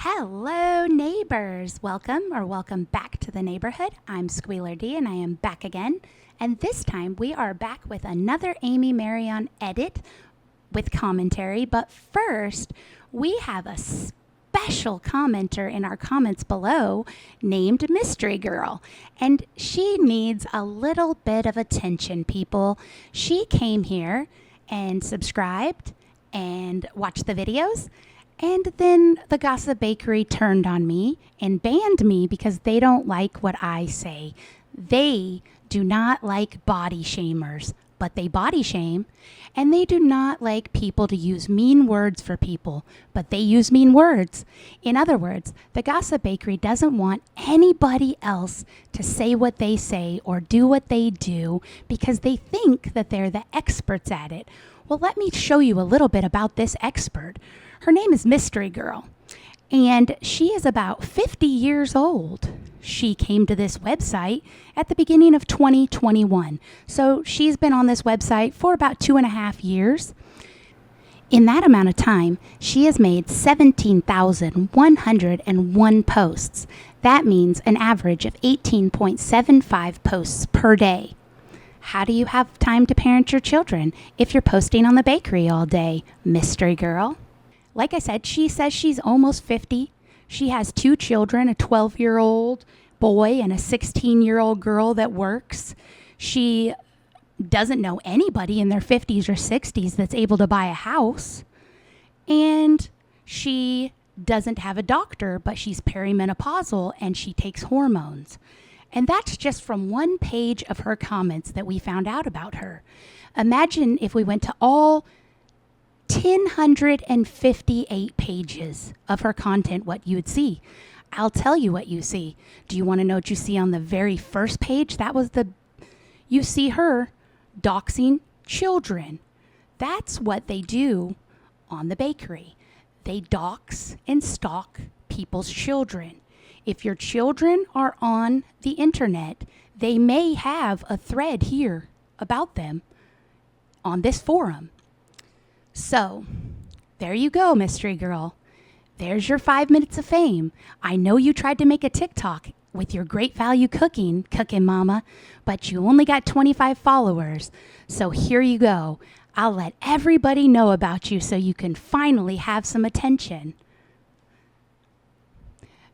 Hello neighbors, welcome back to the neighborhood. I'm Squealer D and I am back again. And this time we are back with another Amy Maryon edit with commentary. But first, we have a special commenter in our comments below named Mystery Girl. And she needs a little bit of attention, people. She came here and subscribed and watched the videos. And then the Gossip Bakery turned on me and banned me because they don't like what I say. They do not like body shamers, but they body shame. And they do not like people to use mean words for people, but they use mean words. In other words, the Gossip Bakery doesn't want anybody else to say what they say or do what they do because they think that they're the experts at it. Well, let me show you a little bit about this expert. Her name is Mystery Girl, and she is about 50 years old. She came to this website at the beginning of 2021. So she's been on this website for about 2.5 years. In that amount of time, she has made 17,101 posts. That means an average of 18.75 posts per day. How do you have time to parent your children if you're posting on the bakery all day, Mystery Girl? Like I said, she says she's almost 50. She has 2 children, a 12-year-old boy and a 16-year-old girl that works. She doesn't know anybody in their 50s or 60s that's able to buy a house. And she doesn't have a doctor, but she's perimenopausal and she takes hormones. And that's just from one page of her comments that we found out about her. Imagine if we went to all 1,058 pages of her content, what you would see. I'll tell you what you see. Do you want to know what you see on the very first page? You see her doxing children. That's what they do on the bakery. They dox and stalk people's children. If your children are on the internet, they may have a thread here about them on this forum. So, there you go, Mystery Girl. There's your 5 minutes of fame. I know you tried to make a TikTok with your great value cooking mama, but you only got 25 followers. So here you go. I'll let everybody know about you so you can finally have some attention.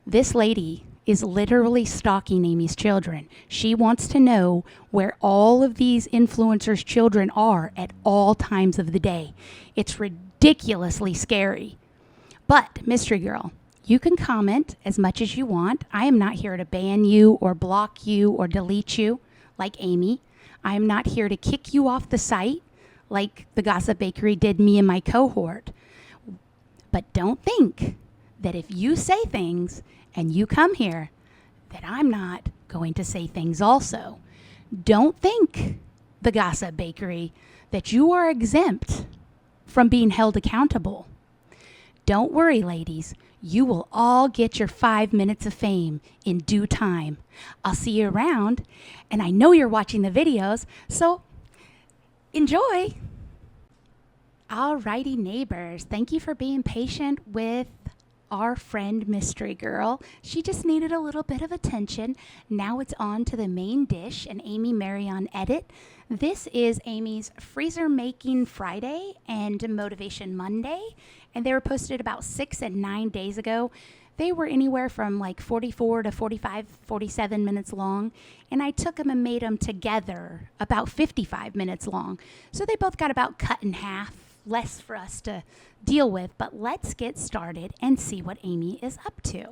This lady is literally stalking Amy's children. She wants to know where all of these influencers' children are at all times of the day. It's ridiculously scary. But, Mystery Girl, you can comment as much as you want. I am not here to ban you or block you or delete you like Amy. I am not here to kick you off the site like the Gossip Bakery did me and my cohort. But don't think that if you say things and you come here, that I'm not going to say things also. Don't think, the Gossip Bakery, that you are exempt from being held accountable. Don't worry, ladies. You will all get your 5 minutes of fame in due time. I'll see you around, and I know you're watching the videos, so enjoy. Alrighty, neighbors. Thank you for being patient with our friend Mystery Girl. She just needed a little bit of attention. Now it's on to the main dish, an Amy Maryon edit. This is Amy's Freezer Making Friday and Motivation Monday, and they were posted about 6 and 9 days ago. They were anywhere from like 44 to 45, 47 minutes long, and I took them and made them together about 55 minutes long. So they both got about cut in half, less for us to deal with, but let's get started and see what Amy is up to.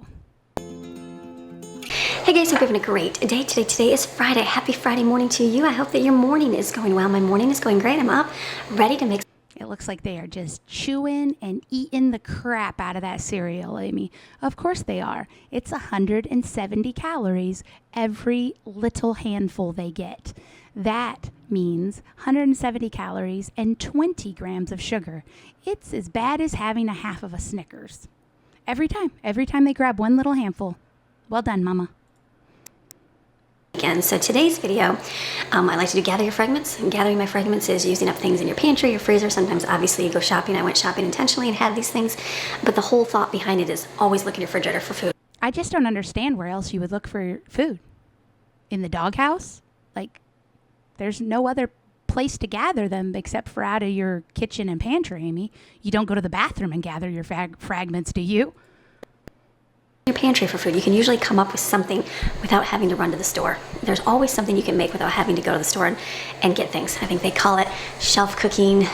Hey guys, hope you're having a great day today. Today is Friday. Happy Friday morning to you. I hope that your morning is going well. My morning is going great. I'm up, ready to make. It looks like they are just chewing and eating the crap out of that cereal, Amy. Of course they are. It's 170 calories every little handful they get. That means 170 calories and 20 grams of sugar. It's as bad as having a half of a Snickers. Every time they grab one little handful. Well done, Mama. weekend. So today's video, I like to do gather your fragments. And gathering my fragments is using up things in your pantry, your freezer. Sometimes obviously you go shopping. I went shopping intentionally and had these things, but the whole thought behind it is always look in your refrigerator for food. I just don't understand where else you would look for food. In the doghouse? Like, there's no other place to gather them except for out of your kitchen and pantry, Amy. You don't go to the bathroom and gather your fragments, do you? Your pantry for food. You can usually come up with something without having to run to the store. There's always something you can make without having to go to the store and get things. I think they call it shelf cooking,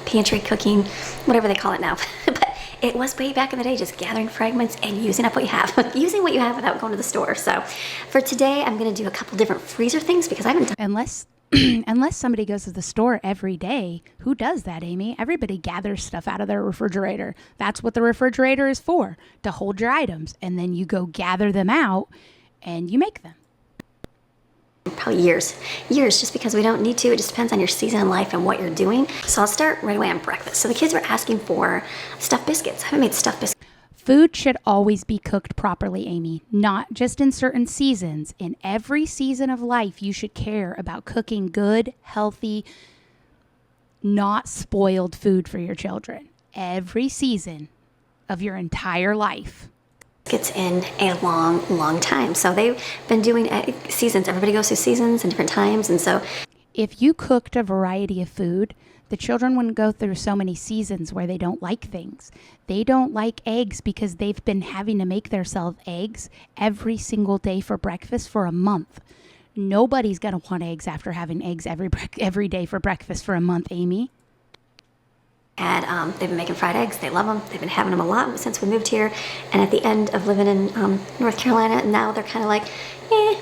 pantry cooking, whatever they call it now. But it was way back in the day, just gathering fragments and using up what you have. Using what you have without going to the store. So for today, I'm going to do a couple different freezer things because I haven't done... Unless somebody goes to the store every day. Who does that, Amy? Everybody gathers stuff out of their refrigerator. That's what the refrigerator is for, to hold your items. And then you go gather them out and you make them. Probably years, just because we don't need to. It just depends on your season in life and what you're doing. So I'll start right away on breakfast. So the kids were asking for stuffed biscuits. I haven't made stuffed biscuits. Food should always be cooked properly, Amy, not just in certain seasons. In every season of life, you should care about cooking good, healthy, not spoiled food for your children. Every season of your entire life. It's in a long time. So they've been doing seasons. Everybody goes through seasons and different times. And so if you cooked a variety of food, the children wouldn't go through so many seasons where they don't like things. They don't like eggs because they've been having to make themselves eggs every single day for breakfast for a month. Nobody's going to want eggs after having eggs every day for breakfast for a month, Amy. And they've been making fried eggs. They love them. They've been having them a lot since we moved here. And at the end of living in North Carolina, now they're kind of like,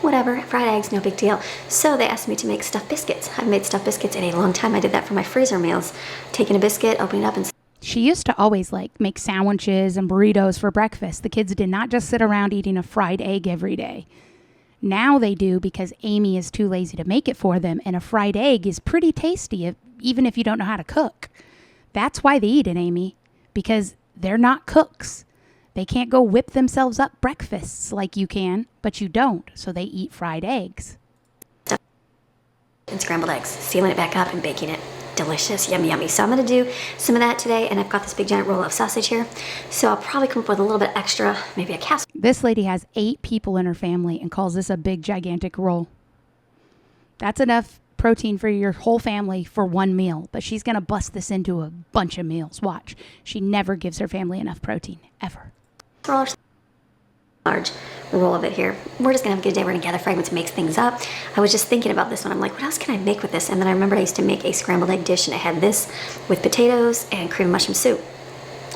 whatever, fried eggs, no big deal. So they asked me to make stuffed biscuits. I've made stuffed biscuits in a long time. I did that for my freezer meals. Taking a biscuit, opening it up, and... She used to always make sandwiches and burritos for breakfast. The kids did not just sit around eating a fried egg every day. Now they do because Amy is too lazy to make it for them. And a fried egg is pretty tasty, even if you don't know how to cook. That's why they eat it, Amy, because they're not cooks. They can't go whip themselves up breakfasts like you can, but you don't, so they eat fried eggs. And scrambled eggs, sealing it back up and baking it. Delicious, yummy. So I'm going to do some of that today, and I've got this big giant roll of sausage here, so I'll probably come up with a little bit extra, maybe a casserole. This lady has 8 people in her family and calls this a big, gigantic roll. That's enough protein for your whole family for one meal, but she's going to bust this into a bunch of meals. Watch. She never gives her family enough protein, ever. Large roll of it here. We're just going to have a good day. We're going to gather fragments, make things up. I was just thinking about this one. I'm like, what else can I make with this? And then I remembered I used to make a scrambled egg dish, and I had this with potatoes and cream of mushroom soup.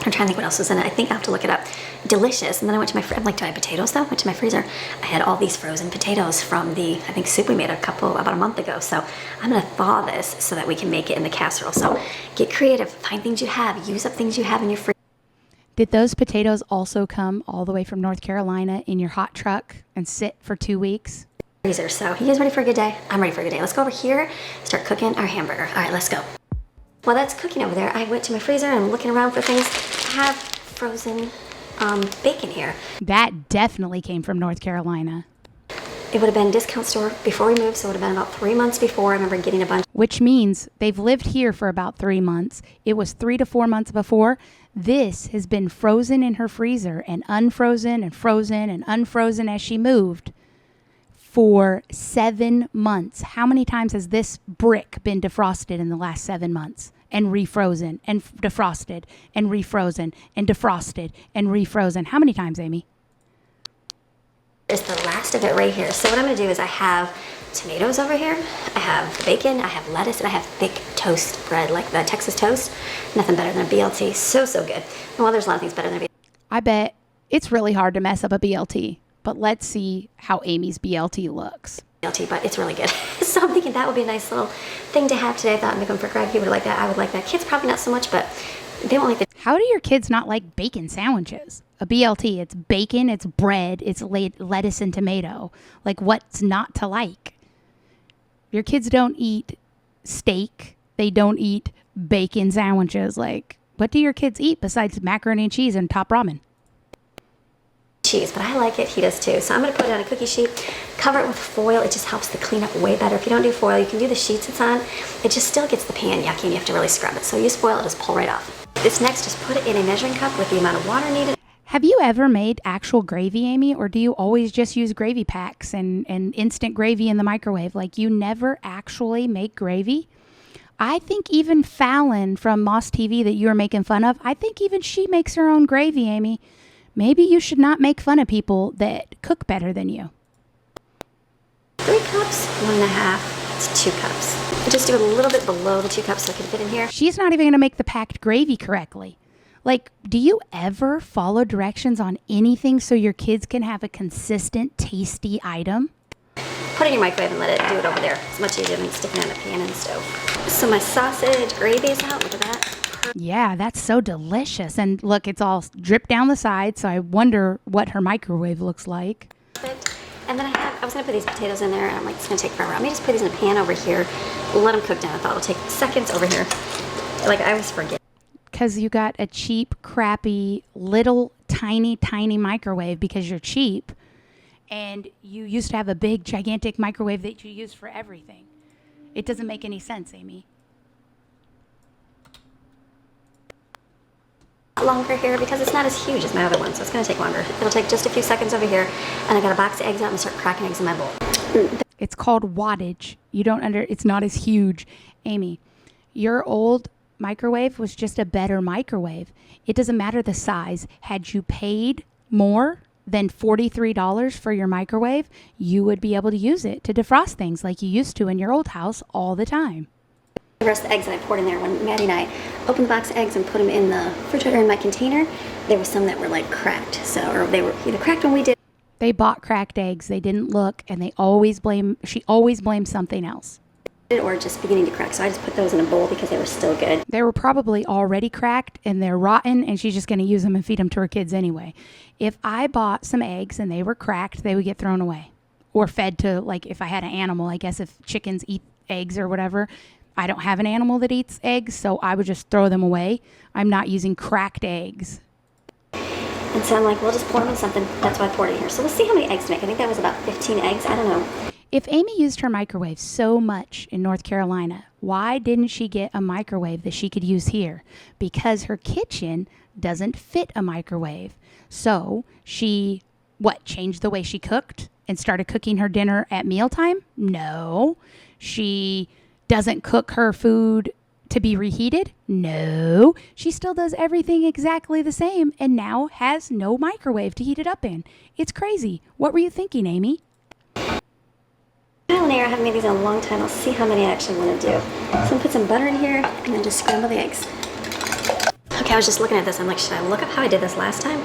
I'm trying to think what else was in it. I think I'll have to look it up. Delicious. And then I went to my I'm like, do I have potatoes though? Went to my freezer. I had all these frozen potatoes from the, I think, soup we made about a month ago. So I'm going to thaw this so that we can make it in the casserole. So get creative. Find things you have. Use up things you have in your freezer. Did those potatoes also come all the way from North Carolina in your hot truck and sit for 2 weeks? Freezer. So you guys ready for a good day? I'm ready for a good day. Let's go over here, start cooking our hamburger. All right, let's go. While that's cooking over there, I went to my freezer and I'm looking around for things. I have frozen bacon here. That definitely came from North Carolina. It would have been a discount store before we moved, so it would have been about 3 months before. I remember getting a bunch. Which means they've lived here for about 3 months. It was 3 to 4 months before. This has been frozen in her freezer and unfrozen and frozen and unfrozen as she moved for 7 months. How many times has this brick been defrosted in the last 7 months? And refrozen and defrosted and refrozen and defrosted and refrozen. How many times, Amy? It's the last of it right here. So what I'm going to do is I have tomatoes over here, I have bacon, I have lettuce, and I have thick toast bread, like the Texas toast. Nothing better than a BLT. So good. Well, there's a lot of things better than a BLT. I bet it's really hard to mess up a BLT, but let's see how Amy's BLT looks. BLT, but it's really good. So I'm thinking that would be a nice little thing to have today. I thought I'd make them for Greg. He would like that. I would like that. Kids probably not so much, but they won't like the... How do your kids not like bacon sandwiches? A BLT, it's bacon, it's bread, it's lettuce and tomato. Like, what's not to like? Your kids don't eat steak. They don't eat bacon sandwiches. Like, what do your kids eat besides macaroni and cheese and top ramen? Cheese, but I like it. He does too. So I'm going to put it on a cookie sheet, Cover it with foil. It just helps the cleanup way better. If you don't do foil, you can do the sheets it's on. It just still gets the pan yucky and you have to really scrub it. So use foil, it'll just pull right off. This next, just put it in a measuring cup with the amount of water needed. Have you ever made actual gravy, Amy, or do you always just use gravy packs and instant gravy in the microwave? Like, you never actually make gravy? I think even Fallon from Moss TV that you were making fun of, I think even she makes her own gravy, Amy. Maybe you should not make fun of people that cook better than you. 3 cups, 1.5, it's 2 cups. Just do it a little bit below the 2 cups so it can fit in here. She's not even going to make the packed gravy correctly. Like, do you ever follow directions on anything so your kids can have a consistent, tasty item? Put it in your microwave and let it do it over there. It's much easier than sticking it in a pan in the stove. So my sausage gravy is out. Look at that. Yeah, that's so delicious. And look, it's all dripped down the side, so I wonder what her microwave looks like. Perfect. And then I was going to put these potatoes in there, and I'm like, it's going to take forever. Let me just put these in a pan over here, let them cook down. I thought it'll take seconds over here. Like, I always forget. Because you got a cheap, crappy, little, tiny, tiny microwave because you're cheap. And you used to have a big, gigantic microwave that you use for everything. It doesn't make any sense, Amy. Longer here because it's not as huge as my other one, so it's going to take longer. It'll take just a few seconds over here, and I got a box of eggs out and start cracking eggs in my bowl. It's called wattage. It's not as huge. Amy, your old microwave was just a better microwave. It doesn't matter the size. Had you paid more than $43 for your microwave, you would be able to use it to defrost things like you used to in your old house all the time. The rest of the eggs that I poured in there, when Maddie and I opened the box of eggs and put them in the refrigerator in my container, there were some that were like cracked. Or they were either cracked when we did. They bought cracked eggs. They didn't look, and she always blamed something else. Or just beginning to crack. So I just put those in a bowl because they were still good. They were probably already cracked and they're rotten, and she's just going to use them and feed them to her kids anyway. If I bought some eggs and they were cracked, they would get thrown away or fed to, like, if I had an animal. I guess if chickens eat eggs or whatever. I don't have an animal that eats eggs, so I would just throw them away. I'm not using cracked eggs. And so I'm like, we'll just pour them in something. That's why I poured it here. So we'll see how many eggs to make. I think that was about 15 eggs. I don't know. If Amy used her microwave so much in North Carolina, why didn't she get a microwave that she could use here? Because her kitchen doesn't fit a microwave. So she, changed the way she cooked and started cooking her dinner at mealtime? No. She doesn't cook her food to be reheated? No. She still does everything exactly the same and now has no microwave to heat it up in. It's crazy. What were you thinking, Amy? Trial and error. I haven't made these in a long time. I'll see how many I actually want to do. So I'm going to put some butter in here and then just scramble the eggs. Okay, I was just looking at this. I'm like, should I look up how I did this last time?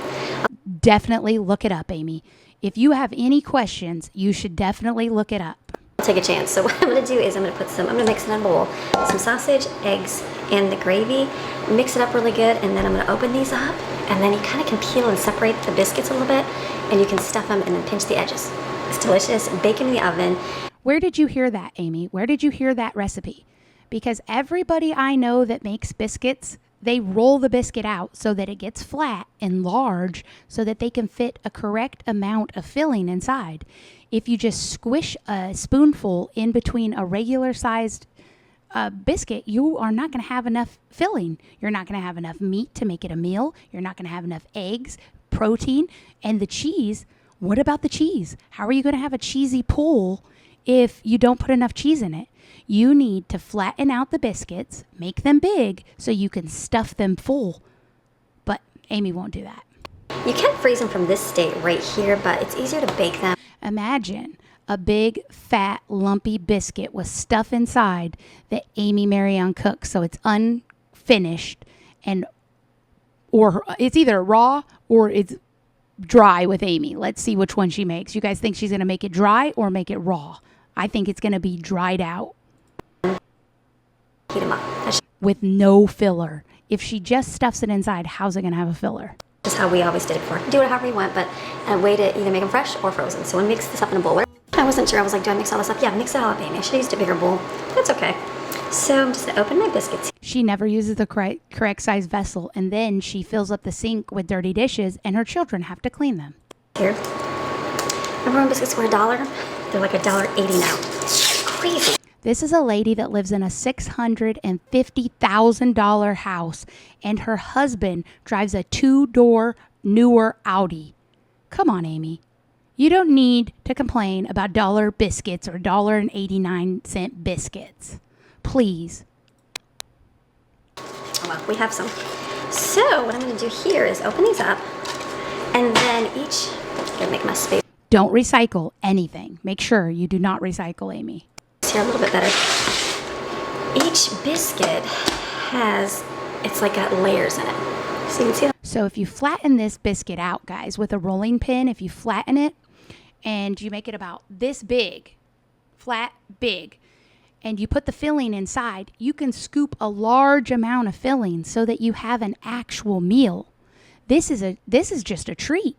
Definitely look it up, Amy. If you have any questions, you should definitely look it up. I'll take a chance. So what I'm going to do is I'm going to mix in a bowl some sausage, eggs, and the gravy. Mix it up really good, and then I'm going to open these up, and then you kind of can peel and separate the biscuits a little bit, and you can stuff them and then pinch the edges. It's delicious. Bake in the oven. Where did you hear that, Amy? Where did you hear that recipe? Because everybody I know that makes biscuits, they roll the biscuit out so that it gets flat and large so that they can fit a correct amount of filling inside. If you just squish a spoonful in between a regular sized biscuit, you are not going to have enough filling. You're not going to have enough meat to make it a meal. You're not going to have enough eggs, protein, and the cheese. What about the cheese? How are you going to have a cheesy pool if you don't put enough cheese in it? You need to flatten out the biscuits, make them big so you can stuff them full. But Amy won't do that. You can freeze them from this state right here, but it's easier to bake them. Imagine a big, fat, lumpy biscuit with stuff inside that Amy Maryon cooks so it's unfinished or it's either raw or it's dry with Amy. Let's see which one she makes. You guys think she's going to make it dry or make it raw? I think it's going to be dried out. Heat them up. With no filler. If she just stuffs it inside, how's it going to have a filler? That's how we always did it before. Do it however you want, but a way to either make them fresh or frozen. So I'm going to mix this up in a bowl. I wasn't sure. I was like, do I mix all this up? Yeah, mix it all up, Amy. I should have used a bigger bowl. That's okay. So I'm just going to open my biscuits. She never uses the correct size vessel, and then she fills up the sink with dirty dishes, and her children have to clean them. Here. Remember when biscuits were $1? They're like $1.80 now. Crazy. This is a lady that lives in a $650,000 house, and her husband drives a 2-door newer Audi. Come on, Amy. You don't need to complain about dollar biscuits or $1.89 biscuits. Please. Well, we have some. So what I'm going to do here is open these up, and then each, I'm going to make my space Don't recycle anything. Make sure you do not recycle, Amy. here a little bit better. Each biscuit has, it's like got layers in it. So you can see that. So if you flatten this biscuit out, guys, with a rolling pin, if you flatten it and you make it about this big, flat, big, and you put the filling inside, you can scoop a large amount of filling so that you have an actual meal. This is just a treat.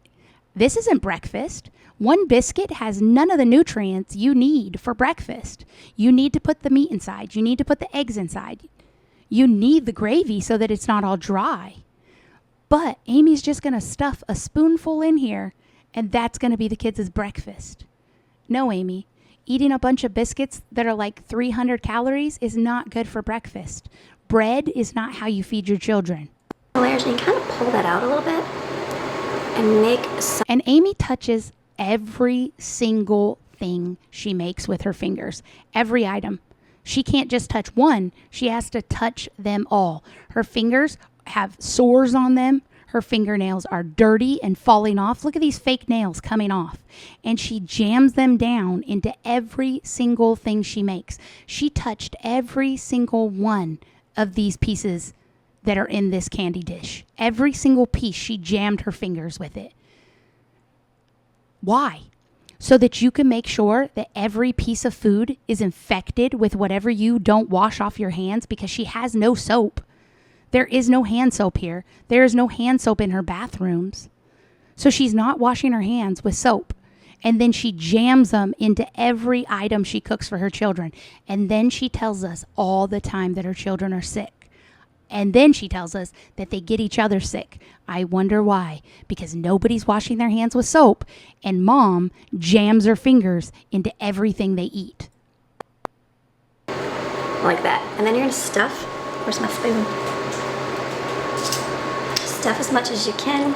This isn't breakfast. One biscuit has none of the nutrients you need for breakfast. You need to put the meat inside. You need to put the eggs inside. You need the gravy so that it's not all dry. But Amy's just going to stuff a spoonful in here, and that's going to be the kids' breakfast. No, Amy. Eating a bunch of biscuits that are like 300 calories is not good for breakfast. Bread is not how you feed your children. Layers, and you kind of pull that out a little bit and make some. And Amy touches every single thing she makes with her fingers. Every item. She can't just touch one. She has to touch them all. Her fingers have sores on them. Her fingernails are dirty and falling off. Look at these fake nails coming off. And she jams them down into every single thing she makes. She touched every single one of these pieces that are in this candy dish. Every single piece, she jammed her fingers with it. Why? So that you can make sure that every piece of food is infected with whatever you don't wash off your hands, because she has no soap. There is no hand soap here. There is no hand soap in her bathrooms. So she's not washing her hands with soap. And then she jams them into every item she cooks for her children. And then she tells us all the time that her children are sick. And then she tells us that they get each other sick. I wonder why. Because nobody's washing their hands with soap, and mom jams her fingers into everything they eat. Like that. And then you're going to stuff. Where's my spoon? Stuff as much as you can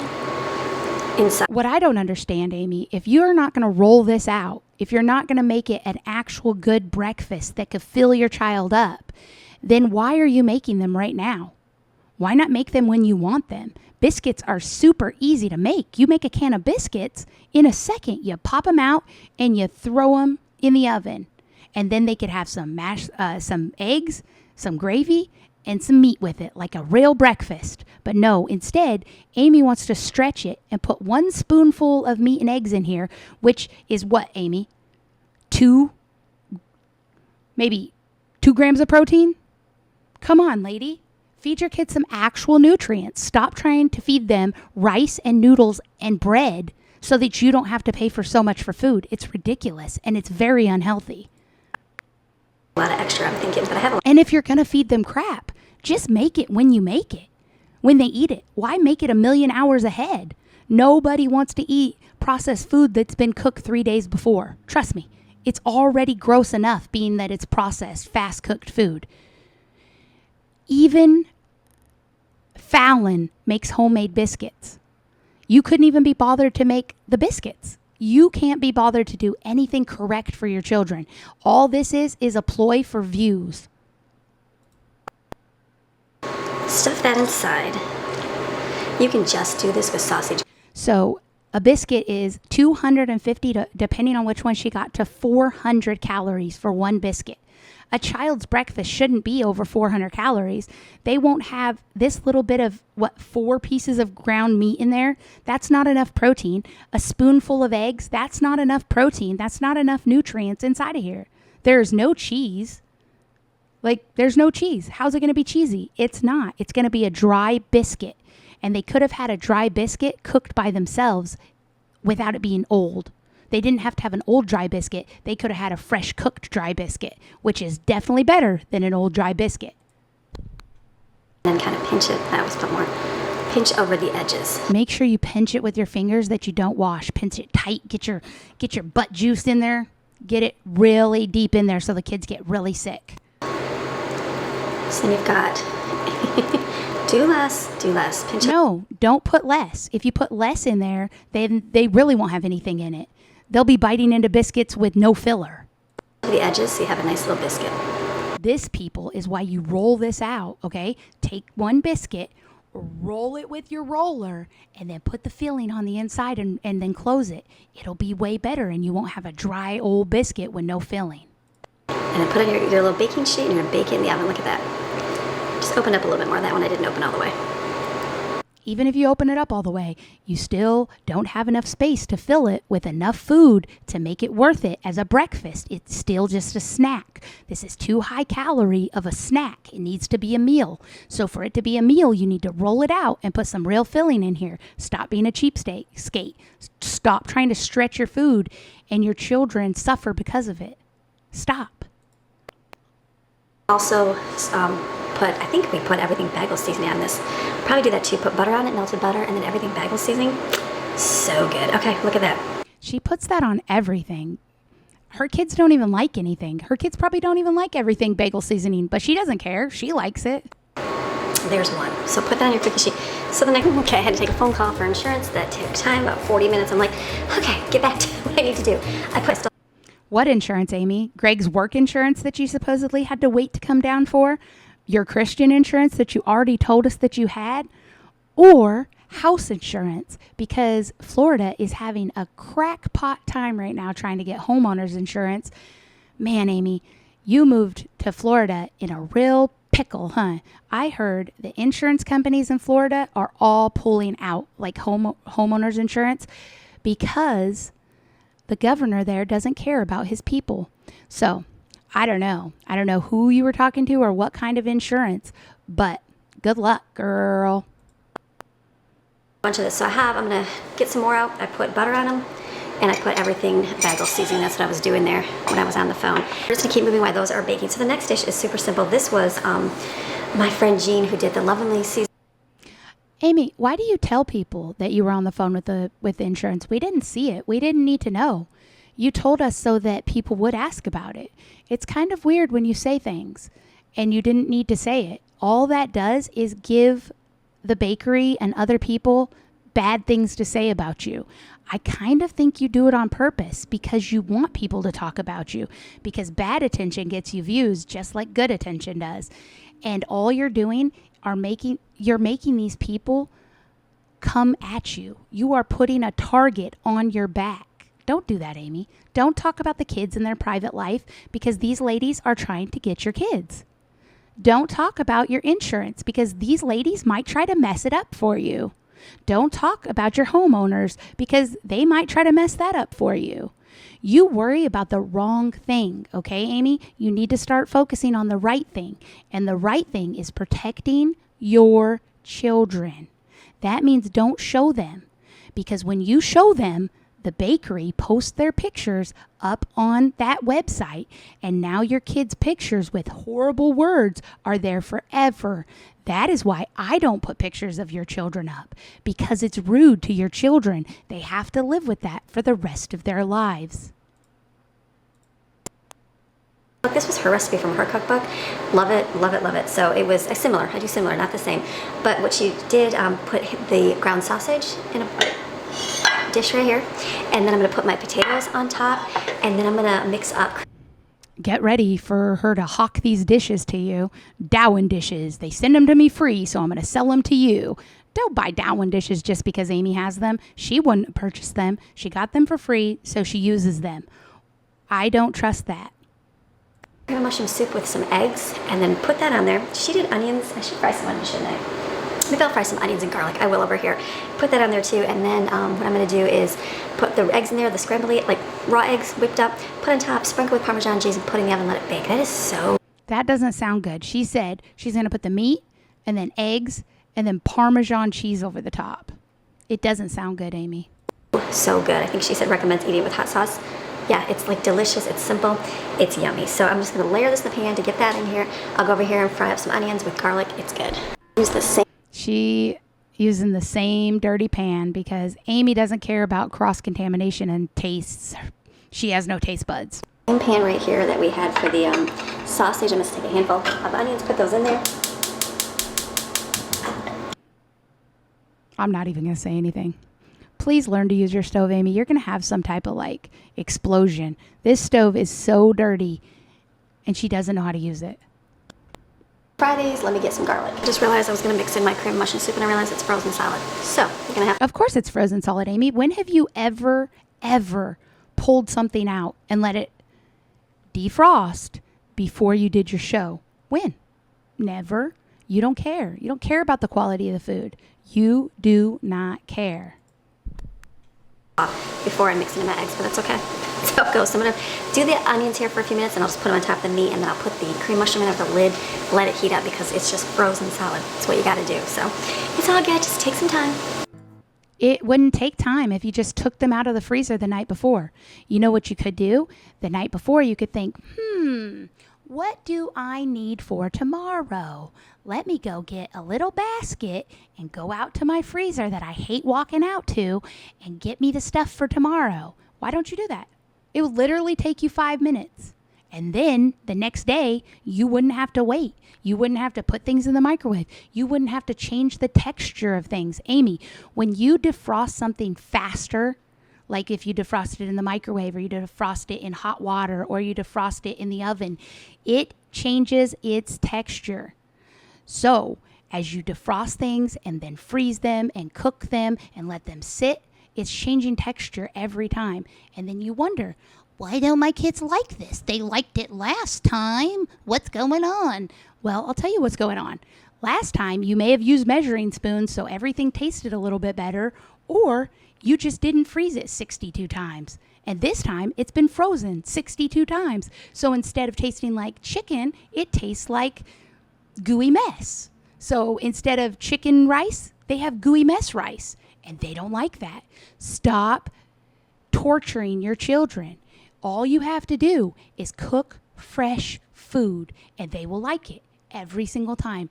inside. What I don't understand, Amy, if you're not going to roll this out, if you're not going to make it an actual good breakfast that could fill your child up, then why are you making them right now? Why not make them when you want them? Biscuits are super easy to make. You make a can of biscuits in a second. You pop them out and you throw them in the oven. And then they could have some some eggs, some gravy, and some meat with it, like a real breakfast. But no, instead, Amy wants to stretch it and put 1 spoonful of meat and eggs in here, which is what, Amy? Maybe 2 grams of protein? Come on, lady. Feed your kids some actual nutrients. Stop trying to feed them rice and noodles and bread so that you don't have to pay for so much for food. It's ridiculous, and it's very unhealthy. A lot of extra, I'm thinking, but I have a lot. And if you're going to feed them crap, just make it when you make it, when they eat it. Why make it a million hours ahead? Nobody wants to eat processed food that's been cooked 3 days before. Trust me, it's already gross enough being that it's processed, fast-cooked food. Even Fallon makes homemade biscuits. You couldn't even be bothered to make the biscuits. You can't be bothered to do anything correct for your children. All this is a ploy for views. Stuff that inside. You can just do this with sausage. So a biscuit is 250, depending on which one she got, to 400 calories for one biscuit. A child's breakfast shouldn't be over 400 calories. They won't have this little bit of, 4 pieces of ground meat in there. That's not enough protein. A spoonful of eggs, that's not enough protein. That's not enough nutrients inside of here. There's no cheese. There's no cheese. How's it going to be cheesy? It's not. It's going to be a dry biscuit. And they could have had a dry biscuit cooked by themselves without it being old. They didn't have to have an old dry biscuit. They could have had a fresh cooked dry biscuit, which is definitely better than an old dry biscuit. And then kind of pinch it. I always put more. Pinch over the edges. Make sure you pinch it with your fingers that you don't wash. Pinch it tight. Get your butt juice in there. Get it really deep in there so the kids get really sick. So then you've got do less. Pinch. No, don't put less. If you put less in there, then they really won't have anything in it. They'll be biting into biscuits with no filler. The edges so you have a nice little biscuit. This, people, is why you roll this out, okay? Take one biscuit, roll it with your roller, and then put the filling on the inside and then close it. It'll be way better, and you won't have a dry old biscuit with no filling. And then put it on your little baking sheet, and you're going to bake it in the oven. Look at that. Just open up a little bit more. That one I didn't open all the way. Even if you open it up all the way, you still don't have enough space to fill it with enough food to make it worth it as a breakfast. It's still just a snack. This is too high calorie of a snack. It needs to be a meal. So for it to be a meal, you need to roll it out and put some real filling in here. Stop being a cheapskate. Stop trying to stretch your food and your children suffer because of it. Stop. Also, I think we put everything bagel seasoning on this. Probably do that too. Put butter on it, melted butter, and then everything bagel seasoning. So good. Okay, look at that. She puts that on everything. Her kids don't even like anything. Her kids probably don't even like everything bagel seasoning, but she doesn't care. She likes it. There's one. So put that on your cookie sheet. So then I had to take a phone call for insurance. That took time, about 40 minutes. I'm like, okay, get back to what I need to do. What insurance, Amy? Greg's work insurance that you supposedly had to wait to come down for? Your Christian insurance that you already told us that you had? Or house insurance, because Florida is having a crackpot time right now trying to get homeowners insurance. Man, Amy, you moved to Florida in a real pickle, huh? I heard the insurance companies in Florida are all pulling out, like homeowners insurance, because the governor there doesn't care about his people. So I don't know. I don't know who you were talking to or what kind of insurance, but good luck, girl. Bunch of this. So I'm going to get some more out. I put butter on them, and I put everything bagel seasoning. That's what I was doing there when I was on the phone. We're just going to keep moving while those are baking. So the next dish is super simple. This was my friend Jean who did the lovely seasoning. Amy, why do you tell people that you were on the phone with the insurance? We didn't see it. We didn't need to know. You told us so that people would ask about it. It's kind of weird when you say things and you didn't need to say it. All that does is give the bakery and other people bad things to say about you. I kind of think you do it on purpose because you want people to talk about you, because bad attention gets you views just like good attention does. And all you're doing you're making these people come at you. You are putting a target on your back. Don't do that, Amy. Don't talk about the kids in their private life because these ladies are trying to get your kids. Don't talk about your insurance because these ladies might try to mess it up for you. Don't talk about your homeowners because they might try to mess that up for you. You worry about the wrong thing, okay, Amy? You need to start focusing on the right thing. And the right thing is protecting your children. That means don't show them. Because when you show them, the bakery posts their pictures up on that website, and now your kids' pictures with horrible words are there forever. That is why I don't put pictures of your children up, because it's rude to your children. They have to live with that for the rest of their lives. This was her recipe from her cookbook. Love it, love it, love it. So it was similar. I do similar, not the same. But what she did, put the ground sausage in a dish right here, and then I'm going to put my potatoes on top, and then I'm going to mix up. Get ready for her to hawk these dishes to you. Dowen dishes. They send them to me free, so I'm going to sell them to you. Don't buy Dowen dishes just because Amy has them. She wouldn't purchase them. She got them for free, so she uses them. I don't trust that. Cream of mushroom soup with some eggs, and then put that on there. She did onions. I should fry some onions, shouldn't I? Maybe I'll fry some onions and garlic. I will over here. Put that on there too, and then what I'm going to do is put the eggs in there, the scrambled egg, like raw eggs whipped up, put on top, sprinkle with Parmesan cheese, and put in the oven and let it bake. That is so... That doesn't sound good. She said she's going to put the meat and then eggs and then Parmesan cheese over the top. It doesn't sound good, Amy. So good. I think she said recommends eating it with hot sauce. Yeah, it's like delicious. It's simple. It's yummy. So I'm just going to layer this in the pan to get that in here. I'll go over here and fry up some onions with garlic. It's good. Use the same... She using the same dirty pan because Amy doesn't care about cross-contamination and tastes. She has no taste buds. Same pan right here that we had for the sausage. I'm going to take a handful of onions, put those in there. I'm not even going to say anything. Please learn to use your stove, Amy. You're going to have some type of like explosion. This stove is so dirty and she doesn't know how to use it. Fridays, let me get some garlic. I just realized I was going to mix in my cream mushroom soup and I realized it's frozen solid. So you're going to have... Of course it's frozen solid, Amy. When have you ever pulled something out and let it defrost before you did your show? When? Never. You don't care. You don't care about the quality of the food. You do not care. Before I mix it in my eggs, but that's okay. So it goes. So I'm going to do the onions here for a few minutes and I'll just put them on top of the meat and then I'll put the cream mushroom in over the lid, let it heat up because it's just frozen solid. That's what you got to do. So it's all good. Just take some time. It wouldn't take time if you just took them out of the freezer the night before. You know what you could do? The night before you could think, what do I need for tomorrow? Let me go get a little basket and go out to my freezer that I hate walking out to and get me the stuff for tomorrow. Why don't you do that? It would literally take you 5 minutes. And then the next day, you wouldn't have to wait. You wouldn't have to put things in the microwave. You wouldn't have to change the texture of things. Amy, when you defrost something faster, like if you defrost it in the microwave or you defrost it in hot water or you defrost it in the oven, it changes its texture. So as you defrost things and then freeze them and cook them and let them sit, it's changing texture every time. And then you wonder, why don't my kids like this? They liked it last time. What's going on? Well, I'll tell you what's going on. Last time you may have used measuring spoons so everything tasted a little bit better, or you just didn't freeze it 62 times. And this time it's been frozen 62 times. So instead of tasting like chicken, it tastes like gooey mess. So instead of chicken rice, they have gooey mess rice. And they don't like that. Stop torturing your children. All you have to do is cook fresh food and they will like it every single time.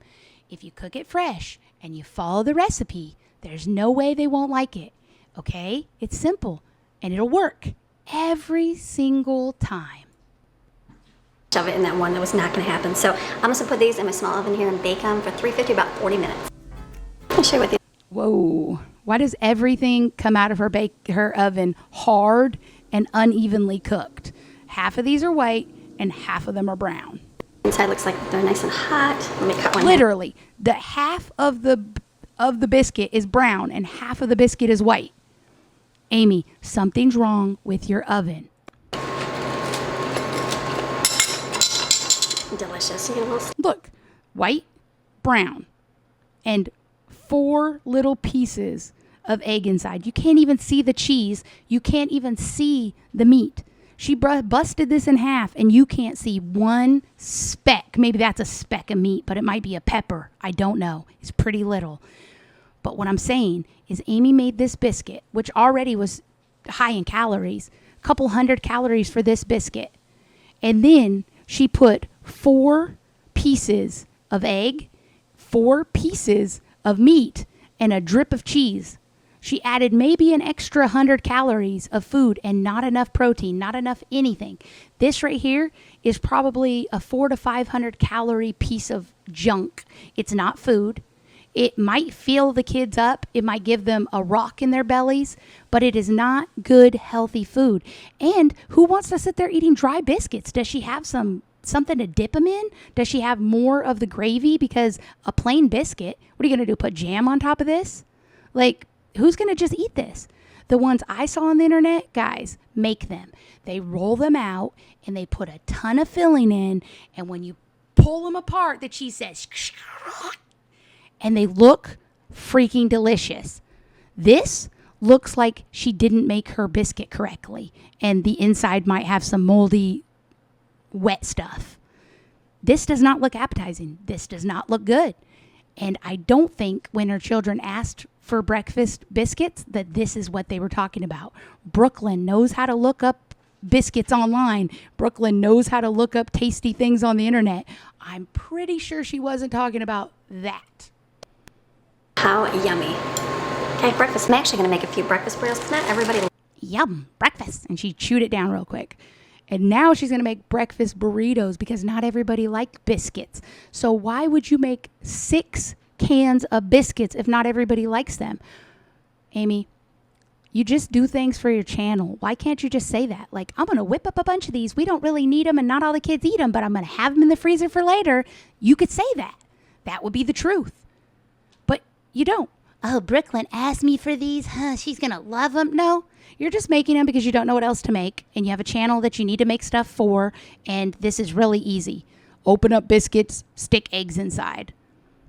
If you cook it fresh and you follow the recipe, there's no way they won't like it. Okay? It's simple and it'll work every single time. Shove it in that one that was not going to happen. So I'm just going to put these in my small oven here and bake them for 350, about 40 minutes. I'll share with you. Whoa. Why does everything come out of her oven hard and unevenly cooked? Half of these are white and half of them are brown. Inside looks like they're nice and hot. Let me cut one. Literally, the half of the biscuit is brown and half of the biscuit is white. Amy, something's wrong with your oven. Delicious. You get a little... Look, white, brown, and 4 little pieces of egg inside. You can't even see the cheese. You can't even see the meat. She busted this in half and you can't see one speck. Maybe that's a speck of meat, but it might be a pepper. I don't know. It's pretty little. But what I'm saying is Amy made this biscuit, which already was high in calories, a couple 100 calories for this biscuit. And then she put 4 pieces of egg, 4 pieces of meat, and a drip of cheese. She added maybe an extra 100 calories of food and not enough protein, not enough anything. This right here is probably a 400 to 500 calorie piece of junk. It's not food. It might fill the kids up. It might give them a rock in their bellies, but it is not good, healthy food. And who wants to sit there eating dry biscuits? Does she have something to dip them in? Does she have more of the gravy? Because a plain biscuit, what are you going to do? Put jam on top of this? Like, who's going to just eat this? The ones I saw on the internet, guys, make them. They roll them out and they put a ton of filling in. And when you pull them apart, the cheese says, and they look freaking delicious. This looks like she didn't make her biscuit correctly. And the inside might have some moldy, wet stuff. This does not look appetizing. This does not look good. And I don't think when her children asked for breakfast biscuits that this is what they were talking about. Brooklyn knows how to look up biscuits online. Brooklyn knows how to look up tasty things on the internet. I'm pretty sure she wasn't talking about that. How yummy. Okay, breakfast. I'm actually going to make a few breakfast burritos because not everybody... yum, breakfast. And she chewed it down real quick. And now she's going to make breakfast burritos because not everybody likes biscuits. So why would you make 6 cans of biscuits if not everybody likes them? Amy, you just do things for your channel. Why can't you just say that? Like, I'm going to whip up a bunch of these. We don't really need them and not all the kids eat them, but I'm going to have them in the freezer for later. You could say that. That would be the truth. But you don't. Oh, Brooklyn asked me for these. She's going to love them. No. You're just making them because you don't know what else to make, and you have a channel that you need to make stuff for, and this is really easy. Open up biscuits, stick eggs inside.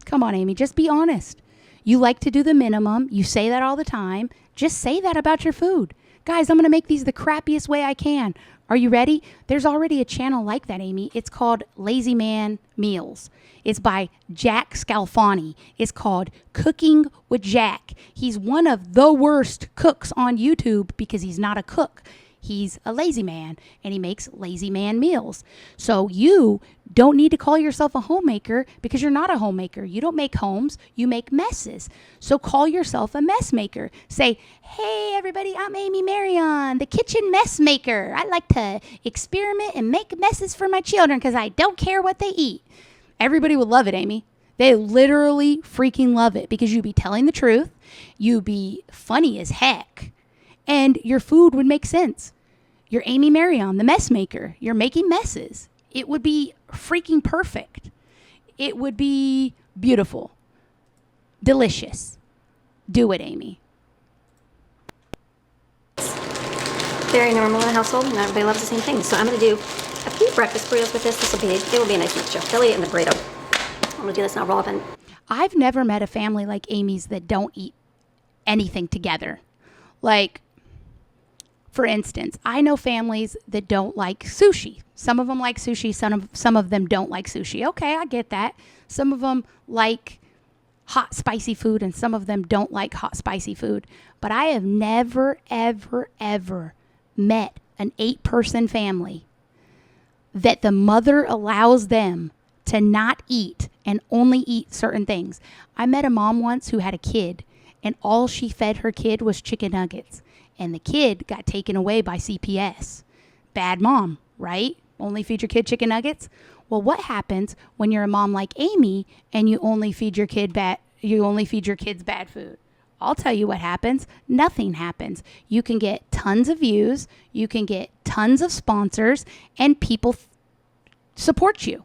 Come on, Amy, just be honest. You like to do the minimum. You say that all the time. Just say that about your food. Guys, I'm going to make these the crappiest way I can. Are you ready? There's already a channel like that, Amy. It's called Lazy Man Meals. It's by Jack Scalfani. It's called Cooking with Jack. He's one of the worst cooks on YouTube because he's not a cook. He's a lazy man, and he makes lazy man meals. So you don't need to call yourself a homemaker because you're not a homemaker. You don't make homes, you make messes. So call yourself a mess maker. Say, hey, everybody, I'm Amy Maryon, the kitchen mess maker. I like to experiment and make messes for my children because I don't care what they eat. Everybody would love it, Amy. They literally freaking love it because you'd be telling the truth. You'd be funny as heck. And your food would make sense. You're Amy Maryon, the mess maker. You're making messes. It would be freaking perfect. It would be beautiful. Delicious. Do it, Amy. Very normal in the household, and everybody loves the same thing. So I'm going to do a few breakfast burritos with this. It will be a nice mixture. Philly and the burrito. I'm going to do this and I'll roll up in. I've never met a family like Amy's that don't eat anything together. Like, for instance, I know families that don't like sushi. Some of them like sushi. Some of them don't like sushi. Okay, I get that. Some of them like hot, spicy food, and some of them don't like hot, spicy food. But I have never, ever, ever met an 8-person family that the mother allows them to not eat and only eat certain things. I met a mom once who had a kid, and all she fed her kid was chicken nuggets. And the kid got taken away by CPS. Bad mom, right? Only feed your kid chicken nuggets? Well, what happens when you're a mom like Amy and you only feed your kids bad food? I'll tell you what happens. Nothing happens. You can get tons of views, you can get tons of sponsors, and people support you.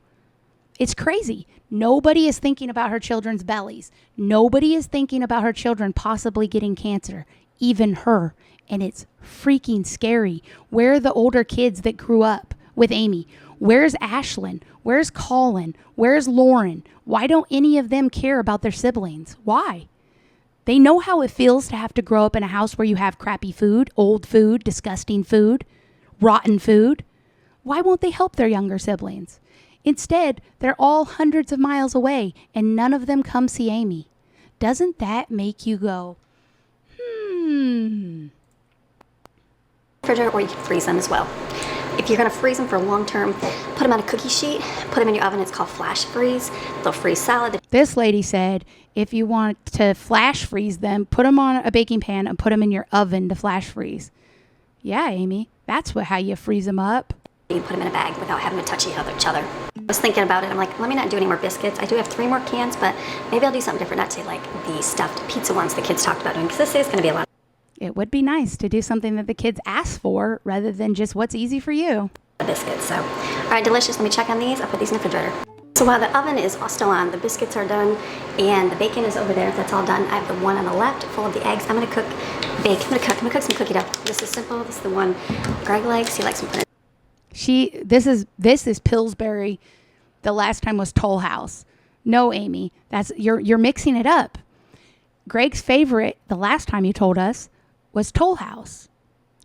It's crazy. Nobody is thinking about her children's bellies. Nobody is thinking about her children possibly getting cancer, even her. And it's freaking scary. Where are the older kids that grew up with Amy? Where's Ashlyn? Where's Colin? Where's Lauren? Why don't any of them care about their siblings? Why? They know how it feels to have to grow up in a house where you have crappy food, old food, disgusting food, rotten food. Why won't they help their younger siblings? Instead, they're all hundreds of miles away and none of them come see Amy. Doesn't that make you go, Refrigerator, or you can freeze them as well. If you're going to freeze them for long term, put them on a cookie sheet, put them in your oven. It's called flash freeze. They'll freeze salad. This lady said if you want to flash freeze them, put them on a baking pan and put them in your oven to flash freeze. Yeah, Amy, that's how you freeze them up. You can put them in a bag without having to touch each other. I was thinking about it. I'm like, let me not do any more biscuits. I do have 3 more cans, but maybe I'll do something different. Not say like the stuffed pizza ones the kids talked about doing, because this is going to be a lot. It would be nice to do something that the kids ask for rather than just what's easy for you. Biscuits. So, all right, delicious. Let me check on these. I'll put these in the refrigerator. So while the oven is still on, the biscuits are done, and the bacon is over there. That's all done. I have the one on the left full of the eggs. I'm going to cook bacon. I'm going to cook some cookie dough. This is simple. This is the one Greg likes. He likes some. This is Pillsbury. The last time was Toll House. No, Amy, you're mixing it up. Greg's favorite the last time you told us was Toll House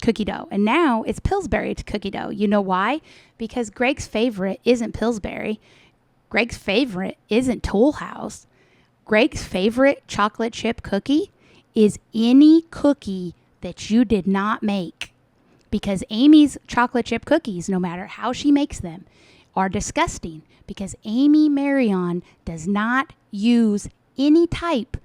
cookie dough, and now it's Pillsbury cookie dough. You know why? Because Greg's favorite isn't Pillsbury. Greg's favorite isn't Toll House. Greg's favorite chocolate chip cookie is any cookie that you did not make. Because Amy's chocolate chip cookies, no matter how she makes them, are disgusting. Because Amy Maryon does not use any type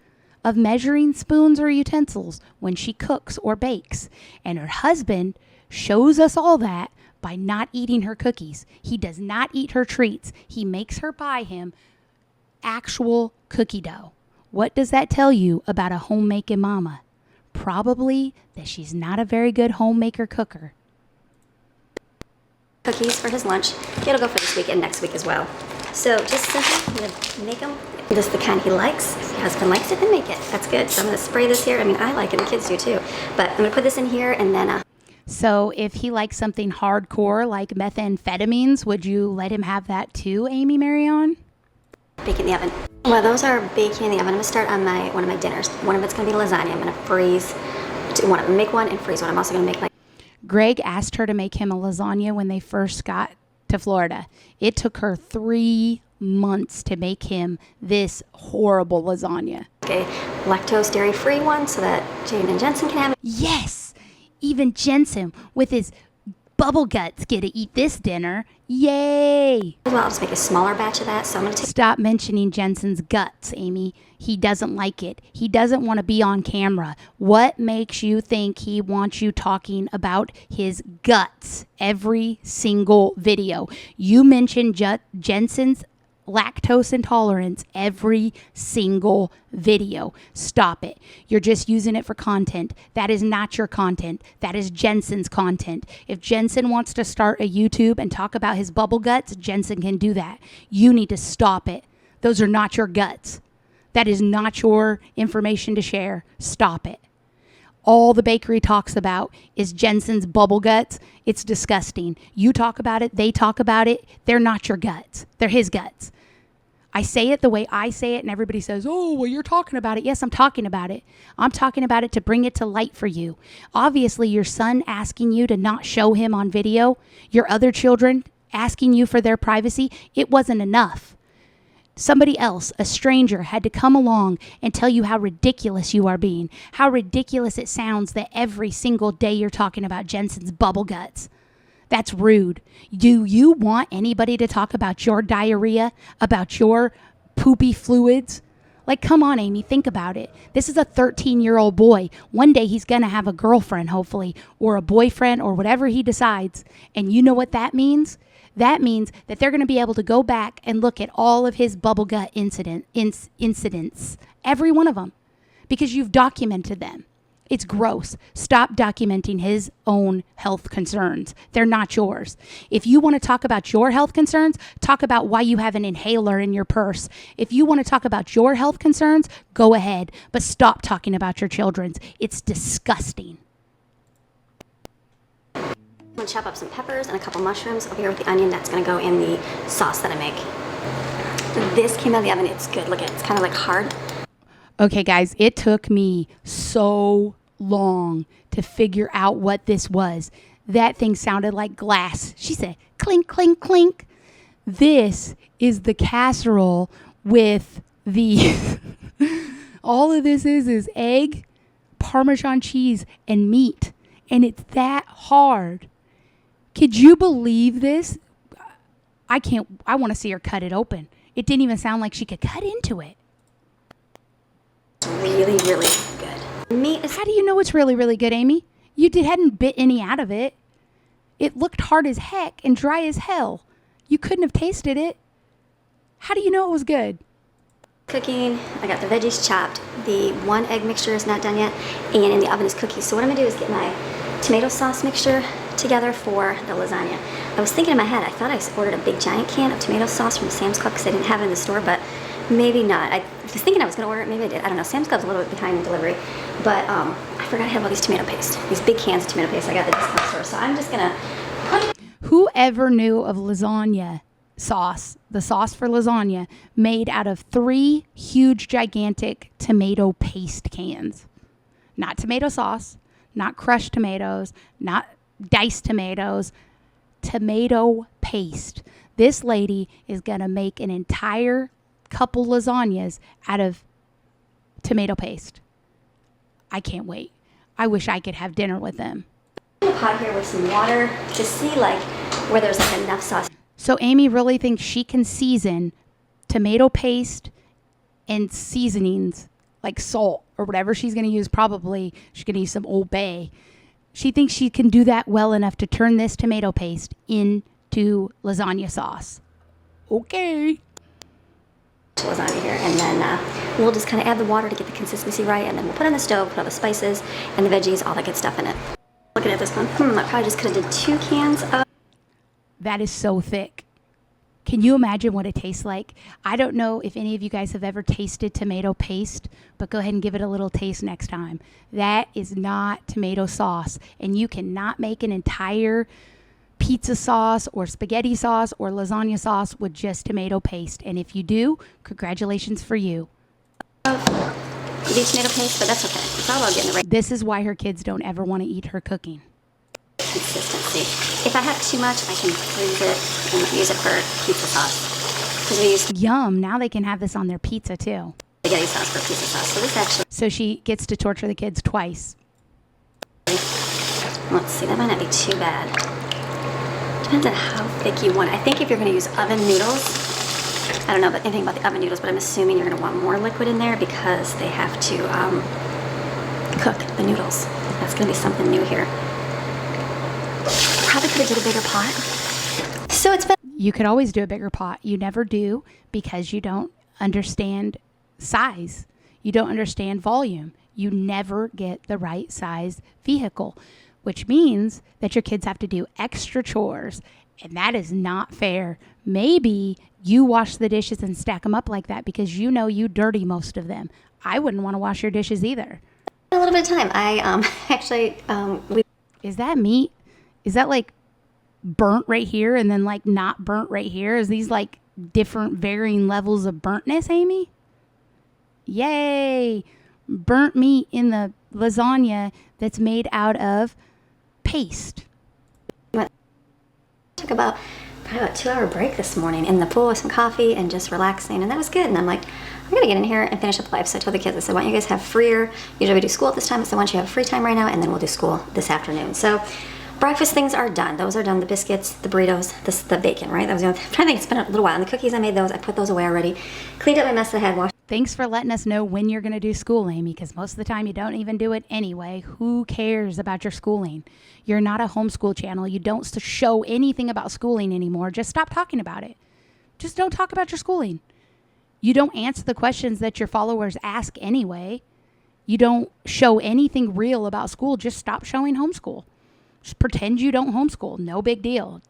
of measuring spoons or utensils when she cooks or bakes. And her husband shows us all that by not eating her cookies. He does not eat her treats. He makes her buy him actual cookie dough. What does that tell you about a homemaking mama? Probably that she's not a very good homemaker cooker. Cookies for his lunch. It'll go for this week and next week as well. So just simply, I'm going to make them. This is the kind he likes. If your husband likes it, then make it. That's good. So I'm going to spray this here. I mean, I like it. The kids do too. But I'm going to put this in here and then... So if he likes something hardcore like methamphetamines, would you let him have that too, Amy Maryon? Bake in the oven. While those are baking in the oven, I'm going to start on one of my dinners. One of it's going to be lasagna. I'm going to freeze. Make one and freeze one. I'm also going to make like... Greg asked her to make him a lasagna when they first got to Florida. It took her 3 months to make him this horrible lasagna. Okay, lactose dairy-free one so that Jane and Jensen can have it. Yes! Even Jensen with his bubble guts get to eat this dinner. Yay! Well, I'll just make a smaller batch of that. So I'm going to Stop mentioning Jensen's guts, Amy. He doesn't like it. He doesn't want to be on camera. What makes you think he wants you talking about his guts every single video? You mention Jensen's lactose intolerance every single video. Stop it. You're just using it for content. That is not your content. That is Jensen's content. If Jensen wants to start a YouTube and talk about his bubble guts, Jensen can do that. You need to stop it. Those are not your guts. That is not your information to share. Stop it. All the bakery talks about is Jensen's bubble guts. It's disgusting. You talk about it. They talk about it. They're not your guts. They're his guts. I say it the way I say it, and everybody says, oh, well, you're talking about it. Yes, I'm talking about it. I'm talking about it to bring it to light for you. Obviously, your son asking you to not show him on video, your other children asking you for their privacy, it wasn't enough. Somebody else, a stranger, had to come along and tell you how ridiculous you are being, how ridiculous it sounds that every single day you're talking about Jensen's bubble guts. That's rude. Do you want anybody to talk about your diarrhea, about your poopy fluids? Like, come on, Amy, think about it. This is a 13-year-old boy. One day he's going to have a girlfriend, hopefully, or a boyfriend, or whatever he decides. And you know what that means? That means that they're going to be able to go back and look at all of his bubble gut incidents, every one of them, because you've documented them. It's gross. Stop documenting his own health concerns. They're not yours. If you want to talk about your health concerns, talk about why you have an inhaler in your purse. If you want to talk about your health concerns, go ahead, but stop talking about your children's. It's disgusting. I'm going to chop up some peppers and a couple mushrooms over here with the onion. That's going to go in the sauce that I make. This came out of the oven. It's good. Look at it. It's kind of like hard. Okay, guys, it took me so long to figure out what this was. That thing sounded like glass. She said, clink, clink, clink. This is the casserole with the... all of this is egg, Parmesan cheese, and meat. And it's that hard. Could you believe this? I want to see her cut it open. It didn't even sound like she could cut into it. Really, really good. Meat is... How do you know it's really, really good, Amy? You hadn't bit any out of it. It looked hard as heck and dry as hell. You couldn't have tasted it. How do you know it was good? Cooking. I got the veggies chopped. The 1 egg mixture is not done yet, and in the oven is cookies. So what I'm gonna do is get my tomato sauce mixture together for the lasagna. I was thinking in my head, I thought I ordered a big giant can of tomato sauce from Sam's Club because I didn't have it in the store, but maybe not. I was thinking I was going to order it. Maybe I did. I don't know. Sam's Club's a little bit behind in delivery. But I forgot I have all these tomato paste. These big cans of tomato paste I got at the discount store. So I'm just going to... Whoever knew of lasagna sauce, the sauce for lasagna, made out of 3 huge, gigantic tomato paste cans. Not tomato sauce, not crushed tomatoes, not diced tomatoes, tomato paste. This lady is going to make an entire couple lasagnas out of tomato paste. I can't wait. I wish I could have dinner with them. I'm going to pot here with some water to see like where there's like enough sauce. So Amy really thinks she can season tomato paste and seasonings like salt or whatever she's going to use. Probably she's going to use some Old Bay. She thinks she can do that well enough to turn this tomato paste into lasagna sauce. Okay. Lasagna here, and then we'll just kind of add the water to get the consistency right, and then we'll put it on the stove, put all the spices and the veggies, all that good stuff in it. Looking at this one, I probably just could have did 2 cans of. That is so thick. Can you imagine what it tastes like? I don't know if any of you guys have ever tasted tomato paste, but go ahead and give it a little taste next time. That is not tomato sauce, and you cannot make an entire pizza sauce or spaghetti sauce or lasagna sauce with just tomato paste. And if you do, congratulations for you. The tomato paste, but that's okay. It's all about getting the right This is why her kids don't ever want to eat her cooking. consistency. If I have too much, I can freeze it and use it for pizza sauce. Because we use Yum, now they can have this on their pizza too. spaghetti sauce for pizza sauce. So this actually, So she gets to torture the kids twice. let's see, that might not be too bad. Depends on how thick you want it. I think if you're going to use oven noodles, I don't know anything about the oven noodles, but I'm assuming you're going to want more liquid in there because they have to cook the noodles. That's going to be something new here. Probably could have did a bigger pot. So it's been. You could always do a bigger pot. You never do because you don't understand size. You don't understand volume. You never get the right size vehicle, which means that your kids have to do extra chores, and that is not fair. Maybe you wash the dishes and stack them up like that because you know you dirty most of them. I wouldn't want to wash your dishes either. A little bit of time. I actually we. Is that meat? Is that like burnt right here and then like not burnt right here? Is these like different varying levels of burntness, Amy? Yay! Burnt meat in the lasagna that's made out of paste. Took about probably about 2-hour break this morning in the pool with some coffee and just relaxing, and that was good. And I'm like, I'm gonna get in here and finish up life. So I told the kids, I said, why don't you guys have freer? Usually we do school at this time, so why don't you have free time right now, and then we'll do school this afternoon. So breakfast things are done. Those are done. The biscuits, the burritos, the bacon, right? That was the only. I'm trying to think. It's been a little while. And the cookies, I made those. I put those away already. Cleaned up my mess that I had. Washed. Thanks for letting us know when you're going to do school, Amy, because most of the time you don't even do it anyway. Who cares about your schooling? You're not a homeschool channel. You don't show anything about schooling anymore. Just stop talking about it. Just don't talk about your schooling. You don't answer the questions that your followers ask anyway. You don't show anything real about school. Just stop showing homeschool. Just pretend you don't homeschool. No big deal.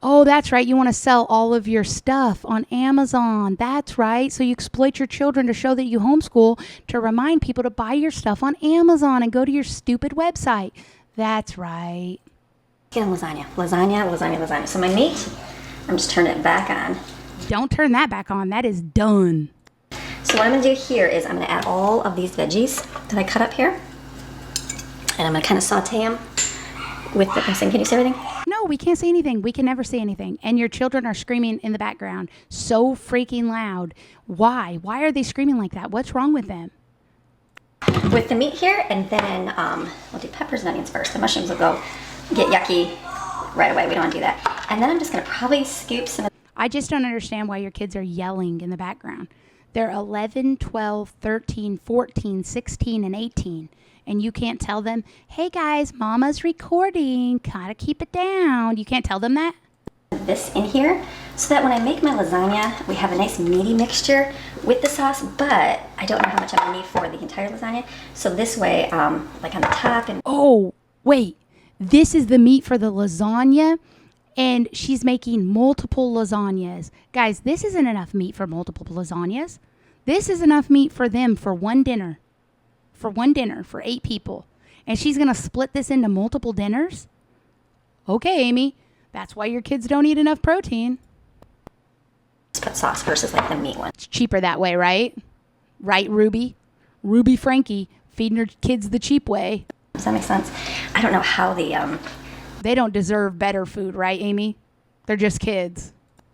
Oh, that's right. You want to sell all of your stuff on Amazon. That's right. So you exploit your children to show that you homeschool to remind people to buy your stuff on Amazon and go to your stupid website. That's right. Get lasagna. So my meat, I'm just turning it back on. Don't turn that back on. That is done. So what I'm going to do here is I'm going to add all of these veggies that I cut up here. And I'm going to kind of saute them with the, can you see everything? No, we can't see anything. We can never see anything. And your children are screaming in the background so freaking loud. Why? Why are they screaming like that? What's wrong with them? With the meat here, and then we'll do peppers and onions first. The mushrooms will go get yucky right away. We don't want to do that. And then I'm just going to probably scoop some. I just don't understand why your kids are yelling in the background. They're 11, 12, 13, 14, 16, and 18. And you can't tell them, hey guys, mama's recording, gotta keep it down. You can't tell them that? This in here so that when I make my lasagna, we have a nice meaty mixture with the sauce, but I don't know how much I'm gonna need for the entire lasagna. So this way, like on the top and. Oh, wait, this is the meat for the lasagna, and she's making multiple lasagnas. Guys, this isn't enough meat for multiple lasagnas. This is enough meat for them for one dinner. For 8 people. And she's going to split this into multiple dinners? Okay, Amy. That's why your kids don't eat enough protein. Just put sauce versus like the meat one. It's cheaper that way, right? Right, Ruby? Ruby Frankie feeding her kids the cheap way. Does that make sense? I don't know how the They don't deserve better food, right, Amy? They're just kids.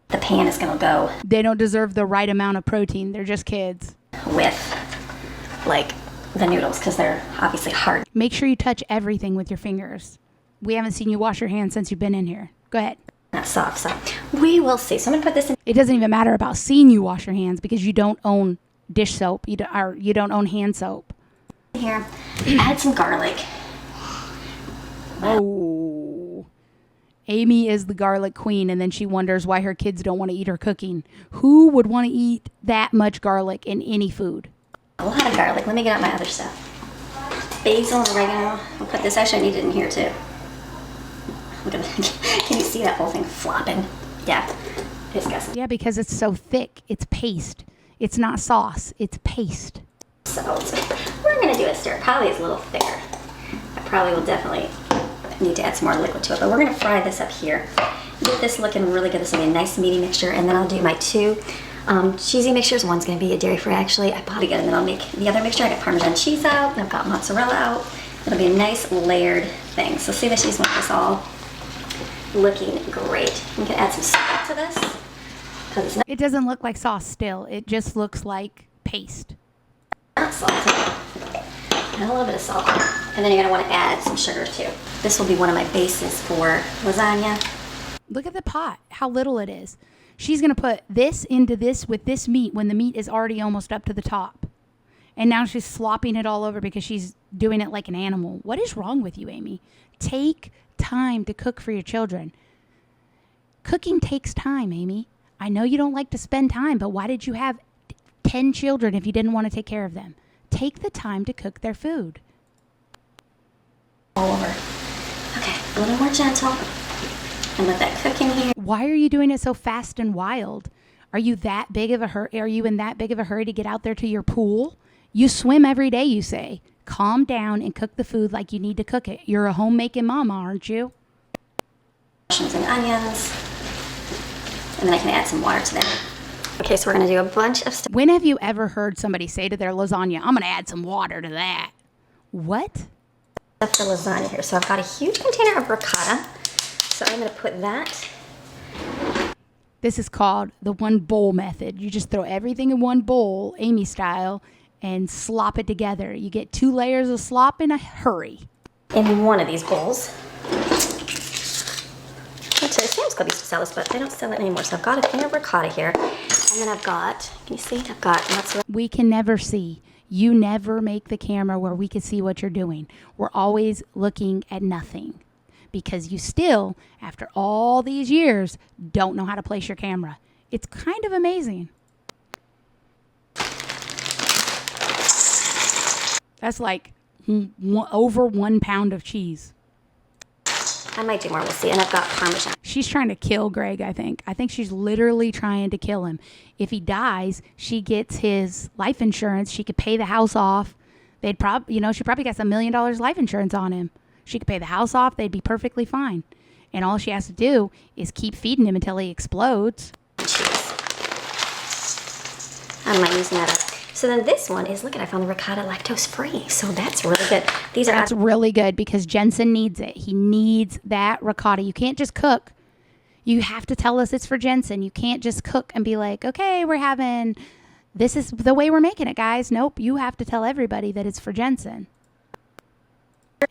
The pan is going to go. They don't deserve the right amount of protein. They're just kids. With like the noodles because they're obviously hard. Make sure you touch everything with your fingers. We haven't seen you wash your hands since you've been in here. Go ahead. Not soft, so we will see. So I'm going to put this in. It doesn't even matter about seeing you wash your hands because you don't own dish soap. You don't own hand soap. Here, add some garlic. Oh. Amy is the garlic queen, and then she wonders why her kids don't want to eat her cooking. Who would want to eat that much garlic in any food? A lot of garlic. Let me get out my other stuff. Basil and oregano. I'll put this. Actually, I need it in here too. Look at that. Can you see that whole thing flopping? Yeah. Disgusting. Yeah, because it's so thick. It's paste. It's not sauce. It's paste. So we're going to do a stir. Probably is a little thicker. I probably will definitely need to add some more liquid to it, but we're going to fry this up here. Get this looking really good. This will be a nice meaty mixture, and then I'll do my two cheesy mixtures. One's going to be a dairy-free, actually. I bought it again, and then I'll make the other mixture. I got Parmesan cheese out, and I've got mozzarella out. It'll be a nice layered thing. So see the cheese make this all looking great. You can add some salt to this. It doesn't look like sauce still. It just looks like paste. Not salty. And a little bit of salt. And then you're going to want to add some sugar too. This will be one of my bases for lasagna. Look at the pot, how little it is. She's going to put this into this with this meat when the meat is already almost up to the top. And now she's slopping it all over because she's doing it like an animal. What is wrong with you, Amy? Take time to cook for your children. Cooking takes time, Amy. I know you don't like to spend time, but why did you have 10 children if you didn't want to take care of them? Take the time to cook their food. All over. Okay, a little more gentle. And let that cook in here. Why are you doing it so fast and wild? Are you that big of a hurry? Are you in that big of a hurry to get out there to your pool? You swim every day, you say. Calm down and cook the food like you need to cook it. You're a homemaking mama, aren't you? Mushrooms and onions. And then I can add some water to that. Okay, so we're going to do a bunch of stuff. When have you ever heard somebody say to their lasagna, I'm going to add some water to that? What? For lasagna here. So I've got a huge container of ricotta. So I'm going to put that. This is called the one bowl method. You just throw everything in one bowl, Amy style, and slop it together. You get 2 layers of slop in a hurry. In one of these bowls. Sam's Club used to sell this, but they don't sell it anymore. So I've got a thing of ricotta here. And then I've got, can you see? I've got mozzarella. We can never see. You never make the camera where we can see what you're doing. We're always looking at nothing. Because you still, after all these years, don't know how to place your camera. It's kind of amazing. That's like over 1 pound of cheese. I might do more, we'll see. And I've got Parmesan. She's trying to kill Greg, I think. I think she's literally trying to kill him. If he dies, she gets his life insurance. She could pay the house off. She probably got $1 million life insurance on him. She could pay the house off. They'd be perfectly fine. And all she has to do is keep feeding him until he explodes. Cheese. I'm not using that up. So then this one is, look at, I found the ricotta lactose free. So that's really good. That's really good because Jensen needs it. He needs that ricotta. You can't just cook. You have to tell us it's for Jensen. You can't just cook and be like, okay, this is the way we're making it, guys. Nope. You have to tell everybody that it's for Jensen.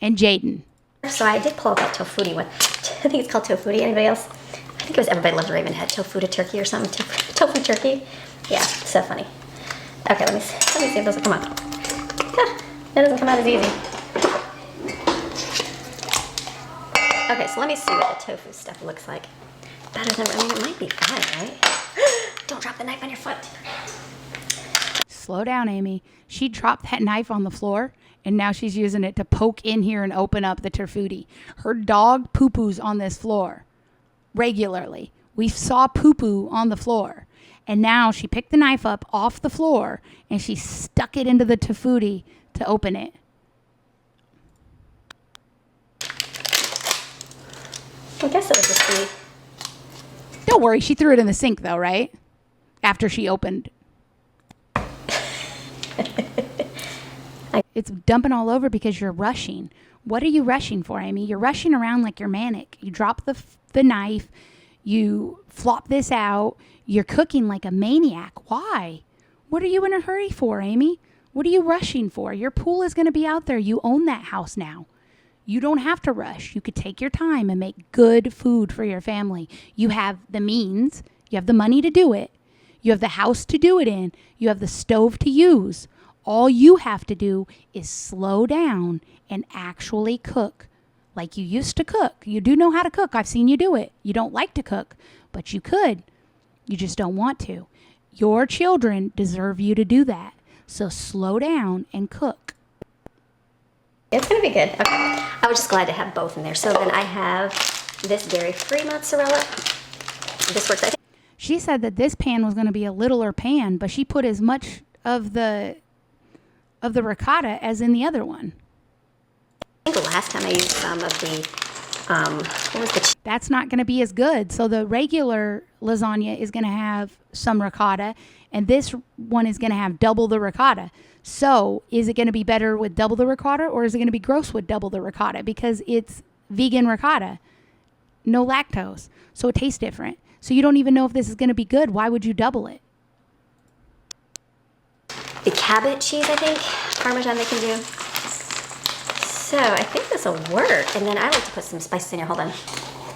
And Jaden. So I did pull out that tofuti one. I think it's called tofuti. Anybody else? I think it was Everybody Loves Ravenhead. Tofu to turkey or something. Tofu turkey. Yeah, so funny. Okay, let me see if this will come out. That doesn't come out as easy. Okay, so let me see what the tofu stuff looks like. Better than, it might be fine, right? Don't drop the knife on your foot. Slow down, Amy. She dropped that knife on the floor, and now she's using it to poke in here and open up the terfuti. Her dog poo-poos on this floor regularly. We saw poo-poo on the floor. And now she picked the knife up off the floor and she stuck it into the terfuti to open it. I guess it would just be... Don't worry, she threw it in the sink though, right? After she opened. It's dumping all over because you're rushing. What are you rushing for, Amy? You're rushing around like you're manic. You drop the knife. You flop this out. You're cooking like a maniac. Why? What are you in a hurry for, Amy? What are you rushing for? Your pool is going to be out there. You own that house now. You don't have to rush. You could take your time and make good food for your family. You have the means. You have the money to do it. You have the house to do it in. You have the stove to use. All you have to do is slow down and actually cook like you used to cook. You do know how to cook. I've seen you do it. You don't like to cook, but you could. You just don't want to. Your children deserve you to do that. So slow down and cook. It's going to be good. Okay. I was just glad to have both in there. So then I have this dairy-free mozzarella. This works. She said that this pan was going to be a littler pan, but she put as much of the ricotta as in the other one. I think the last time I used some of the, what was the... That's not going to be as good. So the regular lasagna is going to have some ricotta, and this one is going to have double the ricotta. So is it going to be better with double the ricotta, or is it going to be gross with double the ricotta? Because it's vegan ricotta, no lactose. So it tastes different. So you don't even know if this is going to be good. Why would you double it? The Cabot cheese, I think, Parmesan they can do. So I think this will work. And then I like to put some spices in here. Hold on.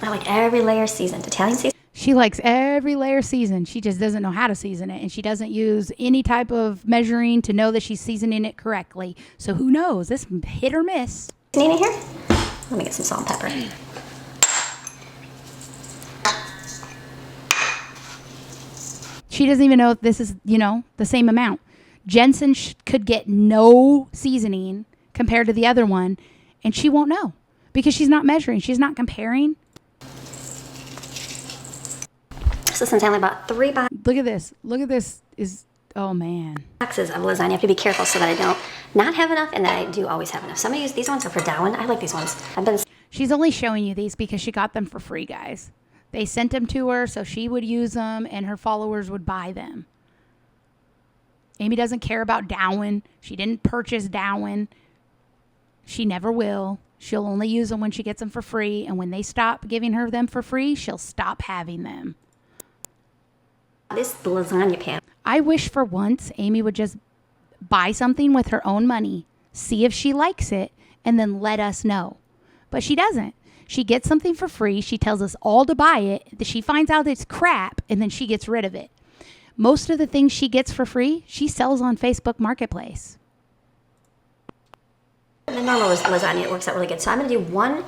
I like every layer seasoned. Italian season. She likes every layer seasoned. She just doesn't know how to season it. And she doesn't use any type of measuring to know that she's seasoning it correctly. So who knows? This hit or miss. In here? Let me get some salt and pepper. She doesn't even know if this is, the same amount. Jensen could get no seasoning compared to the other one, and she won't know because she's not measuring. She's not comparing. So since I only bought 3 Look at this. Look at this. Oh, man. boxes of lasagna, I have to be careful so that I don't not have enough and that I do always have enough. So I'm going to use these ones are for Darwin. I like these ones. She's only showing you these because she got them for free, guys. They sent them to her so she would use them and her followers would buy them. Amy doesn't care about Darwin. She didn't purchase Darwin. She never will. She'll only use them when she gets them for free. And when they stop giving her them for free, she'll stop having them. This lasagna pan. I wish for once Amy would just buy something with her own money, see if she likes it, and then let us know. But she doesn't. She gets something for free. She tells us all to buy it. She finds out it's crap, and then she gets rid of it. Most of the things she gets for free, she sells on Facebook Marketplace. The normal lasagna, it works out really good. So I'm going to do one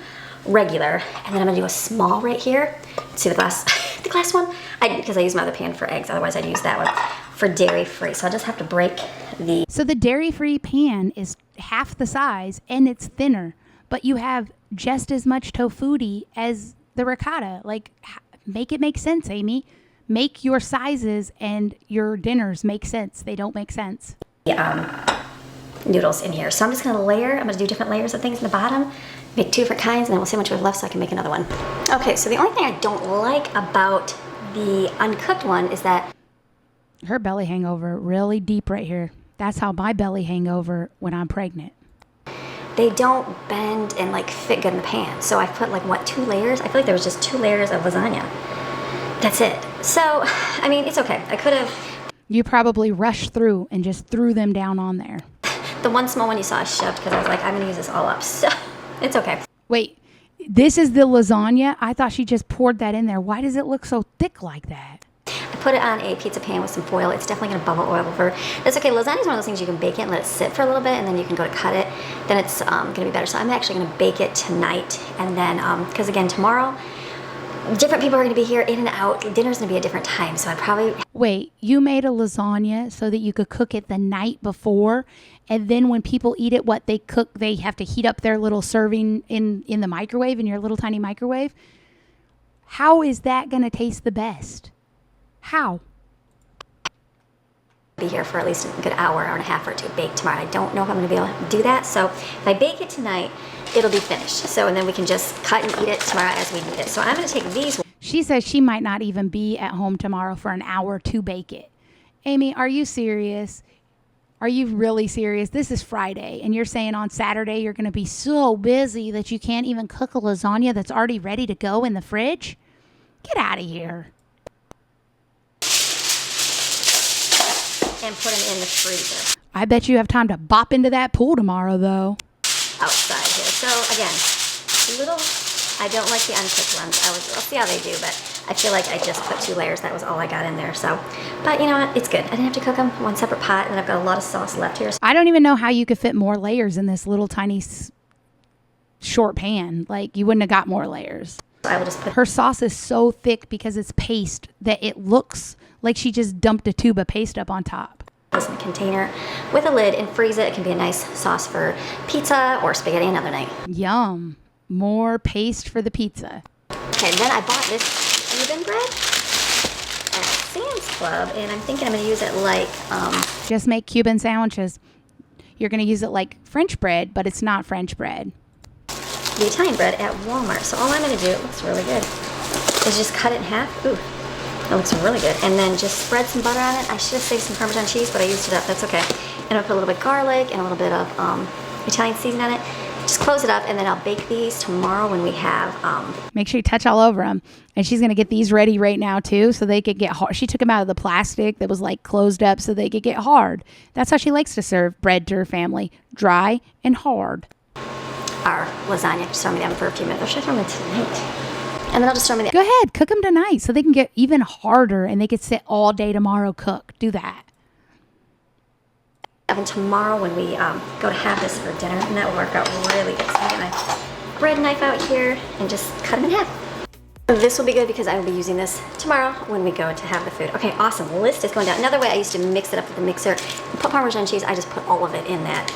regular, and then I'm going to do a small right here. See the glass, the glass one? Because I use my other pan for eggs. Otherwise, I'd use that one for dairy-free. So I'll just have to break the... So the dairy-free pan is half the size, and it's thinner. But you have just as much tofutti as the ricotta. Like, make it make sense, Amy. Make your sizes and your dinners make sense. They don't make sense. Noodles in here. So I'm just going to layer. I'm going to do different layers of things in the bottom. Make 2 different kinds, and then we'll see how much we have left so I can make another one. Okay, so the only thing I don't like about the uncooked one is that... Her belly hangover really deep right here. That's how my belly hangover when I'm pregnant. They don't bend and like fit good in the pan. So I put 2 layers? I feel like there was just 2 layers of lasagna. That's it. So, I mean, it's okay. I could have... You probably rushed through and just threw them down on there. The one small one you saw I shoved because I was like, I'm going to use this all up. So, it's okay. Wait, this is the lasagna? I thought she just poured that in there. Why does it look so thick like that? I put it on a pizza pan with some foil. It's definitely going to bubble oil over. That's okay. Lasagna is one of those things you can bake it and let it sit for a little bit, and then you can go to cut it. Then it's going to be better. So I'm actually going to bake it tonight. And then, because again, tomorrow, different people are going to be here in and out. Dinner's going to be a different time. So I probably... Wait, you made a lasagna so that you could cook it the night before, and then when people eat it, what they cook, they have to heat up their little serving in the microwave, in your little tiny microwave? How is that going to taste the best? How? Be here for at least a good hour and a half or two baked tomorrow. I don't know if I'm going to be able to do that. So if I bake it tonight, it'll be finished. So, and then we can just cut and eat it tomorrow as we need it. So I'm going to take these. She says she might not even be at home tomorrow for an hour to bake it. Amy, are you serious? Are you really serious? This is Friday, and you're saying on Saturday you're going to be so busy that you can't even cook a lasagna that's already ready to go in the fridge? Get out of here. And put them in the freezer. I bet you have time to bop into that pool tomorrow, though. Outside here. So again, I don't like the uncooked ones. I'll see how they do, but I feel like I just put 2 layers. That was all I got in there. So, but you know what? It's good. I didn't have to cook them. One separate pot, and I've got a lot of sauce left here. I don't even know how you could fit more layers in this little tiny short pan. Like, you wouldn't have got more layers. So I will just put... Her sauce is so thick because it's paste that it looks like she just dumped a tube of paste up on top. This in a container with a lid and freeze it. It can be a nice sauce for pizza or spaghetti another night. Yum. More paste for the pizza. Okay, then I bought this Cuban bread at Sam's Club, and I'm thinking I'm going to use it like... Just make Cuban sandwiches. You're going to use it like French bread, but it's not French bread. The Italian bread at Walmart. So all I'm going to do, it looks really good, is just cut it in half. Ooh. That looks really good. And then just spread some butter on it. I should have saved some Parmesan cheese, but I used it up. That's okay. And I'll put a little bit of garlic and a little bit of Italian seasoning on it. Just close it up, and then I'll bake these tomorrow when we have... Make sure you touch all over them. And she's going to get these ready right now, too, so they could get hard. She took them out of the plastic that was, like, closed up so they could get hard. That's how she likes to serve bread to her family. Dry and hard. Our lasagna. Just throw me down for a few minutes. Or should I throw them in tonight? And then I'll just throw them in the... Go ahead. Cook them tonight so they can get even harder and they could sit all day tomorrow cook. Do that. Oven tomorrow when we go to have this for dinner, and that will work out really good. So I'm going to bread knife out here and just cut them in half. This will be good because I will be using this tomorrow when we go to have the food. Okay, awesome. The list is going down. Another way I used to mix it up with the mixer and put Parmesan cheese, I just put all of it in that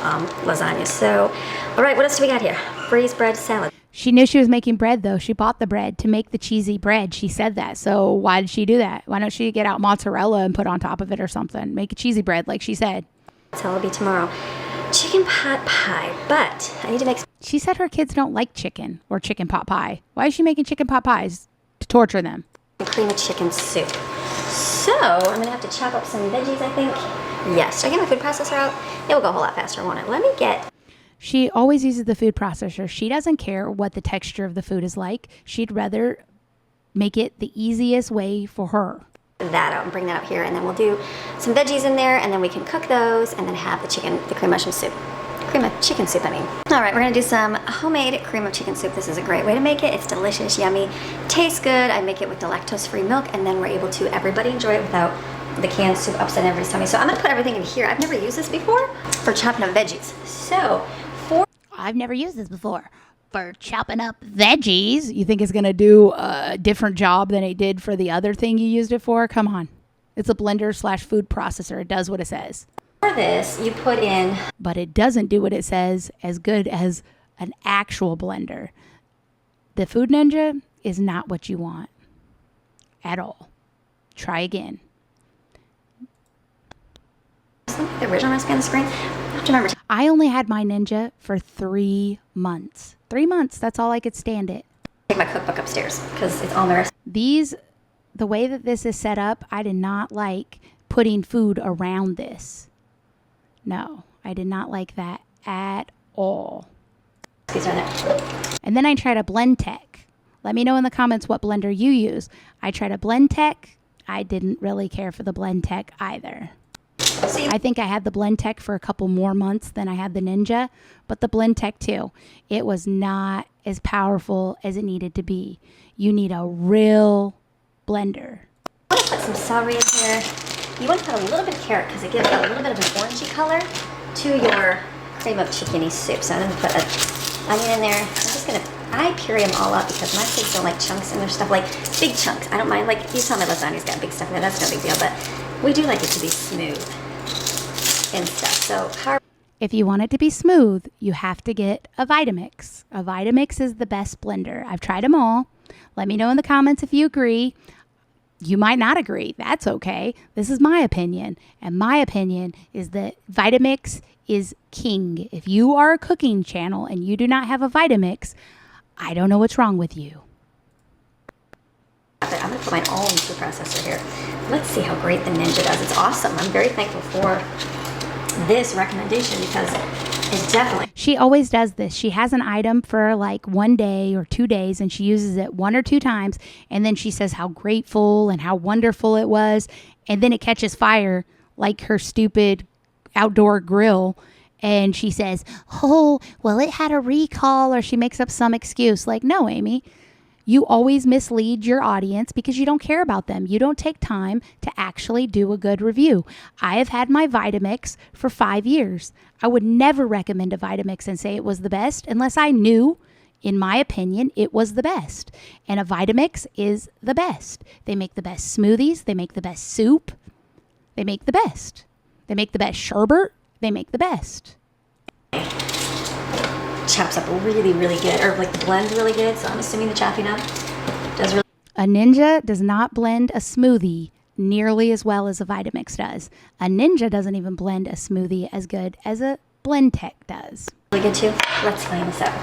lasagna. So, all right, what else do we got here? Freeze bread salad. She knew she was making bread, though. She bought the bread to make the cheesy bread. She said that. So why did she do that? Why don't she get out mozzarella and put on top of it or something? Make a cheesy bread like she said. So it'll be tomorrow. Chicken pot pie, but I need to make... She said her kids don't like chicken or chicken pot pie. Why is she making chicken pot pies? To torture them. Cream of chicken soup. So I'm going to have to chop up some veggies, I think. Yes. Should I get my food processor out? It will go a whole lot faster, won't it? Let me get... She always uses the food processor. She doesn't care what the texture of the food is like. She'd rather make it the easiest way for her. That out and bring that up here, and then we'll do some veggies in there, and then we can cook those and then have the cream mushroom soup. Cream of chicken soup, I mean. All right, we're gonna do some homemade cream of chicken soup. This is a great way to make it. It's delicious, yummy, tastes good. I make it with the lactose-free milk, and then we're able to everybody enjoy it without the canned soup upsetting everybody's tummy. So I'm gonna put everything in here. I've never used this before for chopping up veggies. So I've never used this before for chopping up veggies. You think it's going to do a different job than it did for the other thing you used it for? Come on. It's a blender / food processor. It does what it says. For this, you put in... But it doesn't do what it says as good as an actual blender. The Food Ninja is not what you want at all. Try again. The original recipe on the screen. I have to remember. I only had my Ninja for 3 months. 3 months. That's all I could stand it. Take my cookbook upstairs because it's all the rest. The way that this is set up, I did not like putting food around this. No, I did not like that at all. These are there. And then I tried a Blendtec. Let me know in the comments what blender you use. I tried a Blendtec. I didn't really care for the Blendtec either. I think I had the Blendtec for a couple more months than I had the Ninja, but the Blendtec too. It was not as powerful as it needed to be. You need a real blender. I want to put some celery in here. You want to put a little bit of carrot because it gives a little bit of an orangey color to your cream of chickeny soup. So I'm going to put an onion in there. I'm just going to, I puree them all up because my kids don't like chunks in their stuff, like big chunks. I don't mind, like you saw my lasagna's got big stuff in there. That's no big deal, but we do like it to be smooth and stuff. So if you want it to be smooth, you have to get a Vitamix. A Vitamix is the best blender. I've tried them all. Let me know in the comments if you agree. You might not agree. That's okay. This is my opinion. And my opinion is that Vitamix is king. If you are a cooking channel and you do not have a Vitamix, I don't know what's wrong with you. I'm going to put mine all in the food processor here. Let's see how great the Ninja does. It's awesome. I'm very thankful for this recommendation because it's definitely... She always does this. She has an item for like 1 day or 2 days and she uses it 1 or 2 times and then she says how grateful and how wonderful it was and then it catches fire like her stupid outdoor grill and she says, oh, well, it had a recall or she makes up some excuse. Like, no, Amy, You always mislead your audience because you don't care about them. You don't take time to actually do a good review. I have had my Vitamix for 5 years. I would never recommend a Vitamix and say it was the best unless I knew, in my opinion, it was the best. And a Vitamix is the best. They make the best smoothies. They make the best soup. They make the best. They make the best sherbet. They make the best. Chops up really, really good, or like the blend's really good. So I'm assuming the chopping up does really. A Ninja does not blend a smoothie nearly as well as a Vitamix does. A Ninja doesn't even blend a smoothie as good as a Blend Tech does. Really good too. Let's clean this up.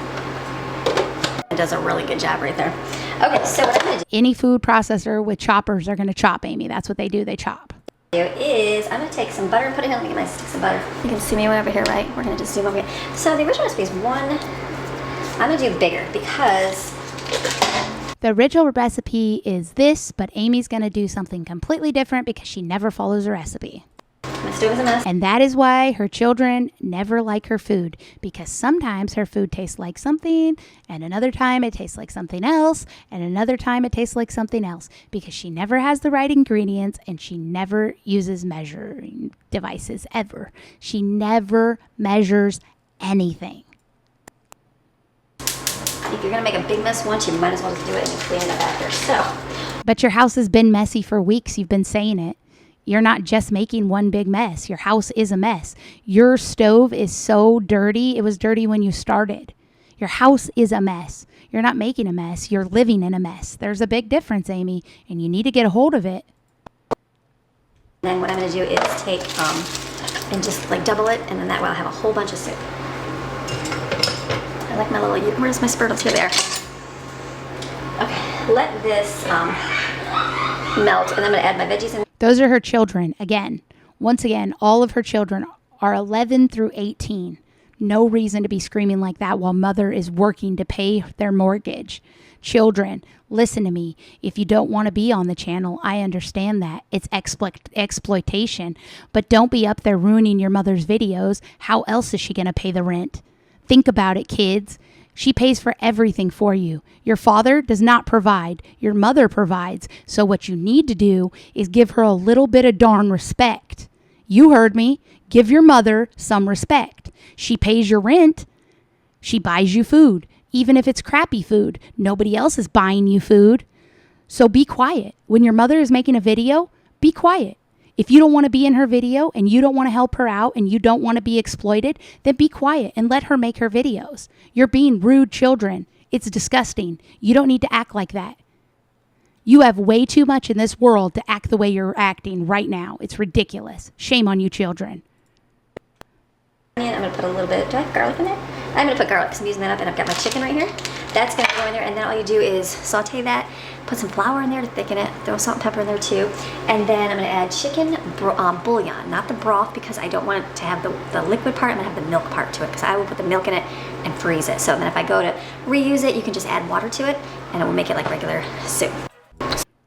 It does a really good job right there. Okay, so what I'm gonna Any food processor with choppers are going to chop, Amy. That's what they do. They chop. do is I'm gonna take some butter and put it in. Let me get my sticks of butter. You can see me over here, right? We're gonna just zoom over here. So the original recipe is one. I'm gonna do bigger because The original recipe is this, but Amy's going to do something completely different because she never follows a recipe. my stove is a mess. And that is why her children never like her food, because sometimes her food tastes like something, and another time it tastes like something else, and another time it tastes like something else, because she never has the right ingredients and she never uses measuring devices ever. She never measures anything. If you're gonna make a big mess once, you might as well just do it and clean it up after. So, But your house has been messy for weeks. You've been saying it. You're not just making one big mess. Your house is a mess. Your stove is so dirty. It was dirty when you started. Your house is a mess. You're not making a mess. You're living in a mess. There's a big difference, Amy, and you need to get a hold of it. then what I'm gonna do is take and just like double it, and then that way I'll have a whole bunch of soup. I like my little. Where's my spurtles? Here they are. Okay, let this melt, and I'm gonna add my veggies in. Those are her children. Once again, all of her children are 11 through 18. No reason to be screaming like that while mother is working to pay their mortgage. Children, listen to me. If you don't want to be on the channel, I understand that. It's exploitation. But don't be up there ruining your mother's videos. How else is she going to pay the rent? Think about it, kids. She pays for everything for you. Your father does not provide. Your mother provides. So what you need to do is give her a little bit of darn respect. You heard me. Give your mother some respect. She pays your rent. She buys you food. Even if it's crappy food, nobody else is buying you food. So be quiet. When your mother is making a video, be quiet. If you don't want to be in her video and you don't want to help her out and you don't want to be exploited, then be quiet and let her make her videos. You're being rude children. It's disgusting. You don't need to act like that. You have way too much in this world to act the way you're acting right now. It's ridiculous. Shame on you, children. I'm going to put a little bit. Do I have garlic in there? I'm going to put garlic because I'm using that up, and I've got my chicken right here. That's going to go in there, and then all you do is saute that, put some flour in there to thicken it, throw salt and pepper in there too, and then I'm going to add chicken bouillon, not the broth, because I don't want it to have the liquid part. I'm going to have the milk part to it because I will put the milk in it and freeze it. So then if I go to reuse it, you can just add water to it, and it will make it like regular soup.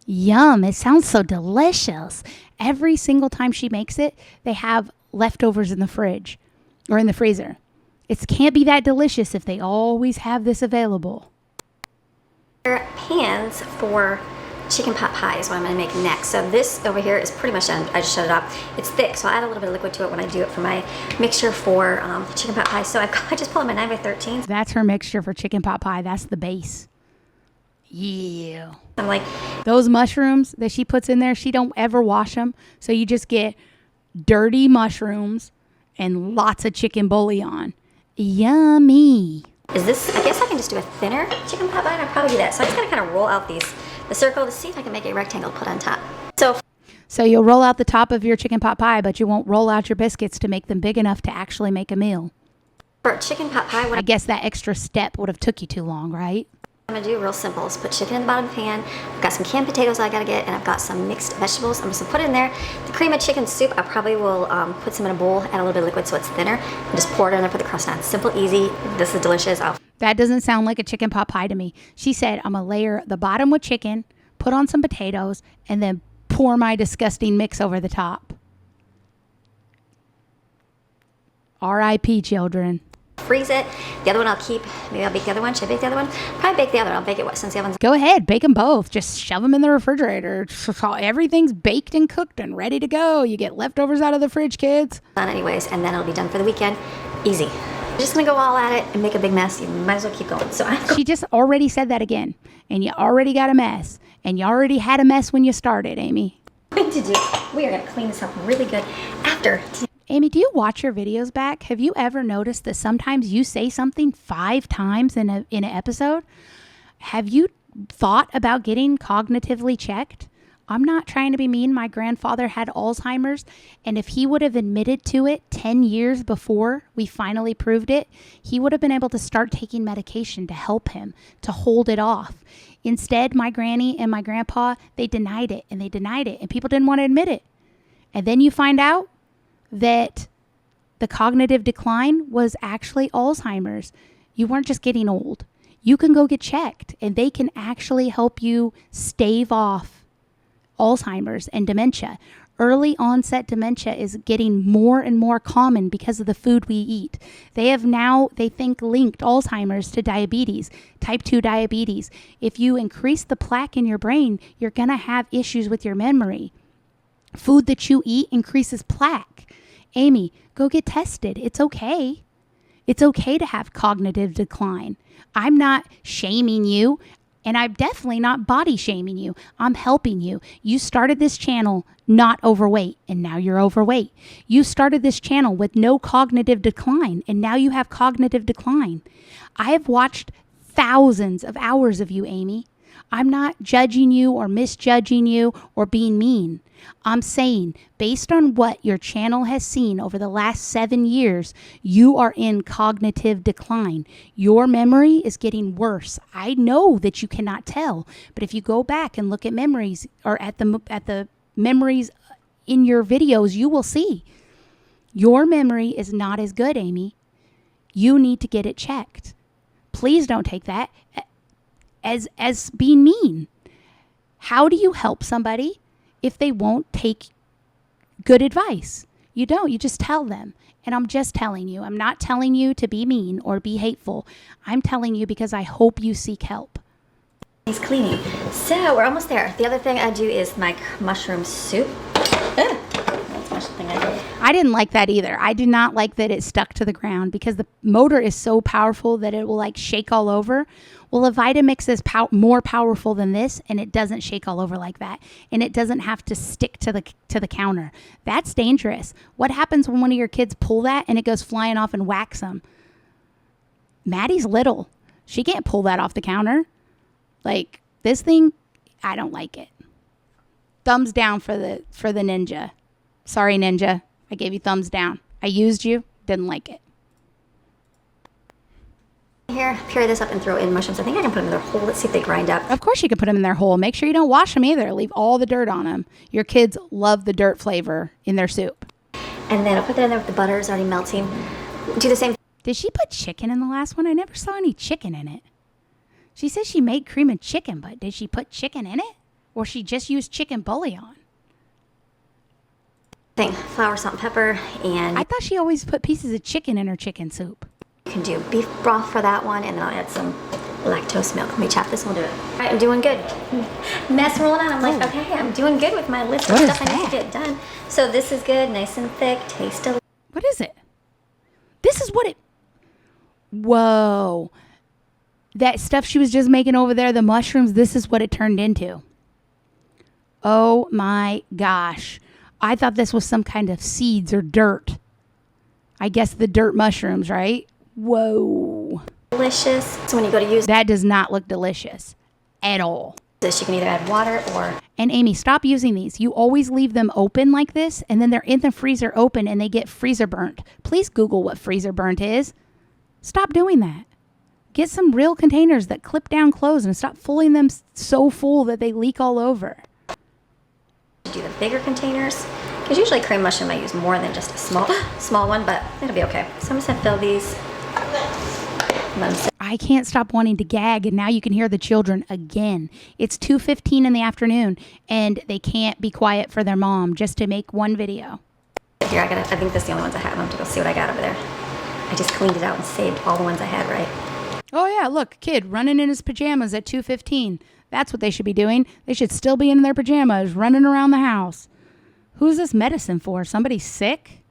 Yum, it sounds so delicious. Every single time she makes it, they have leftovers in the fridge or in the freezer. It can't be that delicious if they always have this available. Pans for chicken pot pie is what I'm going to make next. So this over here is pretty much done. I just shut it up. It's thick, so I add a little bit of liquid to it when I do it for my mixture for chicken pot pie. So I just pull out my 9x13. That's her mixture for chicken pot pie. That's the base. Yeah. I'm like, those mushrooms that she puts in there, she don't ever wash them. So you just get dirty mushrooms and lots of chicken bouillon. Yummy. Is this, I guess I can just do a thinner chicken pot pie, and I'll probably do that. So I just gotta kind of roll out the circle to see if I can make a rectangle to put on top. So you'll roll out the top of your chicken pot pie, but you won't roll out your biscuits to make them big enough to actually make a meal. For chicken pot pie, I guess that extra step would have took you too long, right? I'm gonna do real simple is put chicken in the bottom of the pan. I've got some canned potatoes I gotta get, and I've got some mixed vegetables. I'm just gonna put it in there. The cream of chicken soup, I probably will put some in a bowl, add a little bit of liquid so it's thinner, and just pour it in there, put the crust on. Simple, easy. This is delicious. That doesn't sound like a chicken pot pie to me. She said, I'm gonna layer the bottom with chicken, put on some potatoes, and then pour my disgusting mix over the top. R.I.P. children. freeze it. The other one I'll keep. Maybe I'll bake the other one. Should I bake the other one? Probably bake the other. I'll bake it since the oven's Go ahead, bake them both. Just shove them in the refrigerator. Everything's baked and cooked and ready to go. You get leftovers out of the fridge, kids. done anyways, and then it'll be done for the weekend. Easy. You're just gonna go all at it and make a big mess. You might as well keep going. So She just already said that again, and you already got a mess, and you already had a mess when you started, Amy. going to do, we are gonna clean this up really good after. Amy, do you watch your videos back? Have you ever noticed that sometimes you say something 5 times in an episode? Have you thought about getting cognitively checked? I'm not trying to be mean. My grandfather had Alzheimer's, and if he would have admitted to it 10 years before we finally proved it, he would have been able to start taking medication to help him, to hold it off. Instead, my granny and my grandpa, they denied it, and people didn't want to admit it. And then you find out that the cognitive decline was actually Alzheimer's. You weren't just getting old. You can go get checked, and they can actually help you stave off Alzheimer's and dementia. Early onset dementia is getting more and more common because of the food we eat. They have now, they think, linked Alzheimer's to diabetes, type 2 diabetes. If you increase the plaque in your brain, you're going to have issues with your memory. Food that you eat increases plaque. Amy, go get tested. It's okay. It's okay to have cognitive decline. I'm not shaming you, and I'm definitely not body shaming you. I'm helping you. You started this channel not overweight, and now you're overweight. You started this channel with no cognitive decline, and now you have cognitive decline. I have watched thousands of hours of you, Amy. I'm not judging you or misjudging you or being mean. I'm saying, based on what your channel has seen over the last 7 years, you are in cognitive decline. Your memory is getting worse. I know that you cannot tell, but if you go back and look at memories or at the memories in your videos, you will see your memory is not as good, Amy. You need to get it checked. Please don't take that as being mean. How do you help somebody if they won't take good advice? You don't. You just tell them. And I'm just telling you. I'm not telling you to be mean or be hateful. I'm telling you because I hope you seek help. He's cleaning. So we're almost there. The other thing I do is my mushroom soup. That's the thing I do. I didn't like that either. I did not like that it stuck to the ground because the motor is so powerful that it will like shake all over. Well, a Vitamix is more powerful than this, and it doesn't shake all over like that, and it doesn't have to stick to the counter. That's dangerous. What happens when one of your kids pull that and it goes flying off and whacks them? Maddie's little. She can't pull that off the counter. Like this thing, I don't like it. Thumbs down for the Ninja. Sorry, Ninja. I gave you thumbs down. I used you. Didn't like it. Here, pure this up and throw in mushrooms. I think I can put them in their hole. Let's see if they grind up. Of course you can put them in their hole. Make sure you don't wash them either. Leave all the dirt on them. Your kids love the dirt flavor in their soup. And then I'll put that in there with the butter. It's already melting. Do the same. Did she put chicken in the last one? I never saw any chicken in it. She said she made cream and chicken, but did she put chicken in it? Or she just used chicken bouillon? Thing. Flour, salt, and pepper. And I thought she always put pieces of chicken in her chicken soup. you can do beef broth for that one, and then I'll add some lactose milk. Let me chop this. We'll do it. All right, I'm doing good. Mess rolling on. I'm like, okay, I'm doing good with my list of stuff I need to get done. So this is good, nice and thick, taste delicious. What is it? This is what it... Whoa. That stuff she was just making over there, the mushrooms, this is what it turned into. Oh my gosh. I thought this was some kind of seeds or dirt. I guess the dirt mushrooms, right? Whoa. Delicious. So when you go to use that does not look delicious at all. this, you can either add water or... And Amy, stop using these. You always leave them open like this, and then they're in the freezer open, and they get freezer burnt. Please Google what freezer burnt is. Stop doing that. Get some real containers that clip down close and stop filling them so full that they leak all over. Do the bigger containers. Because usually cream mushroom I use more than just a small one, but it'll be okay. So I'm just gonna fill these. I can't stop wanting to gag, and now you can hear the children again. It's 2:15 in the afternoon, and they can't be quiet for their mom just to make one video. Here, I think this is the only ones I have. I'm gonna go see what I got over there. I just cleaned it out and saved all the ones I had, right? Oh, yeah, look, kid running in his pajamas at 2:15. That's what they should be doing. They should still be in their pajamas running around the house. Who's this medicine for? Somebody sick?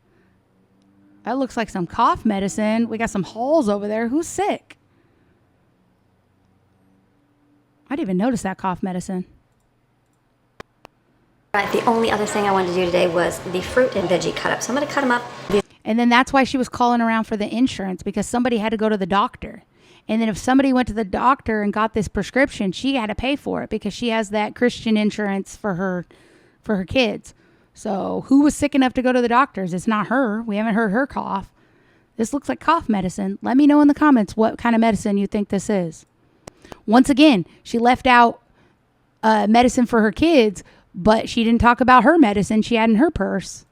That looks like some cough medicine. We got some Halls over there. Who's sick? I didn't even notice that cough medicine. Right, the only other thing I wanted to do today was the fruit and veggie cut up. So I'm going to cut them up. And then that's why she was calling around for the insurance, because somebody had to go to the doctor. And then if somebody went to the doctor and got this prescription, she had to pay for it because she has that Christian insurance for her kids. So who was sick enough to go to the doctors? It's not her. We haven't heard her cough. This looks like cough medicine. Let me know in the comments what kind of medicine you think this is. Once again, she left out medicine for her kids, but she didn't talk about her medicine she had in her purse.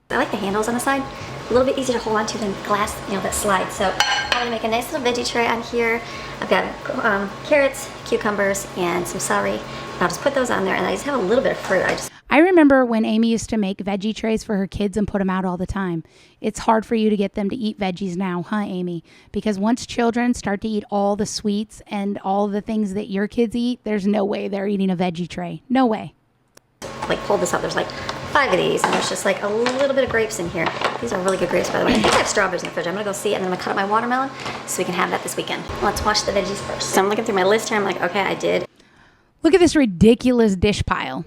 I like the handles on the side. A little bit easier to hold on to than glass, that slides. So I'm going to make a nice little veggie tray on here. I've got carrots, cucumbers, and some celery. And I'll just put those on there, and I just have a little bit of fruit. I remember when Amy used to make veggie trays for her kids and put them out all the time. It's hard for you to get them to eat veggies now, huh, Amy? Because once children start to eat all the sweets and all the things that your kids eat, there's no way they're eating a veggie tray. No way. Like, pulled this up. There's like 5 of these, and there's just like a little bit of grapes in here. These are really good grapes, by the way. I think I have strawberries in the fridge. I'm gonna go see it, and then I'm gonna cut up my watermelon so we can have that this weekend. Let's wash the veggies first. So I'm looking through my list here. I'm like, okay, I did. Look at this ridiculous dish pile.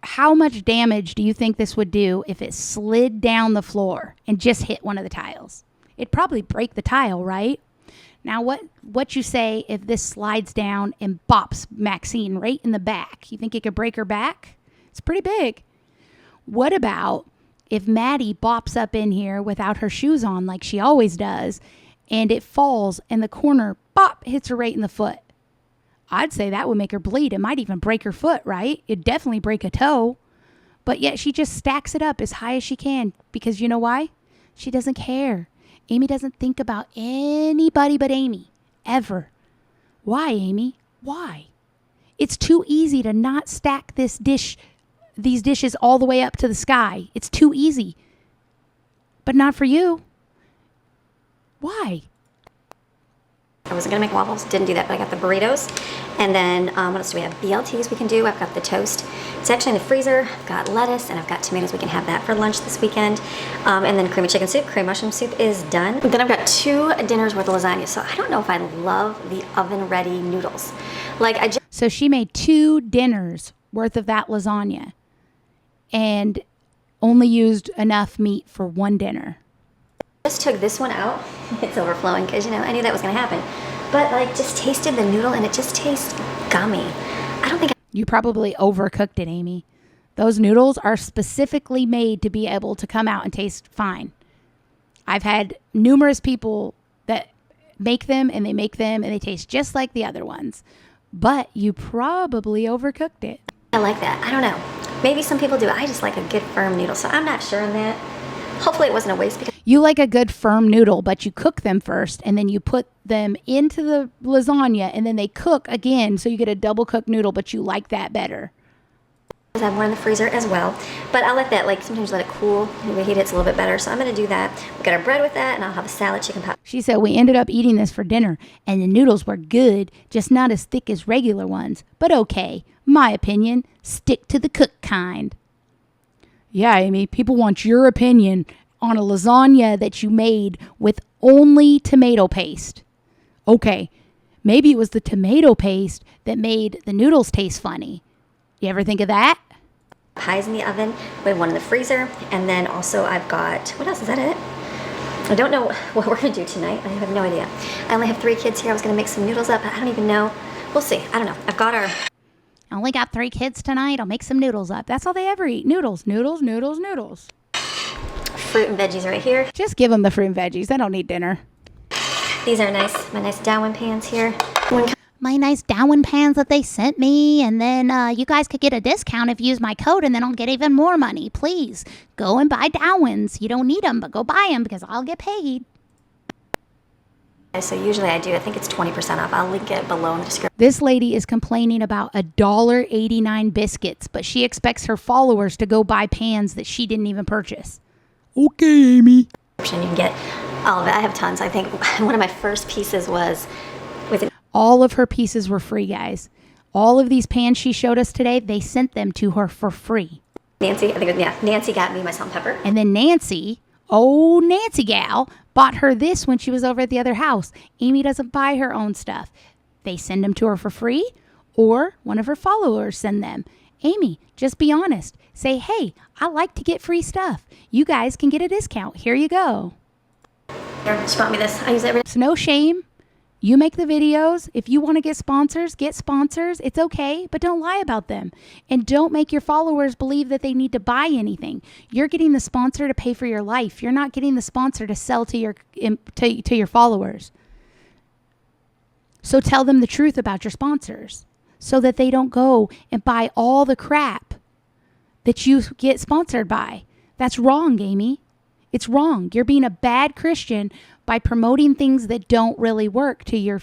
How much damage do you think this would do if it slid down the floor and just hit one of the tiles? It'd probably break the tile, right? Now, what you say if this slides down and bops Maxine right in the back? You think it could break her back? It's pretty big. What about if Maddie bops up in here without her shoes on like she always does, and it falls and the corner, bop, hits her right in the foot? I'd say that would make her bleed. It might even break her foot, right? It'd definitely break a toe. But yet she just stacks it up as high as she can because you know why? She doesn't care. Amy doesn't think about anybody but Amy, ever. Why, Amy? Why? It's too easy to not stack these dishes all the way up to the sky. It's too easy. But not for you. Why? I was gonna make waffles, didn't do that, but I got the burritos. And then what else do we have? BLTs we can do. I've got the toast. It's actually in the freezer. I've got lettuce and I've got tomatoes. We can have that for lunch this weekend. And then creamy chicken soup, creamy mushroom soup is done. Then I've got 2 dinners worth of lasagna. So I don't know if I love the oven ready noodles. So she made 2 dinners worth of that lasagna and only used enough meat for 1 dinner. Just took this one out. It's overflowing because I knew that was gonna happen. But just tasted the noodle and it just tastes gummy. I don't think You probably overcooked it, Amy. Those noodles are specifically made to be able to come out and taste fine. I've had numerous people that make them and they taste just like the other ones. But you probably overcooked it. I like that. I don't know. Maybe some people do. I just like a good firm noodle, so I'm not sure on that. Hopefully it wasn't a waste because you like a good firm noodle, but you cook them first and then you put them into the lasagna and then they cook again, so you get a double cooked noodle, but you like that better. I have one in the freezer as well, but I'll let that sometimes let it cool. Reheat it's a little bit better, so I'm gonna do that. We got our bread with that, and I'll have a salad, chicken pot. She said we ended up eating this for dinner and the noodles were good, just not as thick as regular ones, but okay. My opinion, stick to the cooked kind. Yeah, Amy, people want your opinion on a lasagna that you made with only tomato paste. Okay, maybe it was the tomato paste that made the noodles taste funny. You ever think of that? Pies in the oven, we have one in the freezer, and then also I've got, what else, is that it? I don't know what we're gonna do tonight. I have no idea. I only have 3 kids here. I was gonna make some noodles up, but I don't even know. We'll see, I don't know. I've got our... I only got 3 kids tonight. I'll make some noodles up. That's all they ever eat. Noodles, noodles, noodles, noodles. Fruit and veggies right here. Just give them the fruit and veggies. They don't need dinner. These are nice, my nice Dowin pans here. My nice Dowin pans that they sent me, and then you guys could get a discount if you use my code, and then I'll get even more money. Please, go and buy Dowins. You don't need them, but go buy them because I'll get paid. So usually I do, I think it's 20% off. I'll link it below in the description. This lady is complaining about $1.89 biscuits, but she expects her followers to go buy pans that she didn't even purchase. Okay, Amy. You can get All of it. I have tons. I think one of my first pieces was with an All of her pieces were free, guys. All of these pans she showed us today, they sent them to her for free. Nancy. I think, yeah, Nancy got me my salt and pepper. And then Nancy, oh, Nancy gal, bought her this when she was over at the other house. Amy doesn't buy her own stuff. They send them to her for free, or one of her followers send them. Amy, just be honest. Say, hey, I like to get free stuff. You guys can get a discount. Here you go. Here, she bought me this. I use it every It's no shame. You make the videos. If you want to get sponsors, get sponsors. It's okay, but don't lie about them. And don't make your followers believe that they need to buy anything. You're getting the sponsor to pay for your life. You're not getting the sponsor to sell to your followers. So tell them the truth about your sponsors so that they don't go and buy all the crap that you get sponsored by. That's wrong, Amy. It's wrong. You're being a bad Christian by promoting things that don't really work to your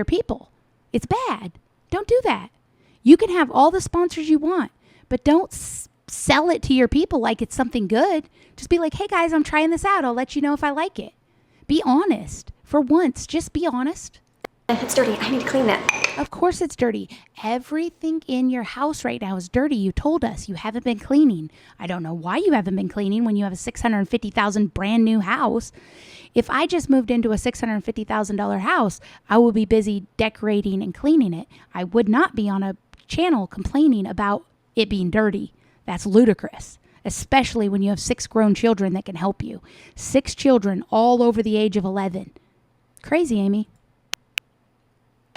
people. It's bad. Don't do that. You can have all the sponsors you want, but don't sell it to your people like it's something good. Just be like, hey guys, I'm trying this out. I'll let you know if I like it. Be honest. For once, just be honest. It's dirty. I need to clean that. Of course it's dirty. Everything in your house right now is dirty. You told us you haven't been cleaning. I don't know why you haven't been cleaning when you have a $650,000 brand new house. If I just moved into a $650,000 house, I would be busy decorating and cleaning it. I would not be on a channel complaining about it being dirty. That's ludicrous, especially when you have 6 grown children that can help you. 6 children all over the age of 11. Crazy, Amy.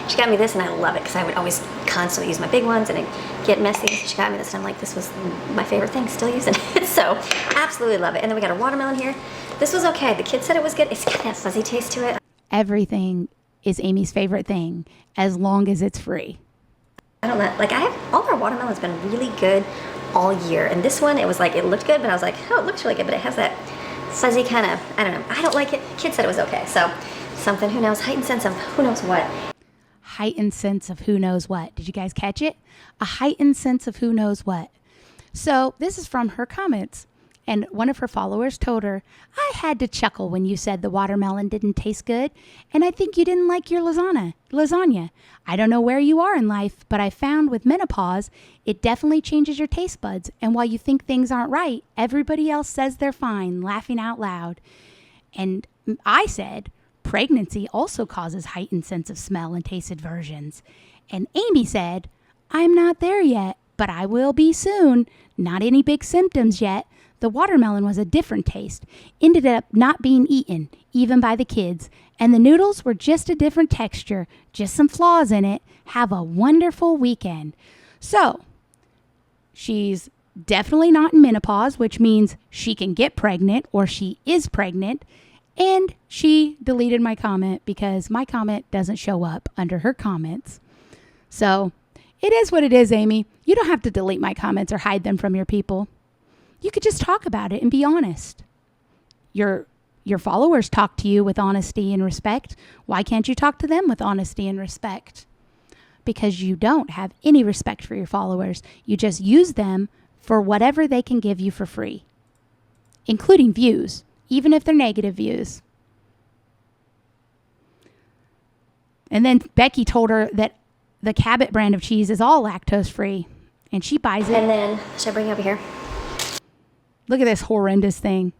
She got me this, and I love it because I would always constantly use my big ones, and it get messy. So she got me this, and I'm like, this was my favorite thing. Still using it, so absolutely love it. And then we got a watermelon here. This was okay. The kids said it was good. It's got that fuzzy taste to it. Everything is Amy's favorite thing as long as it's free. I don't know. Like, all our watermelon's been really good all year, and this one, it was like, it looked good, but I was like, oh, it looks really good, but it has that fuzzy kind of, I don't know. I don't like it. Kids said it was okay, so something, who knows, heightened sense of who knows what. Heightened sense of who knows what. Did you guys catch it? A heightened sense of who knows what. So this is from her comments. And one of her followers told her, I had to chuckle when you said the watermelon didn't taste good. And I think you didn't like your lasagna. I don't know where you are in life, but I found with menopause, it definitely changes your taste buds. And while you think things aren't right, everybody else says they're fine, laughing out loud. And I said, pregnancy also causes heightened sense of smell and taste aversions. And Amy said, I'm not there yet, but I will be soon. Not any big symptoms yet. The watermelon was a different taste. Ended up not being eaten, even by the kids. And the noodles were just a different texture, just some flaws in it. Have a wonderful weekend. So, she's definitely not in menopause, which means she can get pregnant or she is pregnant. And she deleted my comment because my comment doesn't show up under her comments. So it is what it is, Amy. You don't have to delete my comments or hide them from your people. You could just talk about it and be honest. Your followers talk to you with honesty and respect. Why can't you talk to them with honesty and respect? Because you don't have any respect for your followers. You just use them for whatever they can give you for free, including views. Even if they're negative views. And then Becky told her that the Cabot brand of cheese is all lactose free. And she buys it. And then, should I bring you over here? Look at this horrendous thing.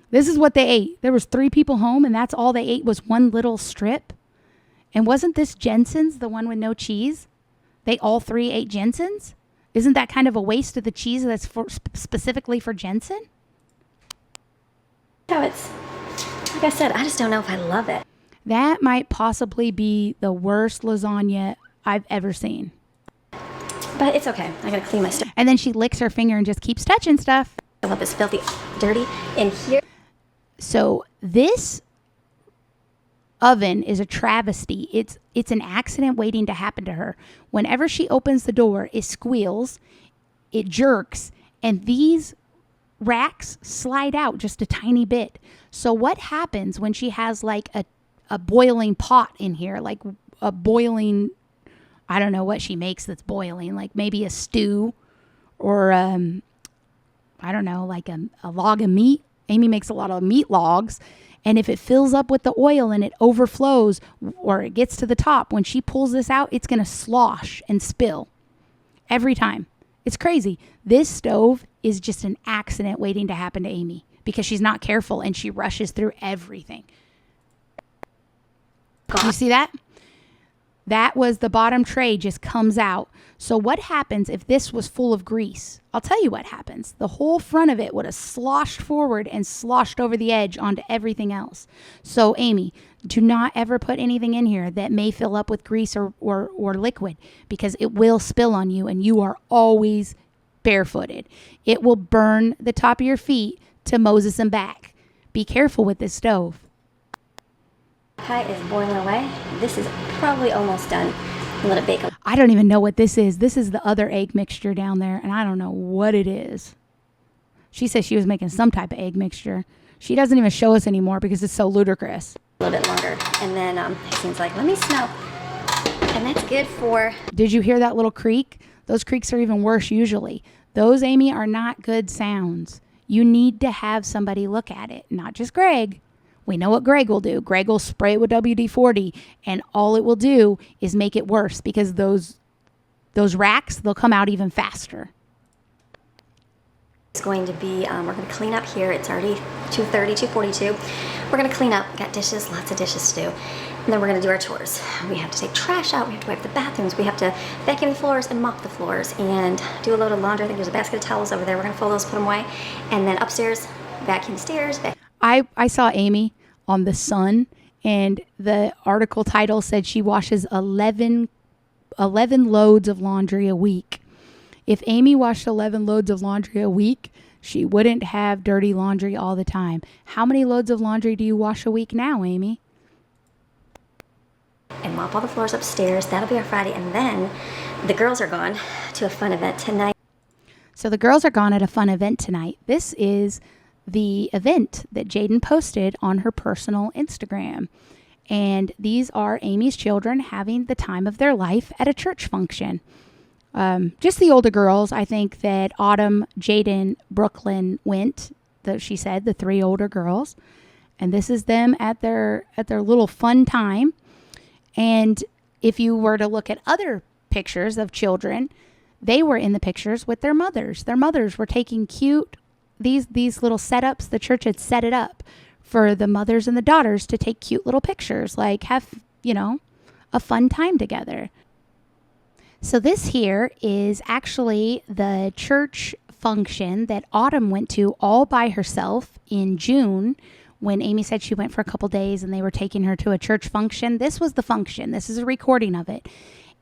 This is what they ate. There was 3 people home, and that's all they ate was one little strip. And wasn't this Jensen's, the one with no cheese? They all 3 ate Jensen's? Isn't that kind of a waste of the cheese that's specifically for Jensen? No, it's, like I said, I just don't know if I love it. That might possibly be the worst lasagna I've ever seen. But it's okay. I gotta clean my stuff. And then she licks her finger and just keeps touching stuff. I love this filthy, dirty in here. So this oven is a travesty. It's an accident waiting to happen to her. Whenever she opens the door, it squeals, it jerks, and these racks slide out just a tiny bit. So what happens when she has like a boiling pot in here, like a boiling, I don't know what she makes that's boiling, like maybe a stew or I don't know, like a log of meat. Amy makes a lot of meat logs, And if it fills up with the oil and it overflows or it gets to the top, when she pulls this out, it's going to slosh and spill every time. It's crazy. This stove is just an accident waiting to happen to Amy because she's not careful and she rushes through everything. Do you see that? That was the bottom tray just comes out. So what happens if this was full of grease? I'll tell you what happens. The whole front of it would have sloshed forward and sloshed over the edge onto everything else. So Amy, do not ever put anything in here that may fill up with grease or liquid, because it will spill on you and you are always barefooted. It will burn the top of your feet to Moses and back. Be careful with this stove. Pie is boiling away. This is probably almost done. Let it bake. I don't even know what this is. This is the other egg mixture down there, and I don't know what it is. She says she was making some type of egg mixture. She doesn't even show us anymore because it's so ludicrous. A little bit longer. And then Hastine's like, let me smell. And that's good for... Did you hear that little creak? Those creaks are even worse usually. Those, Amy, are not good sounds. You need to have somebody look at it, not just Greg. We know what Greg will do. Greg will spray it with WD-40, and all it will do is make it worse because those racks, they'll come out even faster. It's going to be, we're going to clean up here. It's already 2:30, 2:42. We're going to clean up. Got dishes, lots of dishes to do. And then we're going to do our chores. We have to take trash out. We have to wipe the bathrooms. We have to vacuum the floors and mop the floors and do a load of laundry. I think there's a basket of towels over there. We're going to fold those, put them away. And then upstairs, vacuum the stairs. I saw Amy on The Sun, and the article title said she washes 11 loads of laundry a week. If Amy washed 11 loads of laundry a week, she wouldn't have dirty laundry all the time. How many loads of laundry do you wash a week now, Amy? And mop all the floors upstairs. That'll be our Friday. And then the girls are gone to a fun event tonight. So the girls are gone at a fun event tonight. This is the event that Jaden posted on her personal Instagram. And these are Amy's children having the time of their life at a church function. Just the older girls. I think that Autumn, Jaden, Brooklyn went. She said the three older girls. And this is them at their little fun time. And if you were to look at other pictures of children, they were in the pictures with their mothers. Their mothers were taking cute these little setups. The church had set it up for the mothers and the daughters to take cute little pictures, like have, a fun time together. So this here is actually the church function that Autumn went to all by herself in June when Amy said she went for a couple days and they were taking her to a church function. This was the function. This is a recording of it.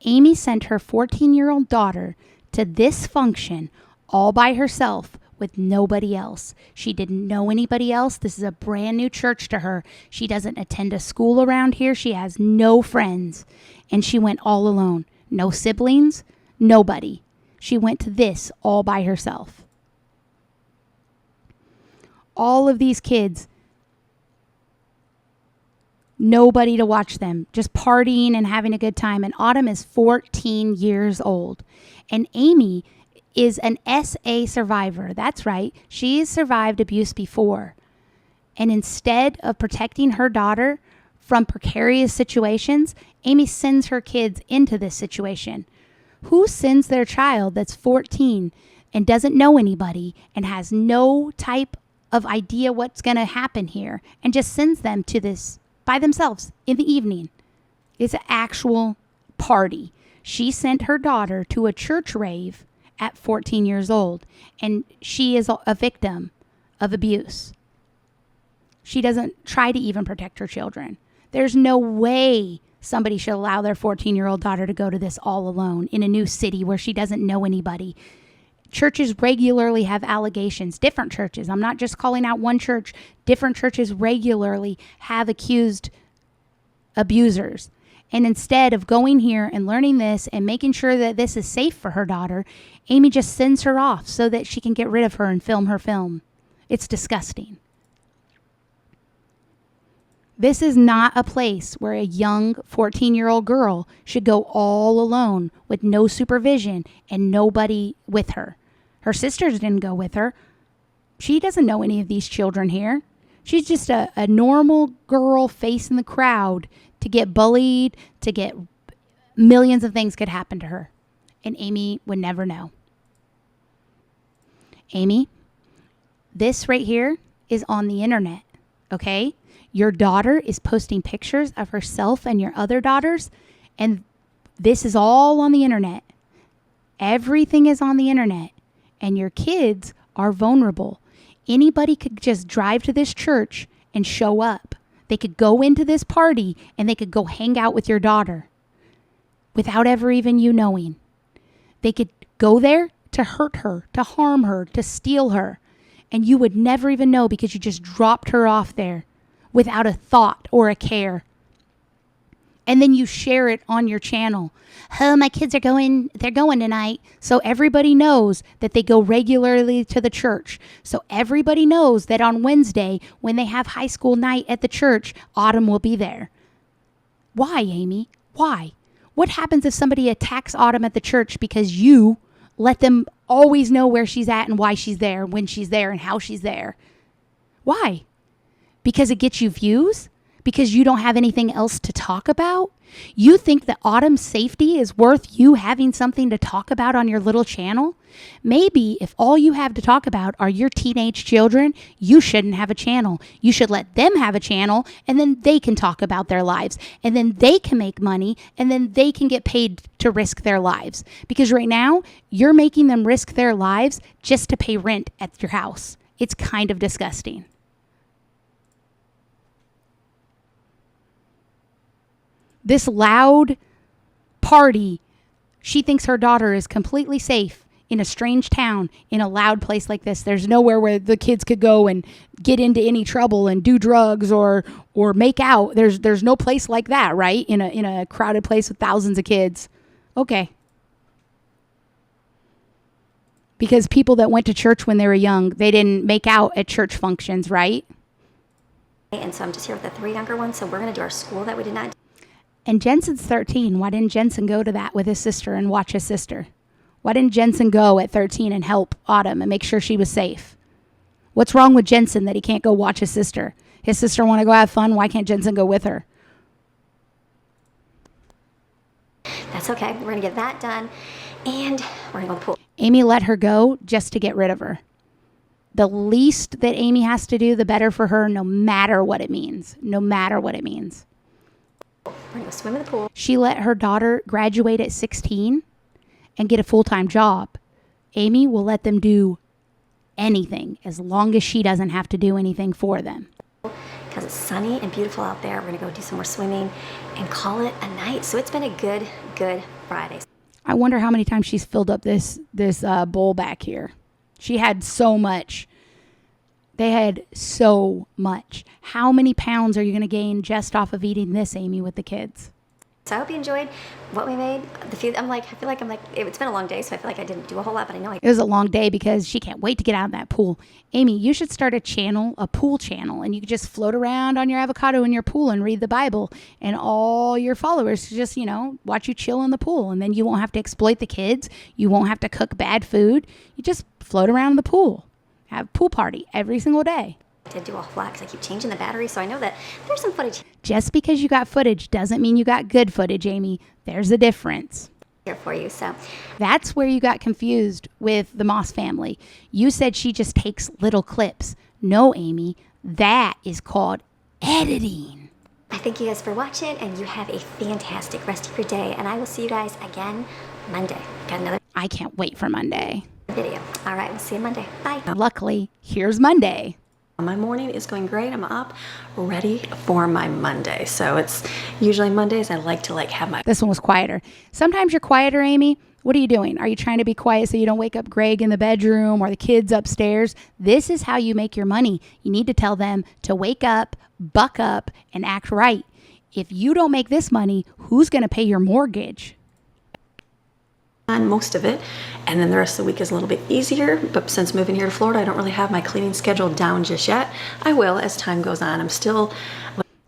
Amy sent her 14-year-old daughter to this function all by herself with nobody else. She didn't know anybody else. This is a brand new church to her. She doesn't attend a school around here. She has no friends. And she went all alone. No siblings, nobody. She went to this all by herself. All of these kids, nobody to watch them, just partying and having a good time. And Autumn is 14 years old. And Amy is an SA survivor. That's right. She's survived abuse before. And instead of protecting her daughter from precarious situations, Amy sends her kids into this situation. Who sends their child that's 14 and doesn't know anybody and has no type of idea what's going to happen here and just sends them to this by themselves in the evening? It's an actual party. She sent her daughter to a church rave at 14 years old, and she is a victim of abuse. She doesn't try to even protect her children. There's no way somebody should allow their 14-year-old daughter to go to this all alone in a new city where she doesn't know anybody. Churches regularly have allegations. Different churches. I'm not just calling out one church. Different churches regularly have accused abusers. And instead of going here and learning this and making sure that this is safe for her daughter, Amy just sends her off so that she can get rid of her and film her film. It's disgusting. This is not a place where a young 14-year-old girl should go all alone with no supervision and nobody with her. Her sisters didn't go with her. She doesn't know any of these children here. She's just a normal girl facing the crowd to get bullied, to get millions of things could happen to her. And Amy would never know. Amy, this right here is on the internet, okay? Your daughter is posting pictures of herself and your other daughters, and this is all on the internet. Everything is on the internet, and your kids are vulnerable. Anybody could just drive to this church and show up. They could go into this party, and they could go hang out with your daughter without ever even you knowing. They could go there to hurt her, to harm her, to steal her, and you would never even know because you just dropped her off there without a thought or a care. And then you share it on your channel. Oh, my kids they're going tonight. So everybody knows that they go regularly to the church. So everybody knows that on Wednesday, when they have high school night at the church, Autumn will be there. Why, Amy? Why? What happens if somebody attacks Autumn at the church because you let them always know where she's at and why she's there, when she's there, and how she's there? Why? Because it gets you views? Because you don't have anything else to talk about? You think that Autumn's safety is worth you having something to talk about on your little channel? Maybe if all you have to talk about are your teenage children, you shouldn't have a channel. You should let them have a channel, and then they can talk about their lives, and then they can make money, and then they can get paid to risk their lives. Because right now, you're making them risk their lives just to pay rent at your house. It's kind of disgusting. This loud party, she thinks her daughter is completely safe in a strange town, in a loud place like this. There's nowhere where the kids could go and get into any trouble and do drugs or make out. There's no place like that, right? In a crowded place with thousands of kids. Okay. Because people that went to church when they were young, they didn't make out at church functions, right? And so I'm just here with the 3 younger ones. So we're going to do our school that we did not do. And Jensen's 13. Why didn't Jensen go to that with his sister and watch his sister? Why didn't Jensen go at 13 and help Autumn and make sure she was safe? What's wrong with Jensen that he can't go watch his sister? His sister want to go have fun. Why can't Jensen go with her? That's okay. We're going to get that done. And we're going to go to the pool. Amy let her go just to get rid of her. The least that Amy has to do, the better for her, no matter what it means. No matter what it means. We're going to go swim in the pool. She let her daughter graduate at 16 and get a full-time job. Amy will let them do anything as long as she doesn't have to do anything for them. Because it's sunny and beautiful out there. We're going to go do some more swimming and call it a night. So it's been a good Friday. I wonder how many times she's filled up this bowl back here. She had so much. They had so much. How many pounds are you going to gain just off of eating this, Amy, with the kids? So I hope you enjoyed what we made. I feel like it's been a long day, so I feel like I didn't do a whole lot, but I know It was a long day because she can't wait to get out of that pool. Amy, you should start a pool channel, and you could just float around on your avocado in your pool and read the Bible, and all your followers just, watch you chill in the pool, and then you won't have to exploit the kids. You won't have to cook bad food. You just float around in the pool. Have a pool party every single day. I did do a whole lot because I keep changing the battery, so I know that there's some footage. Just because you got footage doesn't mean you got good footage, Amy. There's a difference. Here for you, so. That's where you got confused with the Moss family. You said she just takes little clips. No, Amy, that is called editing. I thank you guys for watching, and you have a fantastic rest of your day, and I will see you guys again Monday. Got another I can't wait for Monday. video. All right, we'll see you Monday. Bye. Luckily, here's Monday. My morning is going great. I'm up, ready for my Monday. So it's usually Mondays I like to have my... This one was quieter. Sometimes you're quieter, Amy. What are you doing? Are you trying to be quiet so you don't wake up Greg in the bedroom or the kids upstairs? This is how you make your money. You need to tell them to wake up, buck up, and act right. If you don't make this money, who's going to pay your mortgage? On most of it, and then the rest of the week is a little bit easier, but since moving here to Florida, I don't really have my cleaning schedule down just yet. I will as time goes on. I'm still...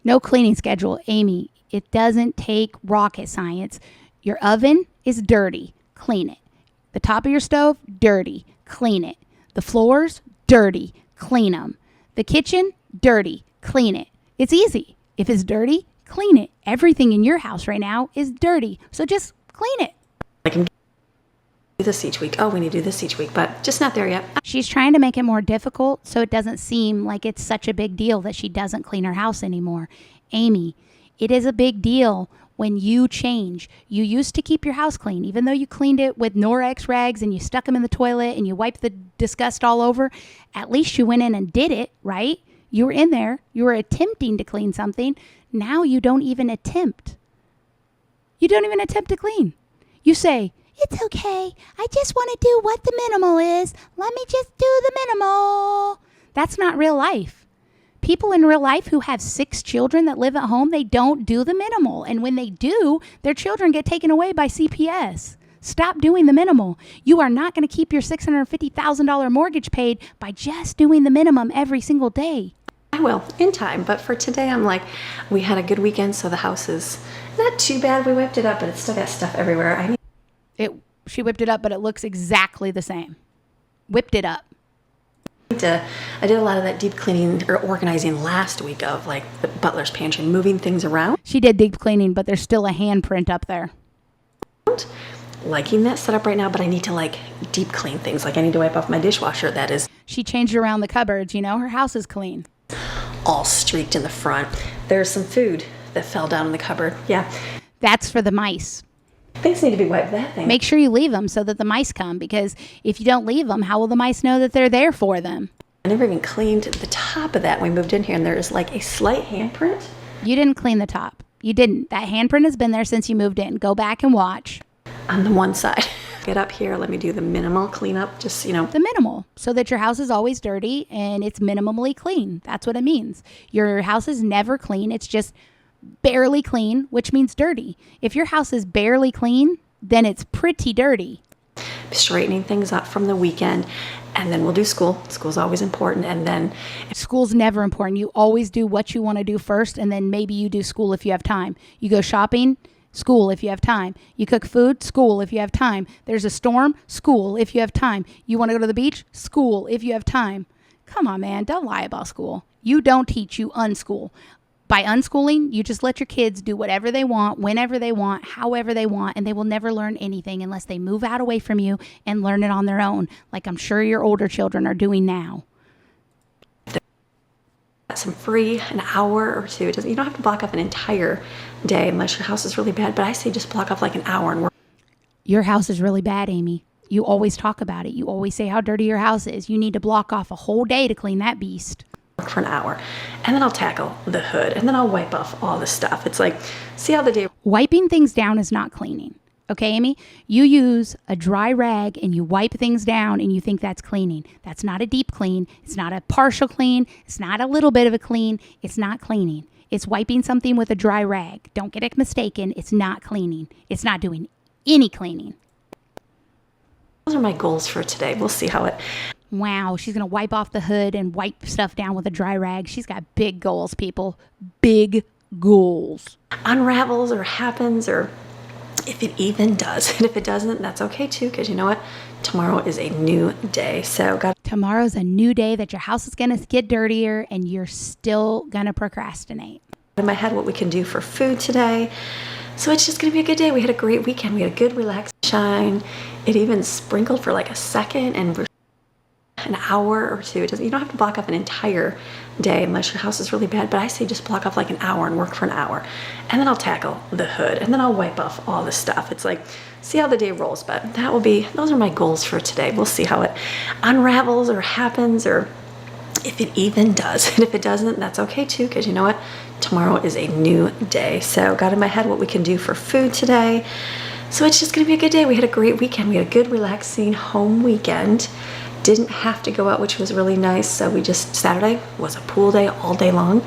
No cleaning schedule, Amy. It doesn't take rocket science. Your oven is dirty. Clean it. The top of your stove, dirty. Clean it. The floors, dirty. Clean them. The kitchen, Dirty, clean it. It's easy. If it's dirty, clean it. Everything in your house right now is dirty. So just clean it. I can do this each week. Oh, we need to do this each week, but just not there yet. She's trying to make it more difficult so it doesn't seem like it's such a big deal that she doesn't clean her house anymore. Amy, it is a big deal when you change. You used to keep your house clean, even though you cleaned it with Norwex rags and you stuck them in the toilet and you wiped the disgust all over. At least you went in and did it, right? You were in there. You were attempting to clean something. Now you don't even attempt. You don't even attempt to clean. You say, it's okay. I just want to do what the minimal is. Let me just do the minimal. That's not real life. People in real life who have 6 children that live at home, they don't do the minimal. And when they do, their children get taken away by CPS. Stop doing the minimal. You are not going to keep your $650,000 mortgage paid by just doing the minimum every single day. I will, in time. But for today, I'm like, we had a good weekend, so the house is not too bad. We wiped it up, but it's still got stuff everywhere. She whipped it up, but it looks exactly the same. Whipped it up. I did a lot of that deep cleaning or organizing last week of like the butler's pantry, moving things around. She did deep cleaning, but there's still a handprint up there. Liking that setup right now, but I need to like deep clean things. Like I need to wipe off my dishwasher that is She changed around the cupboards, her house is clean. all streaked in the front. There's some food that fell down in the cupboard. Yeah. That's for the mice. Things need to be wiped, that thing. Make sure you leave them so that the mice come, because if you don't leave them, how will the mice know that they're there for them? I never even cleaned the top of that when we moved in here, and there is like a slight handprint. You didn't clean the top. You didn't. That handprint has been there since you moved in. Go back and watch. On the one side. Get up here, let me do the minimal cleanup, just, The minimal, so that your house is always dirty and it's minimally clean. That's what it means. Your house is never clean. It's just barely clean, which means dirty. If your house is barely clean, then it's pretty dirty. straightening things up from the weekend, and then we'll do school. School's always important, and then School's never important. You always do what you want to do first, and then maybe you do school if you have time. You go shopping, school if you have time. You cook food, school if you have time. There's a storm, school if you have time. You want to go to the beach, school if you have time. Come on, man, don't lie about school. You don't teach, you unschool. By unschooling, you just let your kids do whatever they want, whenever they want, however they want, and they will never learn anything unless they move out away from you and learn it on their own, like I'm sure your older children are doing now. some free, an hour or two. You don't have to block off an entire day unless your house is really bad, but I say just block off like an hour and work. Your house is really bad, Amy. You always talk about it. You always say how dirty your house is. You need to block off a whole day to clean that beast. For an hour, and then I'll tackle the hood, and then I'll wipe off all the stuff. It's like, see how the day... Wiping things down is not cleaning. Okay, Amy? You use a dry rag and you wipe things down and you think that's cleaning. That's not a deep clean. It's not a partial clean. It's not a little bit of a clean. It's not cleaning. It's wiping something with a dry rag. Don't get it mistaken. It's not cleaning. It's not doing any cleaning. Those are my goals for today. We'll see how it... Wow, she's going to wipe off the hood and wipe stuff down with a dry rag. She's got big goals, people. Big goals. Unravels or happens, or if it even does. And if it doesn't, that's okay too, because you know what? Tomorrow is a new day. Tomorrow's a new day that your house is going to get dirtier and you're still going to procrastinate. In my head, what we can do for food today. So it's just going to be a good day. We had a great weekend. We had a good relaxed shine. It even sprinkled for like a second, and we're an hour or two. You don't have to block off an entire day unless your house is really bad, but I say just block off like an hour and work for an hour, and then I'll tackle the hood, and then I'll wipe off all the stuff. It's like, see how the day rolls, but those are my goals for today. We'll see how it unravels or happens, or if it even does. And if it doesn't, that's okay too, because you know what? Tomorrow is a new day. So got in my head what we can do for food today. So it's just gonna be a good day. We had a great weekend. We had a good relaxing home weekend. Didn't have to go out, which was really nice. So Saturday was a pool day all day long,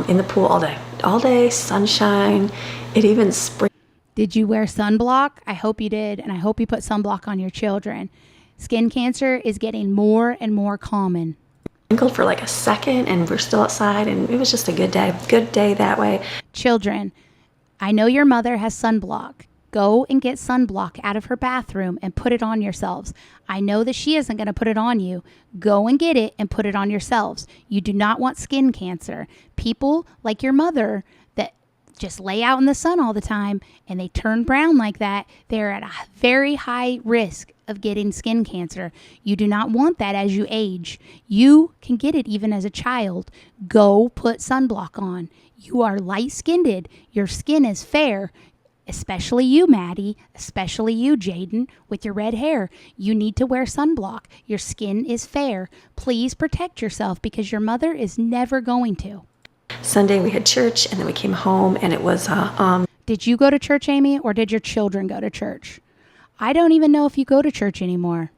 in the pool all day, sunshine. It even sprinkled. Did you wear sunblock? I hope you did, and I hope you put sunblock on your children. Skin cancer is getting more and more common. Sprinkled for like a second, and we're still outside, and it was just a good day that way. Children, I know your mother has sunblock. Go and get sunblock out of her bathroom and put it on yourselves. I know that she isn't going to put it on you. Go and get it and put it on yourselves. You do not want skin cancer. People like your mother that just lay out in the sun all the time and they turn brown like that, they're at a very high risk of getting skin cancer. You do not want that as you age. You can get it even as a child. Go put sunblock on. You are light-skinned. Your skin is fair. Especially you, Maddie, especially you, Jaden, with your red hair. You need to wear sunblock. Your skin is fair. Please protect yourself because your mother is never going to. Sunday we had church, and then we came home, and it was Did you go to church, Amy, or did your children go to church? I don't even know if you go to church anymore.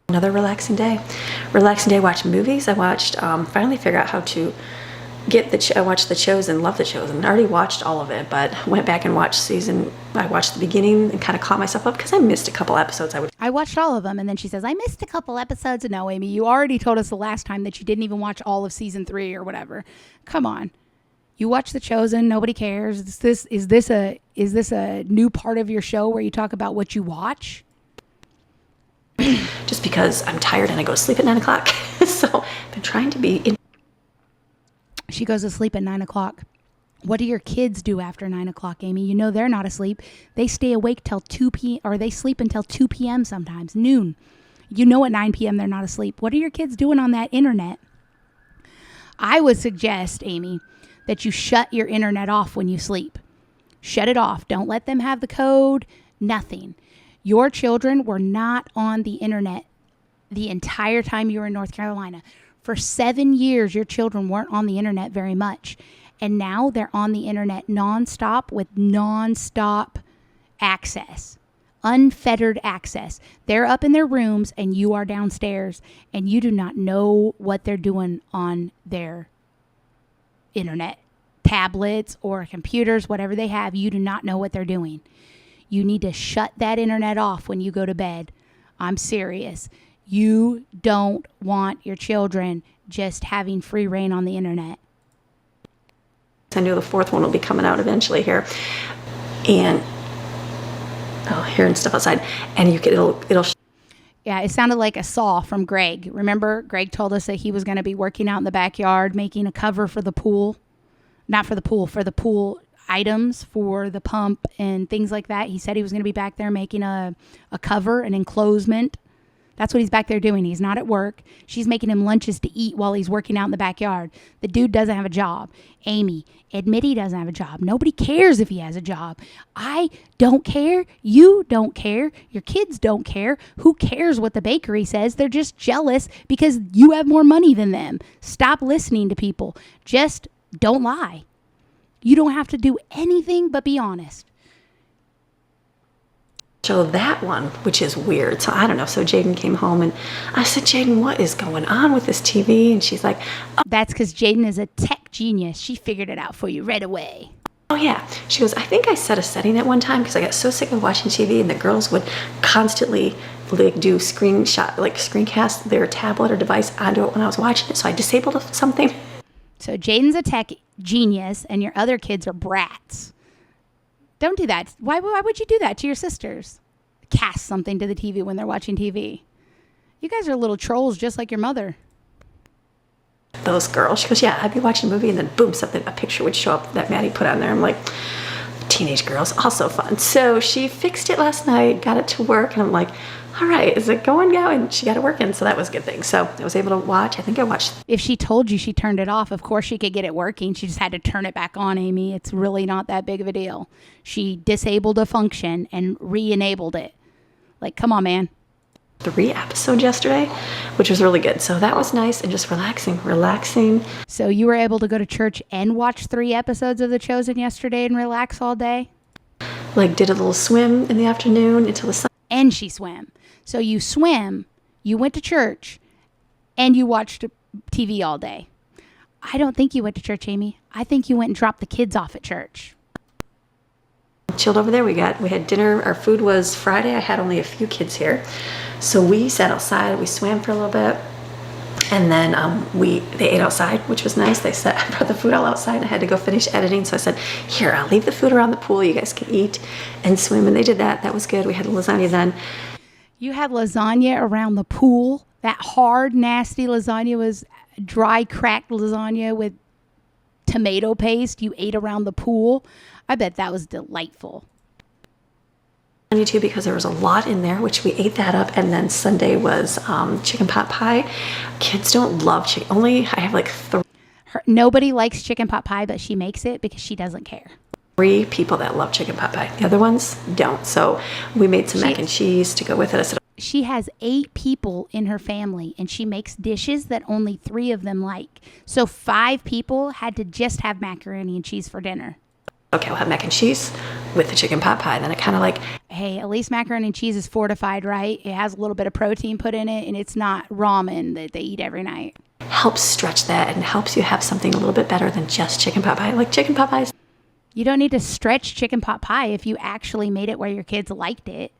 another relaxing day. Relaxing day, watch movies. I watched, finally figured out how to I watched The Chosen, love The Chosen. I already watched all of it, but went back and watched I watched the beginning and kind of caught myself up because I missed a couple episodes. I watched all of them, and then she says, I missed a couple episodes. No, Amy, you already told us the last time that you didn't even watch all of season 3 or whatever. Come on. You watch The Chosen, nobody cares. Is this a new part of your show where you talk about what you watch? Just because I'm tired and I go to sleep at 9 o'clock. So I've been trying to be in. She goes to sleep at 9 o'clock. What do your kids do after 9 o'clock, Amy? You know they're not asleep. They stay awake till 2 p.m. or they sleep until 2 p.m. sometimes, noon. You know at 9 p.m. they're not asleep. What are your kids doing on that internet? I would suggest, Amy, that you shut your internet off when you sleep. Shut it off. Don't let them have the code, nothing. Your children were not on the internet the entire time you were in North Carolina. For 7 years, your children weren't on the internet very much. And now they're on the internet nonstop with nonstop access, unfettered access. They're up in their rooms and you are downstairs and you do not know what they're doing on their internet, tablets or computers, whatever they have. You do not know what they're doing. You need to shut that internet off when you go to bed. I'm serious. You don't want your children just having free reign on the internet. I know the fourth one will be coming out eventually here, and hearing stuff outside, and it'll. Yeah, it sounded like a saw from Greg. Remember, Greg told us that he was going to be working out in the backyard, making a cover for the pool, not for the pool, for the pool items for the pump and things like that. He said he was going to be back there making a cover, an enclosement. That's what he's back there doing. He's not at work. She's making him lunches to eat while he's working out in the backyard. The dude doesn't have a job. Amy, admit he doesn't have a job. Nobody cares if he has a job. I don't care. You don't care. Your kids don't care. Who cares what the bakery says? They're just jealous because you have more money than them. Stop listening to people. Just don't lie. You don't have to do anything but be honest. Show that one, which is weird. So I don't know. So Jaden came home and I said, Jaden, what is going on with this TV? And she's like, oh. That's because Jaden is a tech genius. She figured it out for you right away. Oh yeah. She goes, I think I set a setting at one time because I got so sick of watching TV and the girls would constantly do screencast their tablet or device onto it when I was watching it. So I disabled something. So Jaden's a tech genius and your other kids are brats. Don't do that. Why would you do that to your sisters? Cast something to the TV when they're watching TV. You guys are little trolls just like your mother. Those girls. She goes, yeah, I'd be watching a movie and then boom, a picture would show up that Maddie put on there. I'm like, teenage girls, also fun. So she fixed it last night, got it to work, and I'm like, all right, is it going now? And she got it working, so that was a good thing. So I was able to watch. I think I watched. If she told you she turned it off, of course she could get it working. She just had to turn it back on, Amy. It's really not that big of a deal. She disabled a function and re-enabled it. Like, come on, man. 3 episodes yesterday, which was really good. So that was nice and just relaxing. So you were able to go to church and watch 3 episodes of The Chosen yesterday and relax all day? Like did a little swim in the afternoon until the sun. And she swam. So you swam, you went to church, and you watched TV all day. I don't think you went to church, Amy. I think you went and dropped the kids off at church. Chilled over there. We had dinner. Our food was Friday. I had only a few kids here. So we sat outside. We swam for a little bit. And then they ate outside, which was nice. I brought the food all outside and I had to go finish editing. So I said, here, I'll leave the food around the pool. You guys can eat and swim. And they did that. That was good. We had lasagna then. You had lasagna around the pool. That hard, nasty lasagna was dry, cracked lasagna with tomato paste you ate around the pool. I bet that was delightful. Too, because there was a lot in there, which we ate that up. And then Sunday was chicken pot pie. Kids don't love chicken. Only I have like nobody likes chicken pot pie, but she makes it because she doesn't care. 3 people that love chicken pot pie. The other ones don't. So we made some mac and cheese to go with it. I said, she has 8 people in her family, and she makes dishes that only 3 of them like. So 5 people had to just have macaroni and cheese for dinner. Okay, we'll have mac and cheese with the chicken pot pie. Then it kind of like, hey, at least macaroni and cheese is fortified, right? It has a little bit of protein put in it, and it's not ramen that they eat every night. Helps stretch that and helps you have something a little bit better than just chicken pot pie. Like chicken pot pies. You don't need to stretch chicken pot pie if you actually made it where your kids liked it.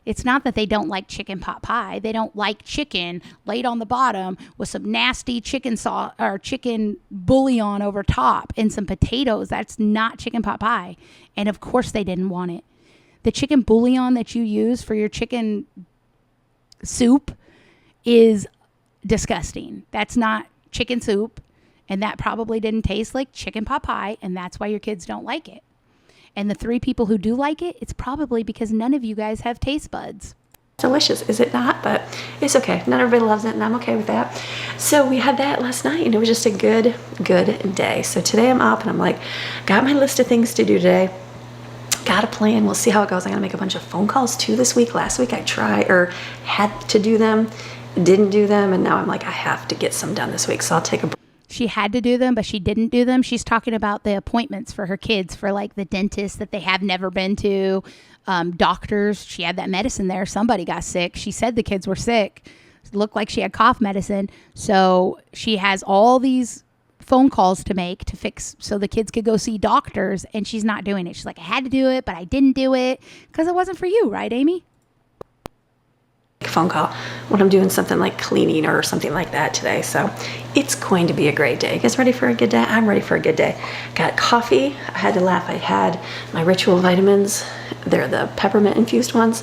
It's not that they don't like chicken pot pie. They don't like chicken laid on the bottom with some nasty chicken sauce or chicken bouillon over top and some potatoes. That's not chicken pot pie. And of course they didn't want it. The chicken bouillon that you use for your chicken soup is disgusting. That's not chicken soup. And that probably didn't taste like chicken pot pie. And that's why your kids don't like it. And the 3 people who do like it, it's probably because none of you guys have taste buds. Delicious, is it not? But it's okay. Not everybody loves it, and I'm okay with that. So we had that last night, and it was just a good day. So today I'm up, and I'm like, got my list of things to do today. Got a plan. We'll see how it goes. I'm going to make a bunch of phone calls, too, this week. Last week I had to do them, didn't do them, and now I'm like, I have to get some done this week. So I'll take a break. She had to do them, but she didn't do them. She's talking about the appointments for her kids for like the dentist that they have never been to, doctors. She had that medicine there. Somebody got sick. She said the kids were sick. It looked like she had cough medicine. So she has all these phone calls to make to fix so the kids could go see doctors, and she's not doing it. She's like, I had to do it, but I didn't do it because it wasn't for you, right, Amy? Phone call when I'm doing something like cleaning or something like that today. So it's going to be a great day. You guys ready for a good day? I'm ready for a good day. Got coffee. I had to laugh. I had my ritual vitamins. They're the peppermint infused ones.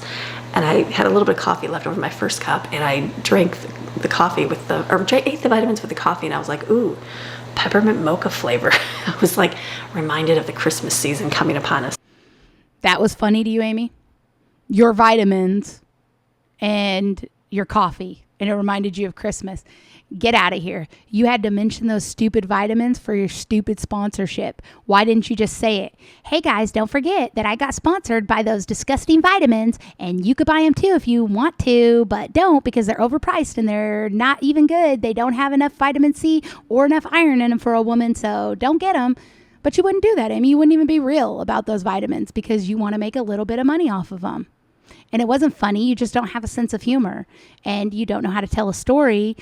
And I had a little bit of coffee left over my first cup, and I drank the coffee ate the vitamins with the coffee, and I was like, ooh, peppermint mocha flavor. I was like reminded of the Christmas season coming upon us. That was funny to you, Amy? Your vitamins and your coffee, and it reminded you of Christmas. Get out of here. You had to mention those stupid vitamins for your stupid sponsorship. Why didn't you just say it? Hey guys, don't forget that I got sponsored by those disgusting vitamins, and you could buy them too if you want to, but don't, because they're overpriced and they're not even good. They don't have enough vitamin C or enough iron in them for a woman, so don't get them. But you wouldn't do that, Amy. You wouldn't even be real about those vitamins because you want to make a little bit of money off of them. And it wasn't funny. You just don't have a sense of humor, and you don't know how to tell a story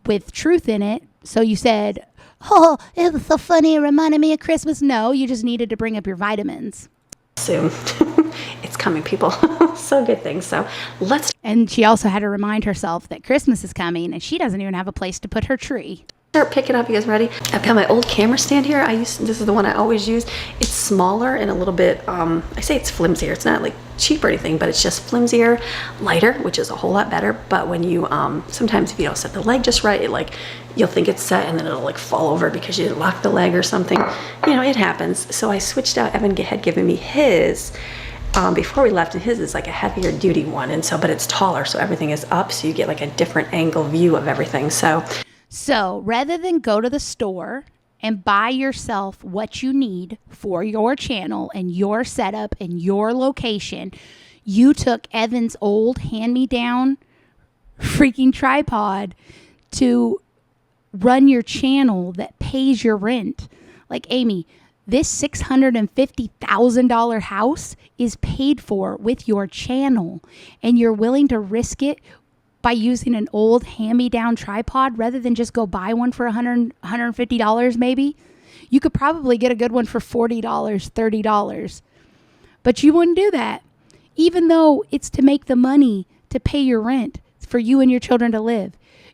with truth in it. So you said, oh, it was so funny. It reminded me of Christmas. No, you just needed to bring up your vitamins. Soon. It's coming, people. So good things. So And she also had to remind herself that Christmas is coming, and she doesn't even have a place to put her tree. Start picking up. You guys ready? I've got my old camera stand here. This is the one I always use. It's smaller and a little bit, I say it's flimsier. It's not like cheap or anything, but it's just flimsier, lighter, which is a whole lot better. But when you, sometimes if you don't set the leg just right, you'll think it's set and then it'll fall over because you didn't lock the leg or something. It happens. So I switched out. Evan had given me his before we left, and his is like a heavier duty one. And so, but it's taller. So everything is up. So you get like a different angle view of everything. So rather than go to the store and buy yourself what you need for your channel and your setup and your location, you took Evan's old hand-me-down freaking tripod to run your channel that pays your rent. Like, Amy, this $650,000 house is paid for with your channel, and you're willing to risk it by using an old hand-me-down tripod rather than just go buy one for $150 maybe. You could probably get a good one for $40, $30. But you wouldn't do that, even though it's to make the money to pay your rent for you and your children to live.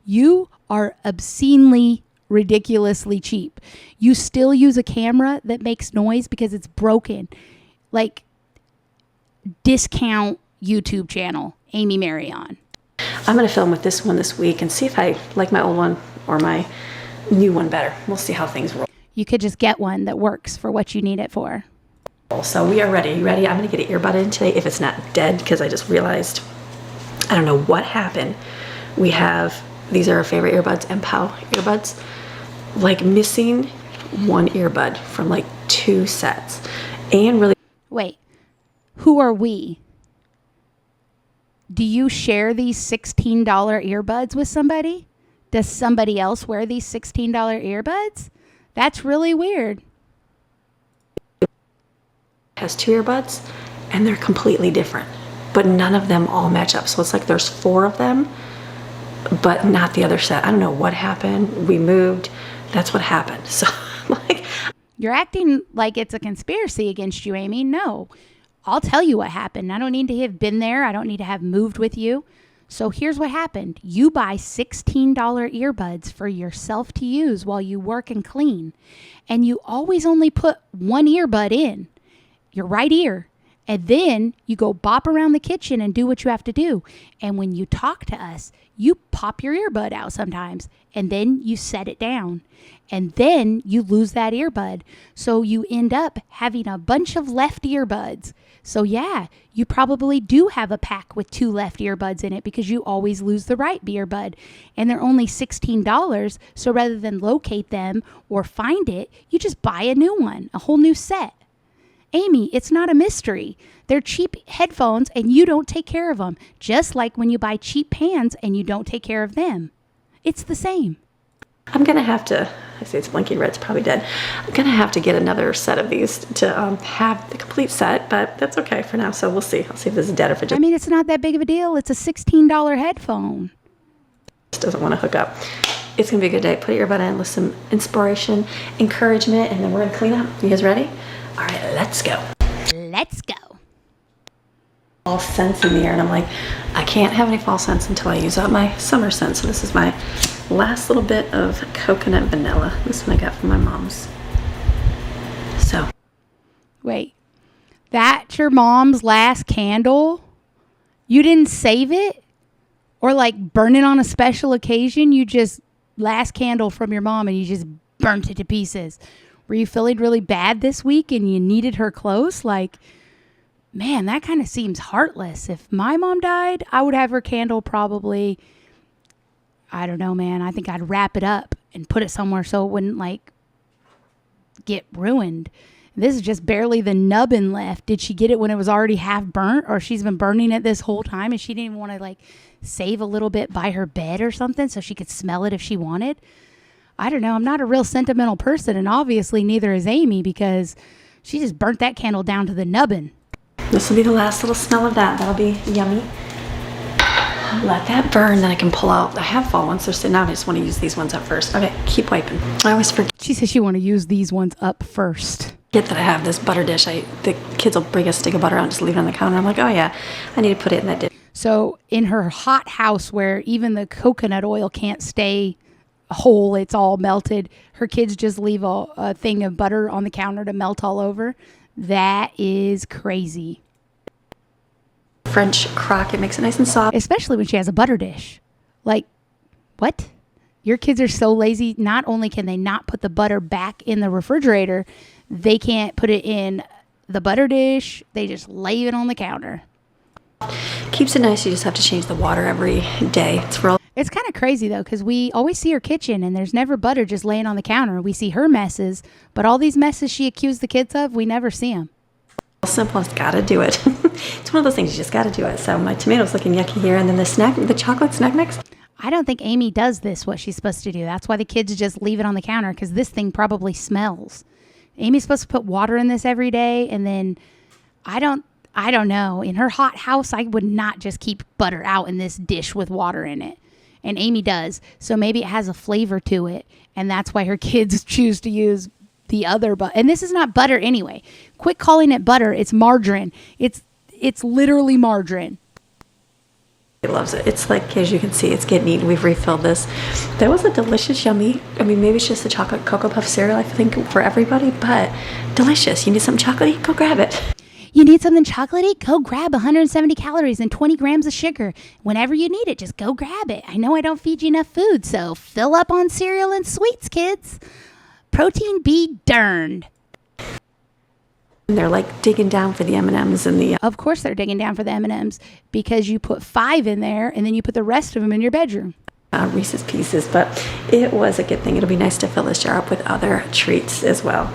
You are obscenely, ridiculously cheap. You still use a camera that makes noise because it's broken. Like, discount YouTube channel, Amy Maryon. I'm going to film with this one this week and see if I like my old one or my new one better. We'll see how things roll. You could just get one that works for what you need it for. So we are ready. You ready? I'm going to get an earbud in today if it's not dead, because I just realized, I don't know what happened. We have, these are our favorite earbuds, Empow earbuds, like missing one earbud from like 2 sets. And really... Wait, who are we? Do you share these $16 earbuds with somebody? Does somebody else wear these $16 earbuds? That's really weird. Has 2 earbuds and they're completely different, but none of them all match up. So it's like there's 4 of them, but not the other set. I don't know what happened. We moved. That's what happened. So like, you're acting like it's a conspiracy against you, Amy. No, I'll tell you what happened. I don't need to have been there. I don't need to have moved with you. So here's what happened. You buy $16 earbuds for yourself to use while you work and clean. And you always only put one earbud in, your right ear. And then you go bop around the kitchen and do what you have to do. And when you talk to us, you pop your earbud out sometimes. And then you set it down. And then you lose that earbud. So you end up having a bunch of left earbuds. So yeah, you probably do have a pack with 2 left earbuds in it because you always lose the right earbud. And they're only $16. So rather than locate them or find it, you just buy a new one, a whole new set. Amy, it's not a mystery. They're cheap headphones and you don't take care of them. Just like when you buy cheap pans and you don't take care of them. It's the same. I'm going to have to, I say it's blinking red, it's probably dead. I'm going to have to get another set of these to have the complete set, but that's okay for now. So we'll see. I'll see if this is dead or if it just... I mean, it's not that big of a deal. It's a $16 headphone. Doesn't want to hook up. It's going to be a good day. Put your earbud in with some inspiration, encouragement, and then we're going to clean up. You guys ready? All right, let's go. Let's go. Fall scents in the air, and I'm like, I can't have any fall scents until I use up my summer scent. So this is my last little bit of coconut vanilla. This one I got from my mom's. So. Wait, that's your mom's last candle? You didn't save it? Or like burn it on a special occasion? You just, last candle from your mom and you just burnt it to pieces. Were you feeling really bad this week and you needed her close? Like, man, that kind of seems heartless. If my mom died, I would have her candle probably, I don't know, man. I think I'd wrap it up and put it somewhere so it wouldn't like get ruined. This is just barely the nubbin left. Did she get it when it was already half burnt, or she's been burning it this whole time and she didn't even want to like save a little bit by her bed or something so she could smell it if she wanted? I don't know. I'm not a real sentimental person, and obviously neither is Amy because she just burnt that candle down to the nubbin. This will be the last little smell of that. That'll be yummy. Let that burn, then I can pull out. I have fall ones. They're sitting out. I just want to use these ones up first. Okay, keep wiping. I always forget She says she want to use these ones up first. that I have this butter dish. The kids will bring a stick of butter out and just leave it on the counter. I'm like, oh yeah, I need to put it in that dish. So in her hot house where even the coconut oil can't stay whole, it's all melted, her kids just leave a thing of butter on the counter to melt all over. That is crazy. French crock, it makes it nice and soft. Especially when she has a butter dish. Like, what? Your kids are so lazy. Not only can they not put the butter back in the refrigerator, they can't put it in the butter dish. They just lay it on the counter. Keeps it nice. You just have to change the water every day. It's kind of crazy, though, because we always see her kitchen, and there's never butter just laying on the counter. We see her messes, but all these messes she accused the kids of, we never see them. Simple, it's gotta do it. It's one of those things, you just gotta do it. So my tomatoes looking yucky here, and then the chocolate snack mix. I don't think Amy does this, what she's supposed to do. That's why the kids just leave it on the counter, because this thing probably smells. Amy's supposed to put water in this every day, and then I don't know. In her hot house, I would not just keep butter out in this dish with water in it. And Amy does. So maybe it has a flavor to it. And that's why her kids choose to use the other butter. And this is not butter anyway. Quit calling it butter. It's margarine. It's literally margarine. He loves it. It's like, as you can see, it's getting eaten. We've refilled this. That was a delicious, yummy. I mean, maybe it's just the chocolate Cocoa Puff cereal, I think, for everybody, but delicious. You need something chocolatey? Go grab it. You need something chocolatey? Go grab 170 calories and 20 grams of sugar. Whenever you need it, just go grab it. I know I don't feed you enough food, so fill up on cereal and sweets, kids. Protein be darned. And they're like digging down for the M&Ms and the... Of course they're digging down for the M&Ms because you put 5 in there and then you put the rest of them in your bedroom. Reese's Pieces, but it was a good thing. It'll be nice to fill this jar up with other treats as well.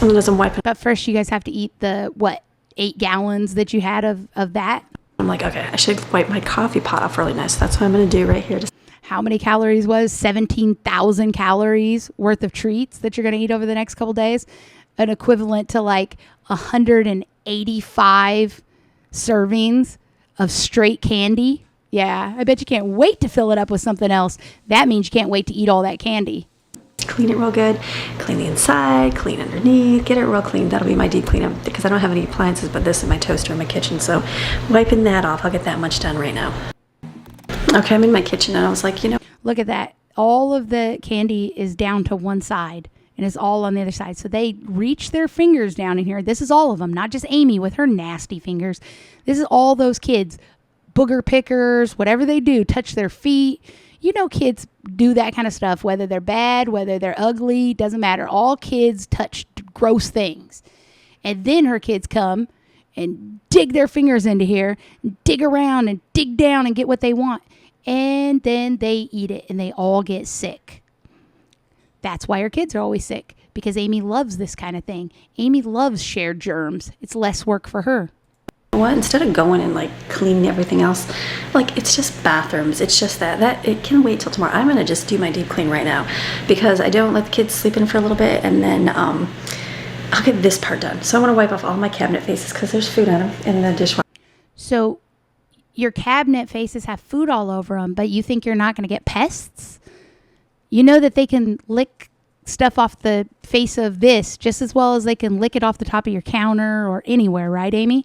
And then as I'm wiping... But first you guys have to eat the, 8 gallons that you had of that? I'm like, okay, I should wipe my coffee pot off really nice. That's what I'm going to do right here. How many calories was 17,000 calories worth of treats that you're going to eat over the next couple days? An equivalent to like 185 servings of straight candy. Yeah, I bet you can't wait to fill it up with something else. That means you can't wait to eat all that candy. Clean it real good. Clean the inside, clean underneath, get it real clean. That'll be my deep cleanup because I don't have any appliances but this and my toaster in my kitchen. So wiping that off, I'll get that much done right now. Okay, I'm in my kitchen and I was like, Look at that. All of the candy is down to one side and it's all on the other side. So they reach their fingers down in here. This is all of them, not just Amy with her nasty fingers. This is all those kids, booger pickers, whatever they do, touch their feet. You know, kids do that kind of stuff, whether they're bad, whether they're ugly, doesn't matter. All kids touch gross things. And then her kids come and dig their fingers into here, and dig around and dig down and get what they want. And then they eat it and they all get sick. That's why her kids are always sick, because Amy loves this kind of thing. Amy loves shared germs. It's less work for her. What? Instead of going and like cleaning everything else, like it's just bathrooms. It's just that it can wait till tomorrow. I'm going to just do my deep clean right now because I don't let the kids sleep in for a little bit and then I'll get this part done. So I want to wipe off all my cabinet faces because there's food on them in the dishwasher. So your cabinet faces have food all over them, but you think you're not going to get pests? You know that they can lick stuff off the face of this just as well as they can lick it off the top of your counter or anywhere, right, Amy?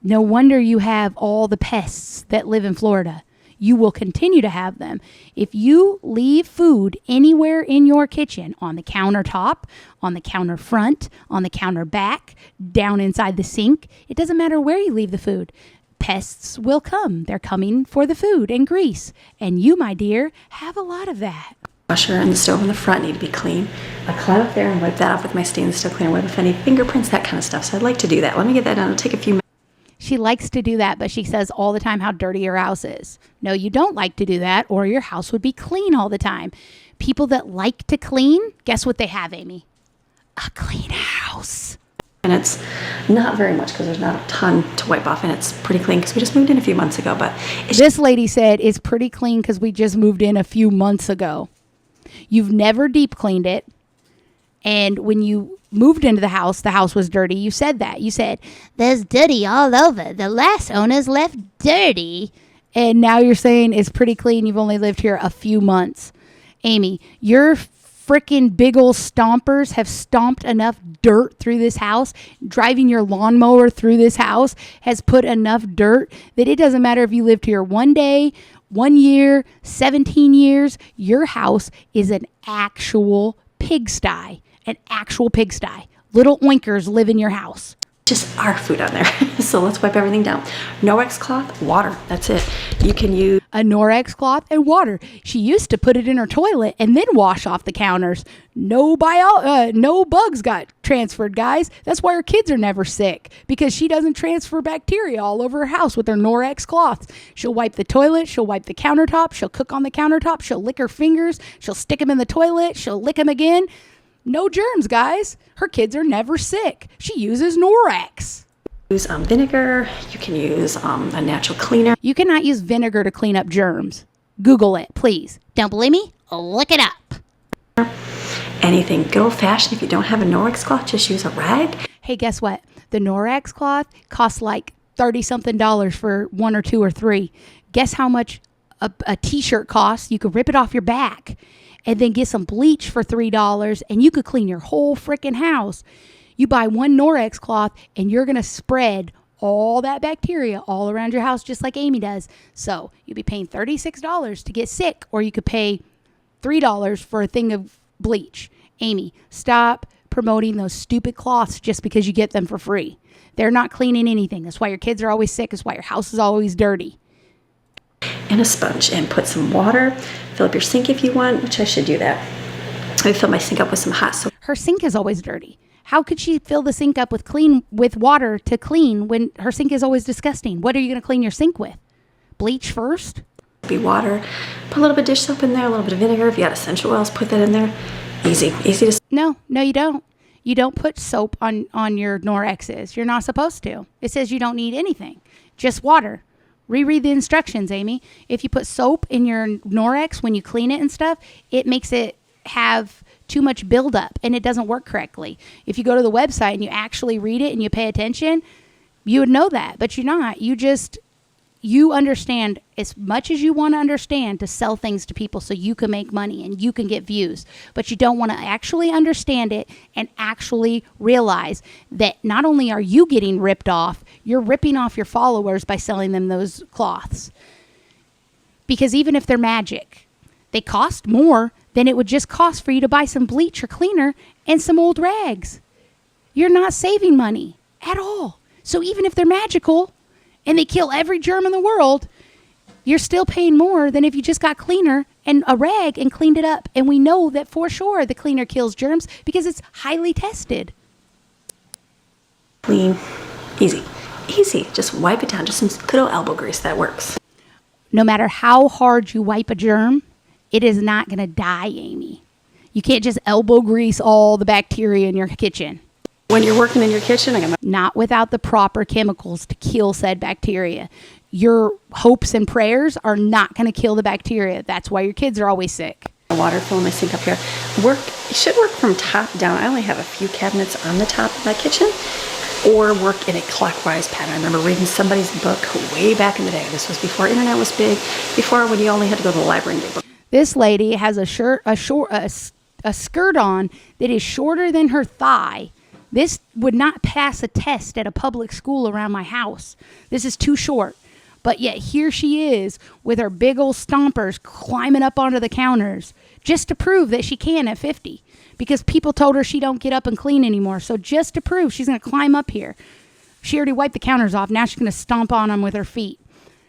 No wonder you have all the pests that live in Florida. You will continue to have them. If you leave food anywhere in your kitchen, on the countertop, on the counter front, on the counter back, down inside the sink, it doesn't matter where you leave the food. Pests will come. They're coming for the food and grease. And you, my dear, have a lot of that. Washer and the stove in the front need to be clean. I climb up there and wipe that off with my stainless steel cleaner, wipe off any fingerprints, that kind of stuff. So I'd like to do that. Let me get that done. It'll take a few minutes. She likes to do that, but she says all the time how dirty your house is. No, you don't like to do that, or your house would be clean all the time. People that like to clean, guess what they have, Amy? A clean house. And it's not very much because there's not a ton to wipe off, and it's pretty clean because we just moved in a few months ago. But this lady said it's pretty clean because we just moved in a few months ago. You've never deep cleaned it, and when you moved into the house was dirty. You said that. You said, there's dirty all over. The last owners left dirty. And now you're saying it's pretty clean. You've only lived here a few months. Amy, your freaking big old stompers have stomped enough dirt through this house. Driving your lawnmower through this house has put enough dirt that it doesn't matter if you lived here 1 day, 1 year, 17 years. Your house is an actual pigsty. An actual pigsty. Little oinkers live in your house. Just our food on there. So let's wipe everything down. Norwex cloth, water. That's it. You can use a Norwex cloth and water. She used to put it in her toilet and then wash off the counters. No bugs got transferred, guys. That's why her kids are never sick, because she doesn't transfer bacteria all over her house with her Norwex cloths. She'll wipe the toilet. She'll wipe the countertop. She'll cook on the countertop. She'll lick her fingers. She'll stick them in the toilet. She'll lick them again. No germs, guys. Her kids are never sick. She uses Norwex. Use vinegar. You can use a natural cleaner. You cannot use vinegar to clean up germs. Google it, please. Don't believe me? Look it up. Anything. Good old fashioned. If you don't have a Norwex cloth, just use a rag. Hey, guess what? The Norwex cloth costs like $30-something for 1 or 2 or 3. Guess how much a t-shirt costs? You could rip it off your back and then get some bleach for $3, and you could clean your whole freaking house. You buy one Norwex cloth, and you're going to spread all that bacteria all around your house, just like Amy does. So you'd be paying $36 to get sick, or you could pay $3 for a thing of bleach. Amy, stop promoting those stupid cloths just because you get them for free. They're not cleaning anything. That's why your kids are always sick. That's why your house is always dirty. And a sponge, and put some water. Fill up your sink if you want, which I should do that. I fill my sink up with some hot soap. Her sink is always dirty. How could she fill the sink up with water to clean when her sink is always disgusting? What are you going to clean your sink with? Bleach first? Be water. Put a little bit of dish soap in there, a little bit of vinegar. If you got essential oils, put that in there. Easy to. No, you don't. You don't put soap on your Norexes. You're not supposed to. It says you don't need anything. Just water. Reread the instructions, Amy. If you put soap in your Norex when you clean it and stuff, it makes it have too much buildup and it doesn't work correctly. If you go to the website and you actually read it and you pay attention, you would know that, but you're not. You understand as much as you want to understand to sell things to people so you can make money and you can get views, but you don't want to actually understand it and actually realize that not only are you getting ripped off, you're ripping off your followers by selling them those cloths. Because even if they're magic, they cost more than it would just cost for you to buy some bleach or cleaner and some old rags. You're not saving money at all. So even if they're magical and they kill every germ in the world, you're still paying more than if you just got cleaner and a rag and cleaned it up. And we know that for sure the cleaner kills germs because it's highly tested. Clean. Easy. Just wipe it down. Just some good old elbow grease. That works. No matter how hard you wipe a germ, it is not going to die, Amy. You can't just elbow grease all the bacteria in your kitchen. When you're working in your kitchen, not without the proper chemicals to kill said bacteria. Your hopes and prayers are not going to kill the bacteria. That's why your kids are always sick. Water filling my sink up here. It should work from top down. I only have a few cabinets on the top of my kitchen, or work in a clockwise pattern. I remember reading somebody's book way back in the day. This was before internet was big, before when you only had to go to the library and get books. This lady has a skirt on that is shorter than her thigh. This would not pass a test at a public school around my house. This is too short. But yet here she is with her big old stompers climbing up onto the counters just to prove that she can at 50. Because people told her she don't get up and clean anymore. So just to prove she's going to climb up here. She already wiped the counters off. Now she's going to stomp on them with her feet.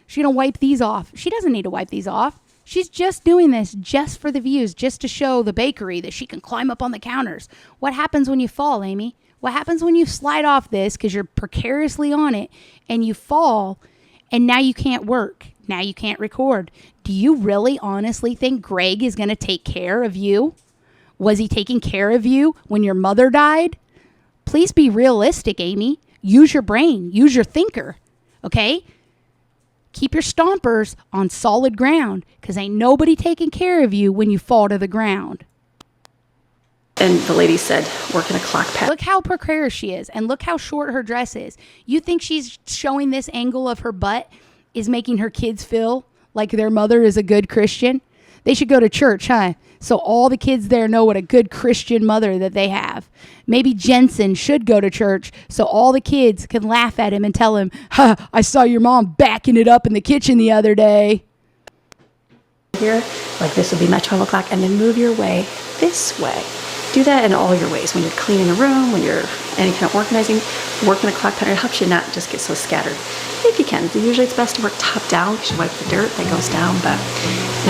She's going to wipe these off. She doesn't need to wipe these off. She's just doing this just for the views, just to show the bakery that she can climb up on the counters. What happens when you fall, Amy? What happens when you slide off this because you're precariously on it and you fall and now you can't work? Now you can't record. Do you really honestly think Greg is going to take care of you? Was he taking care of you when your mother died? Please be realistic, Amy. Use your brain. Use your thinker. Okay? Keep your stompers on solid ground because ain't nobody taking care of you when you fall to the ground. And the lady said, work in a clock pattern. Look how precarious she is, and look how short her dress is. You think she's showing this angle of her butt is making her kids feel like their mother is a good Christian? They should go to church, huh? So all the kids there know what a good Christian mother that they have. Maybe Jensen should go to church so all the kids can laugh at him and tell him, I saw your mom backing it up in the kitchen the other day. Here, like this would be my 12 o'clock, and then move your way this way. Do that in all your ways. When you're cleaning a room, when you're any kind of organizing, work in a clock pattern. It helps you not just get so scattered. If you can. Usually it's best to work top down because you wipe the dirt that goes down, but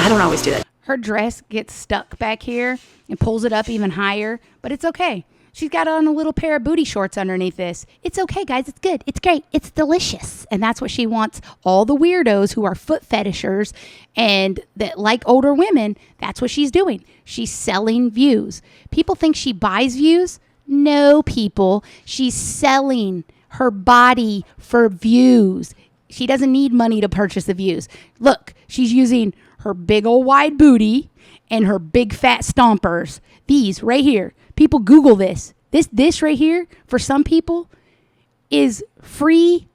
I don't always do that. Her dress gets stuck back here and pulls it up even higher, but it's okay. She's got on a little pair of booty shorts underneath this. It's okay, guys. It's good. It's great. It's delicious. And that's what she wants all the weirdos who are foot fetishers and that like older women. That's what she's doing. She's selling views. People think she buys views. No, people. She's selling her body for views. She doesn't need money to purchase the views. Look, she's using her big old wide booty and her big fat stompers. These right here. People Google this. This right here, for some people, is free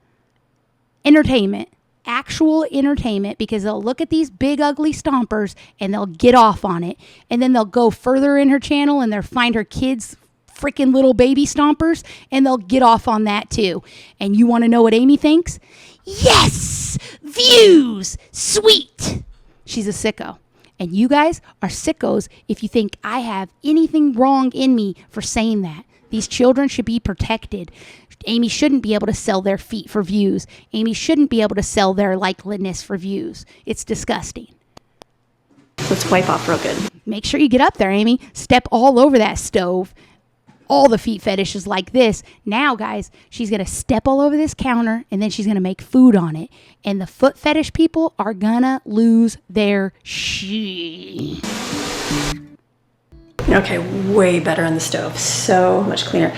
entertainment. Actual entertainment, because they'll look at these big ugly stompers and they'll get off on it. And then they'll go further in her channel and they'll find her kids freaking little baby stompers, and they'll get off on that too. And you want to know what Amy thinks? Yes! Views! Sweet! She's a sicko. And you guys are sickos if you think I have anything wrong in me for saying that. These children should be protected. Amy shouldn't be able to sell their feet for views. Amy shouldn't be able to sell their likeliness for views. It's disgusting. Let's wipe off real good. Make sure you get up there, Amy. Step all over that stove. All the feet fetishes like this. Now, guys, she's going to step all over this counter, and then she's going to make food on it. And the foot fetish people are going to lose their shit. Okay, way better on the stove. So much cleaner.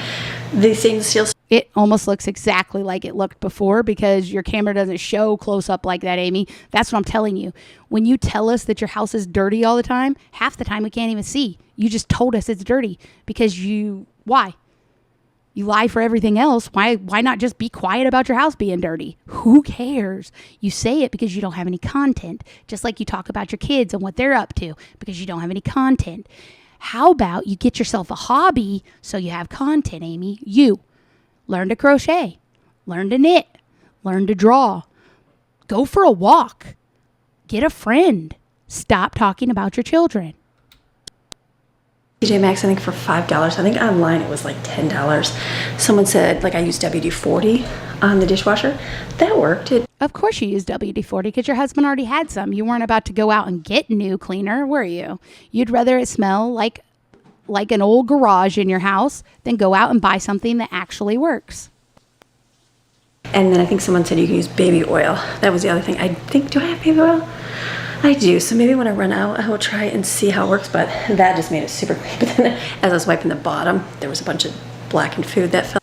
These things still... It almost looks exactly like it looked before because your camera doesn't show close up like that, Amy. That's what I'm telling you. When you tell us that your house is dirty all the time, half the time we can't even see. You just told us it's dirty because why? You lie for everything else. Why not just be quiet about your house being dirty? Who cares? You say it because you don't have any content. Just like you talk about your kids and what they're up to because you don't have any content. How about you get yourself a hobby so you have content, Amy? You. Learn to crochet, learn to knit, learn to draw, go for a walk, get a friend, stop talking about your children. TJ Maxx, I think for $5. I think online it was like $10. Someone said, like, I used WD-40 on the dishwasher. That worked. Of course you used WD-40 because your husband already had some. You weren't about to go out and get new cleaner, were you? You'd rather it smell like an old garage in your house than go out and buy something that actually works. And then I think someone said you can use baby oil. That was the other thing. I think, do I have baby oil? I do. So maybe when I run out, I will try and see how it works. But that just made it super clean. But then as I was wiping the bottom, there was a bunch of blackened food that fell.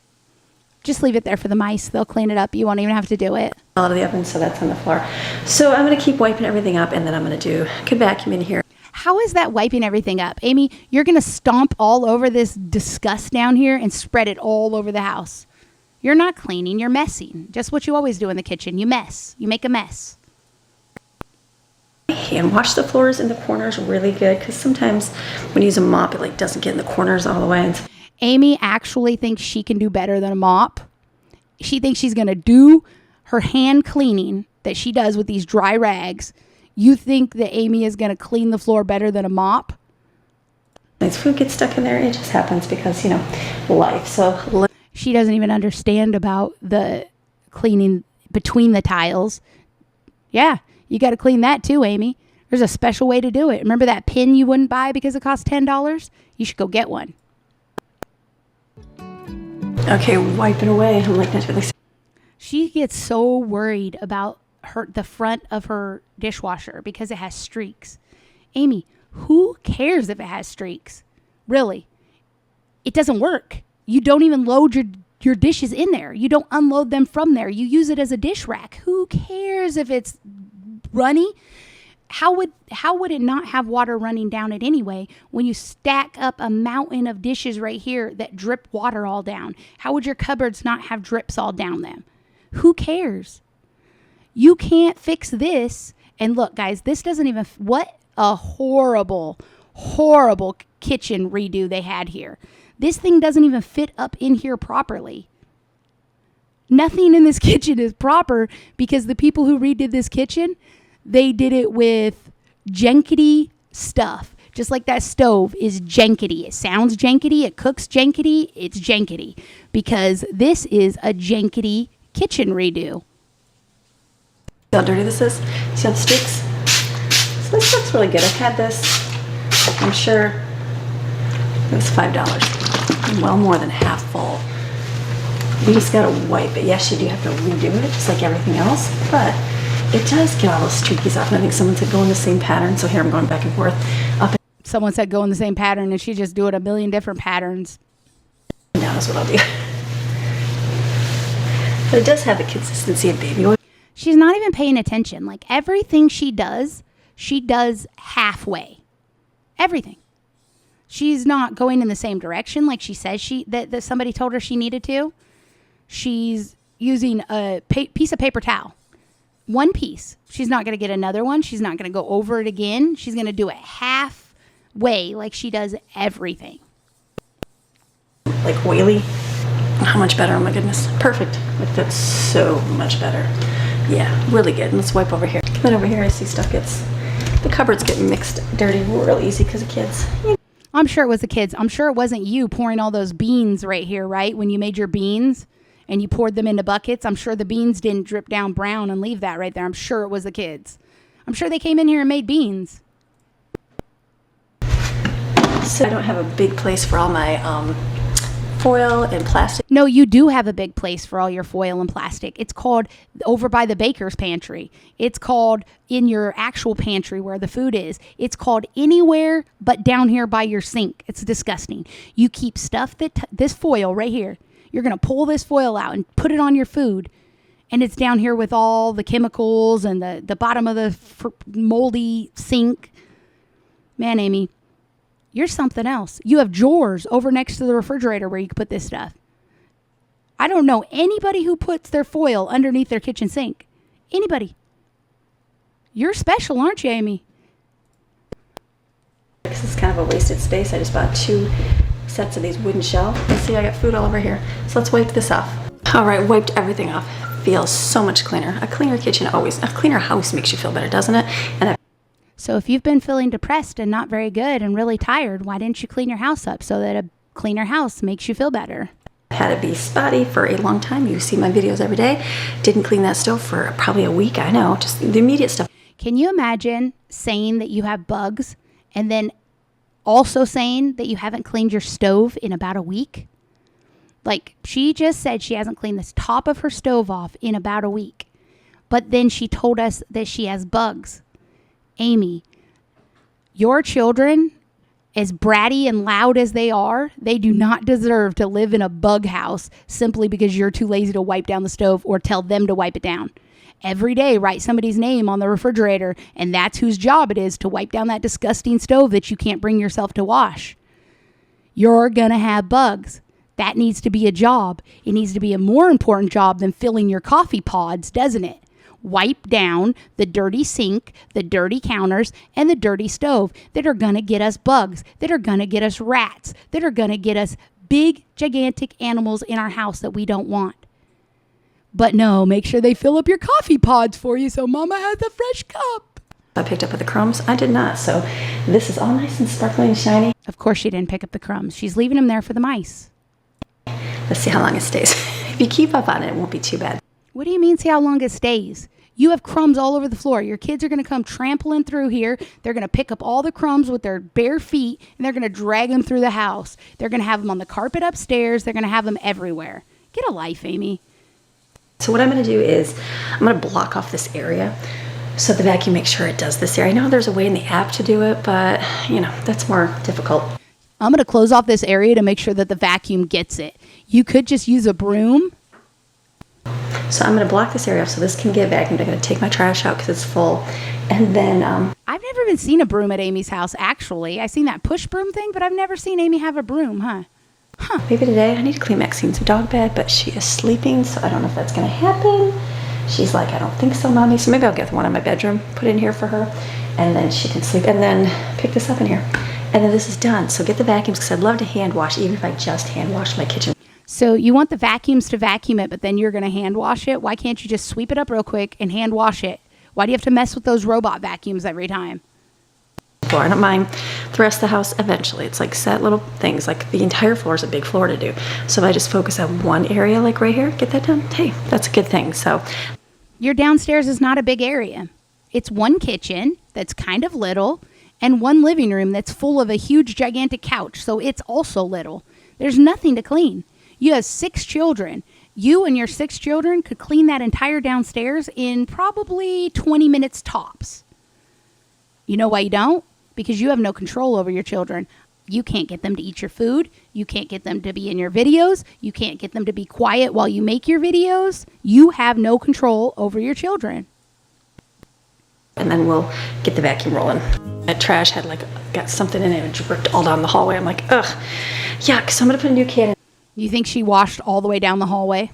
Just leave it there for the mice. They'll clean it up. You won't even have to do it. Out of the oven, so that's on the floor. So I'm going to keep wiping everything up, and then I'm going to do a vacuum in here. How is that wiping everything up? Amy, you're going to stomp all over this disgust down here and spread it all over the house. You're not cleaning, you're messing. Just what you always do in the kitchen. You mess. You make a mess. And wash the floors in the corners really good because sometimes when you use a mop, it doesn't get in the corners all the way. Amy actually thinks she can do better than a mop. She thinks she's going to do her hand cleaning that she does with these dry rags. You think that Amy is going to clean the floor better than a mop? As food gets stuck in there, it just happens because, life. So she doesn't even understand about the cleaning between the tiles. Yeah, you got to clean that too, Amy. There's a special way to do it. Remember that pin you wouldn't buy because it cost $10? You should go get one. Okay, wiping away. I'm not really... She gets so worried about the front of her dishwasher because it has streaks. Amy, who cares if it has streaks? Really? It doesn't work. You don't even load your dishes in there. You don't unload them from there. You use it as a dish rack. Who cares if it's runny? How would it not have water running down it anyway when you stack up a mountain of dishes right here that drip water all down? How would your cupboards not have drips all down them? Who cares? You can't fix this. And look, guys, this doesn't even... What a horrible, horrible kitchen redo they had here. This thing doesn't even fit up in here properly. Nothing in this kitchen is proper because the people who redid this kitchen, they did it with jankety stuff. Just like that stove is jankety. It sounds jankety. It cooks jankety. It's jankety. Because this is a jankety kitchen redo. See how dirty this is? See how the streaks? So this looks really good. I've had this, I'm sure, it was $5. Well, more than half full. You just gotta wipe it. Yes, you do have to redo it, just like everything else, but it does get all those streakies off. And I think someone said go in the same pattern, so here I'm going back and forth. Someone said go in the same pattern, and she just do it a million different patterns. And down is what I'll do. But it does have the consistency of baby oil. She's not even paying attention. Like everything she does halfway. Everything. She's not going in the same direction like she says that somebody told her she needed to. She's using a piece of paper towel. One piece. She's not going to get another one. She's not going to go over it again. She's going to do it halfway like she does everything. like oily. How much better, oh my goodness. Perfect. Like that's so much better. Yeah, really good. Let's wipe over here. Come on over here, I see stuff the cupboards get mixed dirty real easy because of kids. I'm sure it was the kids. I'm sure it wasn't you pouring all those beans right here, right? When you made your beans and you poured them into buckets, I'm sure the beans didn't drip down brown and leave that right there. I'm sure it was the kids. I'm sure they came in here and made beans. So I don't have a big place for all my foil and plastic. No, you do have a big place for all your foil and plastic. It's called over by the baker's pantry. It's called in your actual pantry where the food is. It's called anywhere but down here by your sink. It's disgusting. You keep stuff this foil right here. You're going to pull this foil out and put it on your food. And it's down here with all the chemicals and the bottom of the moldy sink. Man, Amy, you're something else. You have drawers over next to the refrigerator where you can put this stuff. I don't know anybody who puts their foil underneath their kitchen sink. Anybody. You're special, aren't you, Amy? This is kind of a wasted space. I just bought 2 sets of these wooden shelves. And see, I got food all over here. So let's wipe this off. All right, wiped everything off. Feels so much cleaner. A cleaner kitchen always, a cleaner house makes you feel better, doesn't it? And so if you've been feeling depressed and not very good and really tired, why didn't you clean your house up so that a cleaner house makes you feel better? had it be spotty for a long time. You see my videos every day. Didn't clean that stove for probably a week. I know, just the immediate stuff. Can you imagine saying that you have bugs and then also saying that you haven't cleaned your stove in about a week? Like, she just said she hasn't cleaned the top of her stove off in about a week. But then she told us that she has bugs. Amy, your children, as bratty and loud as they are, they do not deserve to live in a bug house simply because you're too lazy to wipe down the stove or tell them to wipe it down. Every day, write somebody's name on the refrigerator, and that's whose job it is to wipe down that disgusting stove that you can't bring yourself to wash. You're going to have bugs. That needs to be a job. It needs to be a more important job than filling your coffee pods, doesn't it? Wipe down the dirty sink, the dirty counters, and the dirty stove that are going to get us bugs, that are going to get us rats, that are going to get us big, gigantic animals in our house that we don't want. But no, make sure they fill up your coffee pods for you so Mama has a fresh cup. I picked up with the crumbs. I did not. So this is all nice and sparkling and shiny. Of course she didn't pick up the crumbs. She's leaving them there for the mice. Let's see how long it stays. If you keep up on it, it won't be too bad. What do you mean see how long it stays? You have crumbs all over the floor. Your kids are going to come trampling through here. They're going to pick up all the crumbs with their bare feet, and they're going to drag them through the house. They're going to have them on the carpet upstairs. They're going to have them everywhere. Get a life, Amy. So what I'm going to do is I'm going to block off this area so the vacuum makes sure it does this area. I know there's a way in the app to do it, but, you know, that's more difficult. I'm going to close off this area to make sure that the vacuum gets it. You could just use a broom. So I'm going to block this area off so this can get vacuumed. I'm going to take my trash out because it's full. And then... I've never even seen a broom at Amy's house, actually. I've seen that push broom thing, but I've never seen Amy have a broom, huh? Maybe today I need to clean Maxine's dog bed, but she is sleeping, so I don't know if that's going to happen. She's like, I don't think so, Mommy. So maybe I'll get one in my bedroom, put in here for her, and then she can sleep, and then pick this up in here. And then this is done. So get the vacuums, because I'd love to hand wash, even if I just hand wash my kitchen. So you want the vacuums to vacuum it, but then you're going to hand wash it? Why can't you just sweep it up real quick and hand wash it? Why do you have to mess with those robot vacuums every time? Floor. I don't mind the rest of the house eventually. It's like set little things. Like the entire floor is a big floor to do. So if I just focus on one area, like right here, get that done, hey, that's a good thing. So your downstairs is not a big area. It's one kitchen that's kind of little and one living room that's full of a huge, gigantic couch. So it's also little. There's nothing to clean. You have 6 children. You and your 6 children could clean that entire downstairs in probably 20 minutes tops. You know why you don't? Because you have no control over your children. You can't get them to eat your food. You can't get them to be in your videos. You can't get them to be quiet while you make your videos. You have no control over your children. And then we'll get the vacuum rolling. That trash had got something in it and dripped all down the hallway. I'm like, ugh, yuck. So I'm going to put a new can in. You think she washed all the way down the hallway?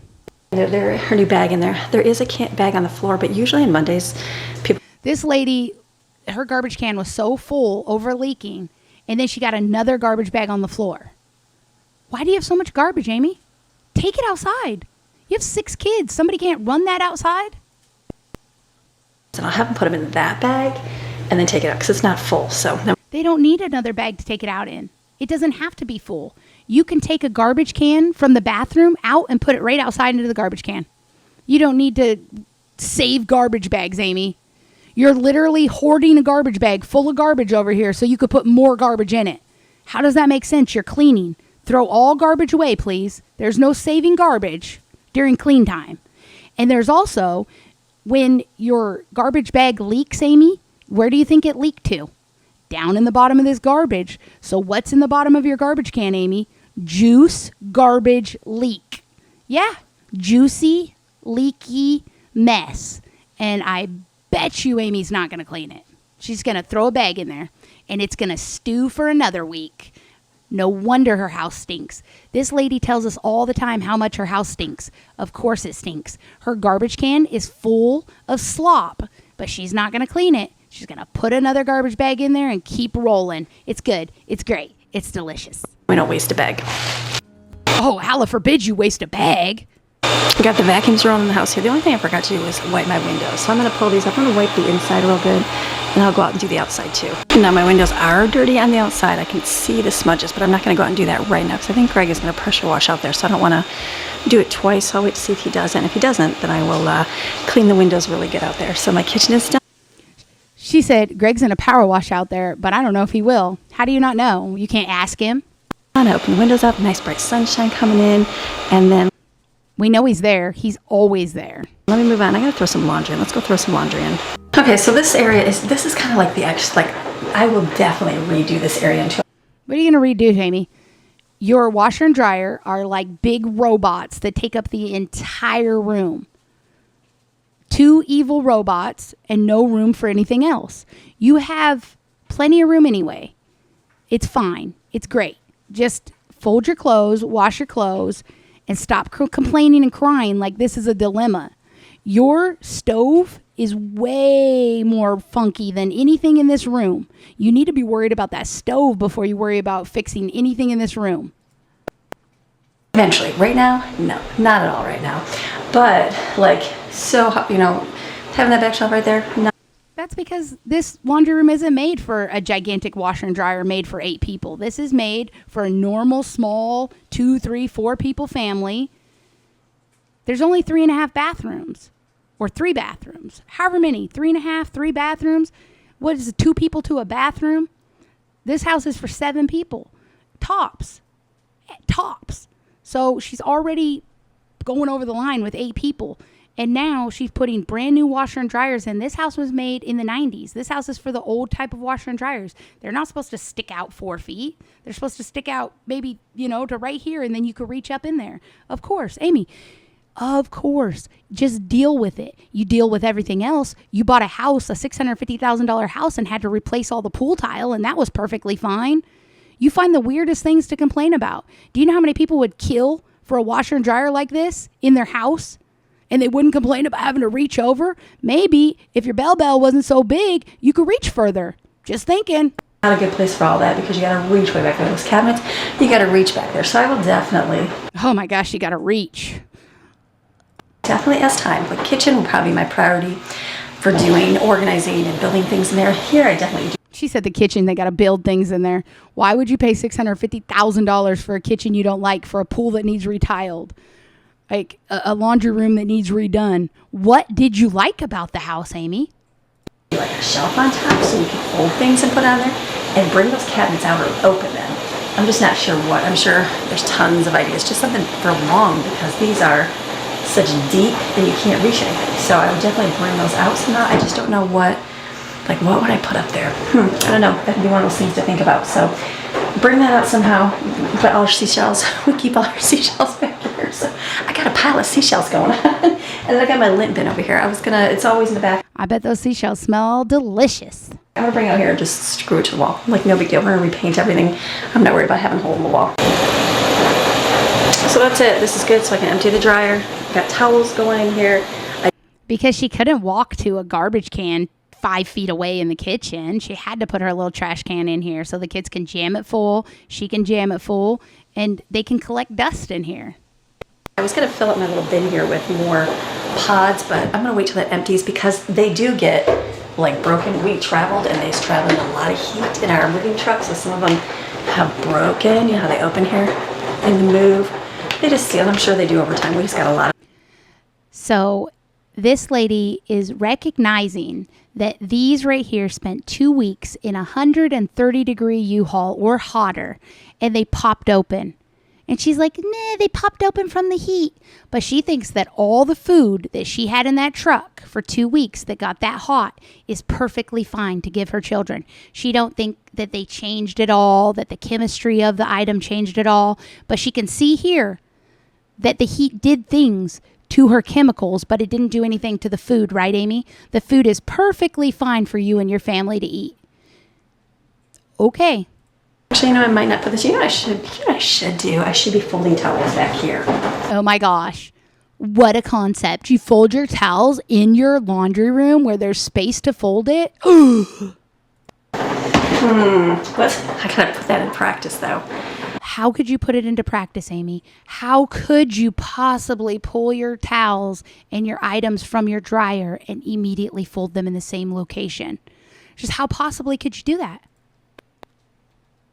Her new bag in there. There is a bag on the floor, but usually on Mondays, people... This lady... her garbage can was so full, over leaking, and then she got another garbage bag on the floor. Why do you have so much garbage, Amy? Take it outside. You have 6 kids. Somebody can't run that outside? And I'll have them put them in that bag and then take it out because it's not full. So They don't need another bag to take it out in. It doesn't have to be full. You can take a garbage can from the bathroom out and put it right outside into the garbage can. You don't need to save garbage bags, Amy. You're literally hoarding a garbage bag full of garbage over here so you could put more garbage in it. How does that make sense? You're cleaning. Throw all garbage away, please. There's no saving garbage during clean time. And there's also, when your garbage bag leaks, Amy, where do you think it leaked to? Down in the bottom of this garbage. So what's in the bottom of your garbage can, Amy? Juice, garbage, leak. Yeah, juicy, leaky mess. And I bet you Amy's not going to clean it. She's going to throw a bag in there, and it's going to stew for another week. No wonder her house stinks. This lady tells us all the time how much her house stinks. Of course it stinks. Her garbage can is full of slop, but she's not going to clean it. She's going to put another garbage bag in there and keep rolling. It's good. It's great. It's delicious. we don't waste a bag. Oh, Allah forbid you waste a bag. We got the vacuums rolling in the house here. The only thing I forgot to do was wipe my windows. So I'm going to pull these up. I'm going to wipe the inside real good, and I'll go out and do the outside too. Now my windows are dirty on the outside. I can see the smudges, but I'm not going to go out and do that right now because I think Greg is going to pressure wash out there, so I don't want to do it twice. So I'll wait to see if he does it. And if he doesn't, then I will clean the windows really good out there. So my kitchen is done. She said, Greg's going to power wash out there, but I don't know if he will. How do you not know? You can't ask him. I open the windows up, nice bright sunshine coming in, and then We know he's there. He's always there. let me move on. I gotta throw some laundry in. Let's go throw some laundry in. Okay, so this is kind of like the extra, like, I will definitely redo this area into. What are you going to redo, Jamie? Your washer and dryer are like big robots that take up the entire room. 2 evil robots and no room for anything else. You have plenty of room anyway. It's fine. It's great. Just fold your clothes, wash your clothes, and stop complaining and crying like this is a dilemma. Your stove is way more funky than anything in this room. You need to be worried about that stove before you worry about fixing anything in this room. Eventually. Right now, no, not at all right now. But like, so, having that back shelf right there, no. That's because this laundry room isn't made for a gigantic washer and dryer made for 8 people. This is made for a normal, small, 2, 3, 4 people family. There's only 3.5 bathrooms. Or 3 bathrooms. However many. 3.5, 3 bathrooms. What is it, 2 people to a bathroom? This house is for 7 people. Tops. Tops. So she's already going over the line with 8 people. And now she's putting brand new washer and dryers in. This house was made in the 90s. This house is for the old type of washer and dryers. They're not supposed to stick out 4 feet. They're supposed to stick out maybe, to right here, and then you could reach up in there. Of course, Amy, of course. Just deal with it. You deal with everything else. You bought a house, a $650,000 house, and had to replace all the pool tile, and that was perfectly fine. You find the weirdest things to complain about. Do you know how many people would kill for a washer and dryer like this in their house? And they wouldn't complain about having to reach over? Maybe if your bell wasn't so big, you could reach further. Just thinking. Not a good place for all that because you gotta reach way back there. Those cabinets, you gotta reach back there. So I will definitely Oh my gosh, you gotta reach. as time. The kitchen will probably be my priority for doing organizing and building things in there. Here I definitely do. She said the kitchen, they got to build things in there. Why would you pay $650,000 for a kitchen you don't like, for a pool that needs retiled? Like a laundry room that needs redone. What did you like about the house, Amy? Like a shelf on top so you can hold things and put on there and bring those cabinets out or open them. I'm just not sure what. I'm sure there's tons of ideas. Just something for long because these are such deep that you can't reach anything. So I would definitely bring those out somehow. I just don't know what would I put up there? I don't know. That could be one of those things to think about. So bring that out somehow. Put all our seashells. We keep all our seashells back here. So I got a pile of seashells going on. And then I got my lint bin over here. It's always in the back. I bet those seashells smell delicious. I'm gonna bring it out here and just screw it to the wall. Like, no big deal. We're gonna repaint everything. I'm not worried about having a hole in the wall. So that's it. This is good so I can empty the dryer. Got towels going in here. Because she couldn't walk to a garbage can 5 feet away in the kitchen. She had to put her little trash can in here so the kids can jam it full. She can jam it full. and they can collect dust in here. I was going to fill up my little bin here with more pods, but I'm going to wait till that empties because they do get like broken. We traveled and they traveled in a lot of heat in our moving truck, so some of them have broken. You know how they open here and move. They just seal. I'm sure they do over time. We just got a lot of. So this lady is recognizing that these right here spent 2 weeks in 130-degree U-Haul or hotter, and they popped open. And she's like, nah, they popped open from the heat. But she thinks that all the food that she had in that truck for 2 weeks that got that hot is perfectly fine to give her children. She don't think that they changed it all, that the chemistry of the item changed it all. But she can see here that the heat did things to her chemicals, but it didn't do anything to the food, right, Amy? The food is perfectly fine for you and your family to eat. Okay. Actually, I might not put this. I should do. I should be folding towels back here. Oh my gosh. What a concept. You fold your towels in your laundry room where there's space to fold it? I gotta put that in practice, though. How could you put it into practice, Amy? How could you possibly pull your towels and your items from your dryer and immediately fold them in the same location? Just how possibly could you do that?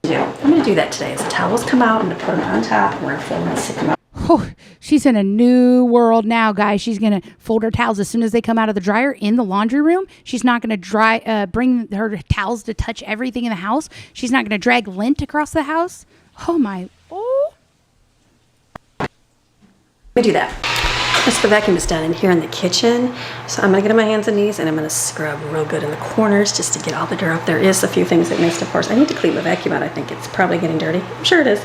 I'm going to do that today. As the towels come out, I'm going to put them on top, and we're going to fold them and stick them out. Oh, she's in a new world now, guys. She's going to fold her towels as soon as they come out of the dryer in the laundry room. She's not going to bring her towels to touch everything in the house. She's not going to drag lint across the house. Oh, my. Oh. Let me do that. Once the vacuum is done in here in the kitchen, so I'm going to get on my hands and knees and I'm going to scrub real good in the corners just to get all the dirt up. There is a few things that missed, of course. I need to clean the vacuum out. I think it's probably getting dirty. I'm sure it is.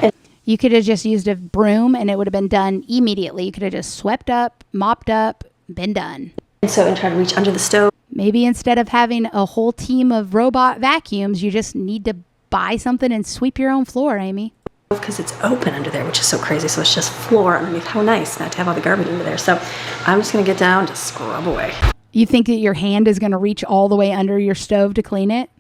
And you could have just used a broom and it would have been done immediately. You could have just swept up, mopped up, been done. and try to reach under the stove. Maybe instead of having a whole team of robot vacuums, you just need to buy something and sweep your own floor, Amy. Because it's open under there, which is so crazy. So it's just floor underneath. How nice not to have all the garbage under there. So I'm just going to get down to scrub away. You think that your hand is going to reach all the way under your stove to clean it?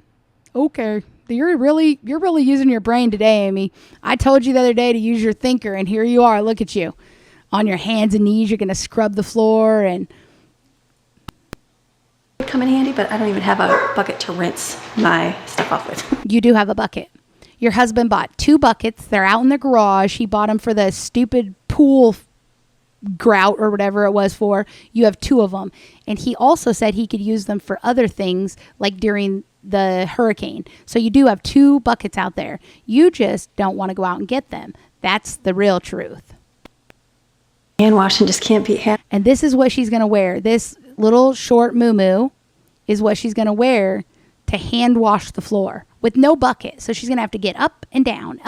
Okay. You're really using your brain today, Amy. I told you the other day to use your thinker, and here you are. Look at you. On your hands and knees, you're going to scrub the floor. And It would come in handy, but I don't even have a bucket to rinse my stuff off with. you do have a bucket. Your husband bought 2 buckets. They're out in the garage. He bought them for the stupid pool grout or whatever it was for. You have 2 of them. And he also said he could use them for other things, like during the hurricane. So you do have 2 buckets out there. You just don't want to go out and get them. That's the real truth. Hand washing just can't beat hand. And this is what she's going to wear. This little short muumuu is what she's going to wear to hand wash the floor with no bucket. So she's going to have to get up and down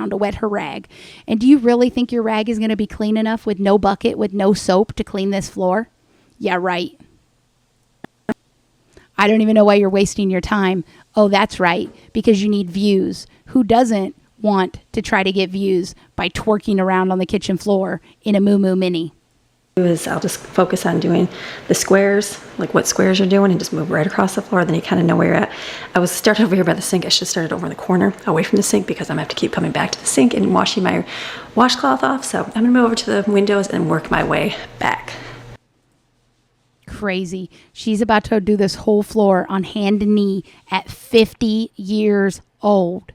to wet her rag. And do you really think your rag is going to be clean enough with no bucket, with no soap to clean this floor? Yeah, right. I don't even know why you're wasting your time. Oh, that's right. Because you need views. Who doesn't want to try to get views by twerking around on the kitchen floor in a muumuu mini? I'll just focus on doing the squares, like what squares you're doing, and just move right across the floor. Then you kind of know where you're at. I was started over here by the sink. I should have started over in the corner away from the sink because I'm going to have to keep coming back to the sink and washing my washcloth off. So I'm going to move over to the windows and work my way back. Crazy. She's about to do this whole floor on hand and knee at 50 years old.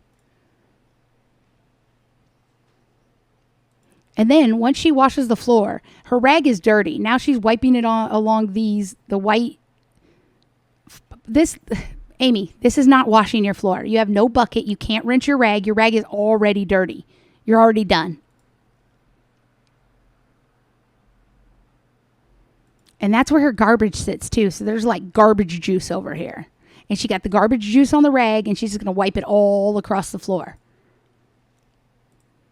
And then once she washes the floor, her rag is dirty. Now she's wiping it on along the white. Amy, this is not washing your floor. You have no bucket. You can't rinse your rag. Your rag is already dirty. You're already done. And that's where her garbage sits too. So there's like garbage juice over here. And she got the garbage juice on the rag and she's just going to wipe it all across the floor.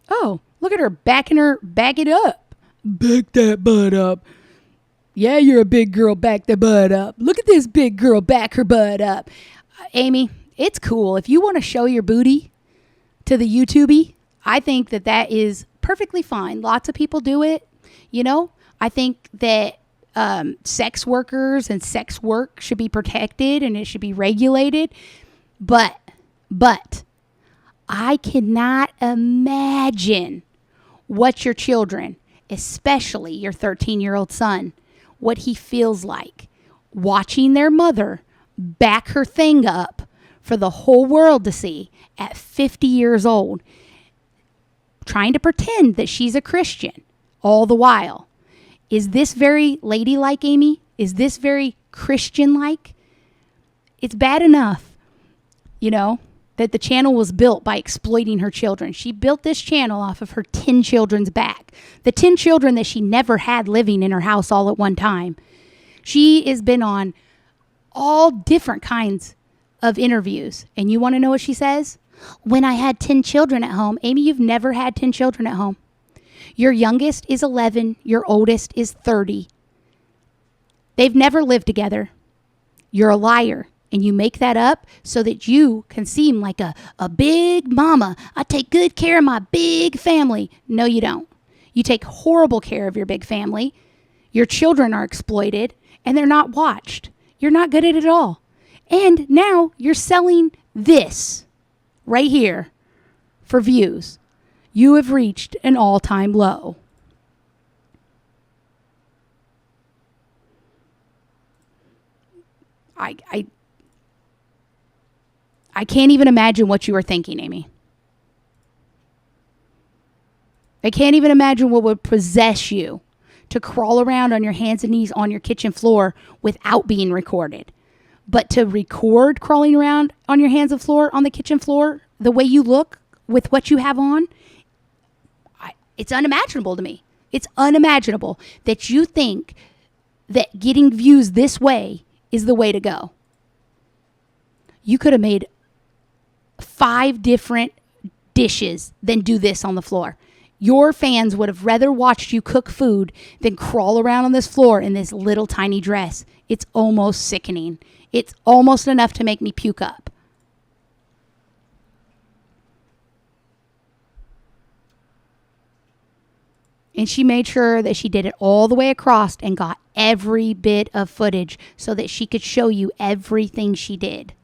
Oh, look at her back it up. Back that butt up. Yeah, you're a big girl, back the butt up. Look at this big girl, back her butt up. Amy, it's cool. If you want to show your booty to the YouTubey, I think that is perfectly fine. Lots of people do it. You know, I think that sex workers and sex work should be protected and it should be regulated. But I cannot imagine what your children, especially your 13-year-old son, what he feels like watching their mother back her thing up for the whole world to see at 50 years old, trying to pretend that she's a Christian all the while. Is this very ladylike, Amy? Is this very Christian-like? It's bad enough, that the channel was built by exploiting her children. She built this channel off of her 10 children's back. The 10 children that she never had living in her house all at one time. She has been on all different kinds of interviews. And you want to know what she says? When I had 10 children at home. Amy, you've never had 10 children at home. Your youngest is 11. Your oldest is 30. They've never lived together. You're a liar. And you make that up so that you can seem like a big mama. I take good care of my big family. No, you don't. You take horrible care of your big family. Your children are exploited and they're not watched. You're not good at it at all. And now you're selling this right here for views. You have reached an all-time low. I can't even imagine what you were thinking, Amy. I can't even imagine what would possess you to crawl around on your hands and knees on your kitchen floor without being recorded. But to record crawling around on your hands and floor on the kitchen floor, the way you look with what you have on, it's unimaginable to me. It's unimaginable that you think that getting views this way is the way to go. You could have made 5 different dishes than do this on the floor. Your fans would have rather watched you cook food than crawl around on this floor in this little tiny dress. It's almost sickening. It's almost enough to make me puke up. And she made sure that she did it all the way across and got every bit of footage so that she could show you everything she did.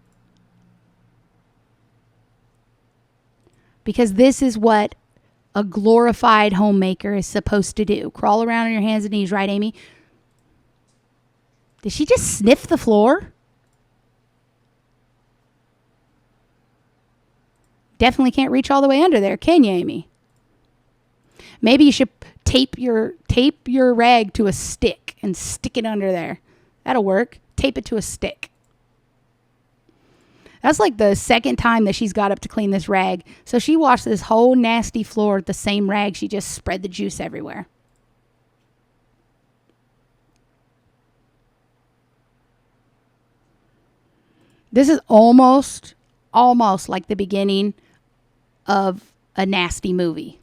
Because this is what a glorified homemaker is supposed to do. Crawl around on your hands and knees, right, Amy? Did she just sniff the floor? Definitely can't reach all the way under there, can you, Amy? Maybe you should tape your rag to a stick and stick it under there. That'll work. Tape it to a stick. That's like the second time that she's got up to clean this rag. So she washed this whole nasty floor with the same rag. She just spread the juice everywhere. This is almost like the beginning of a nasty movie.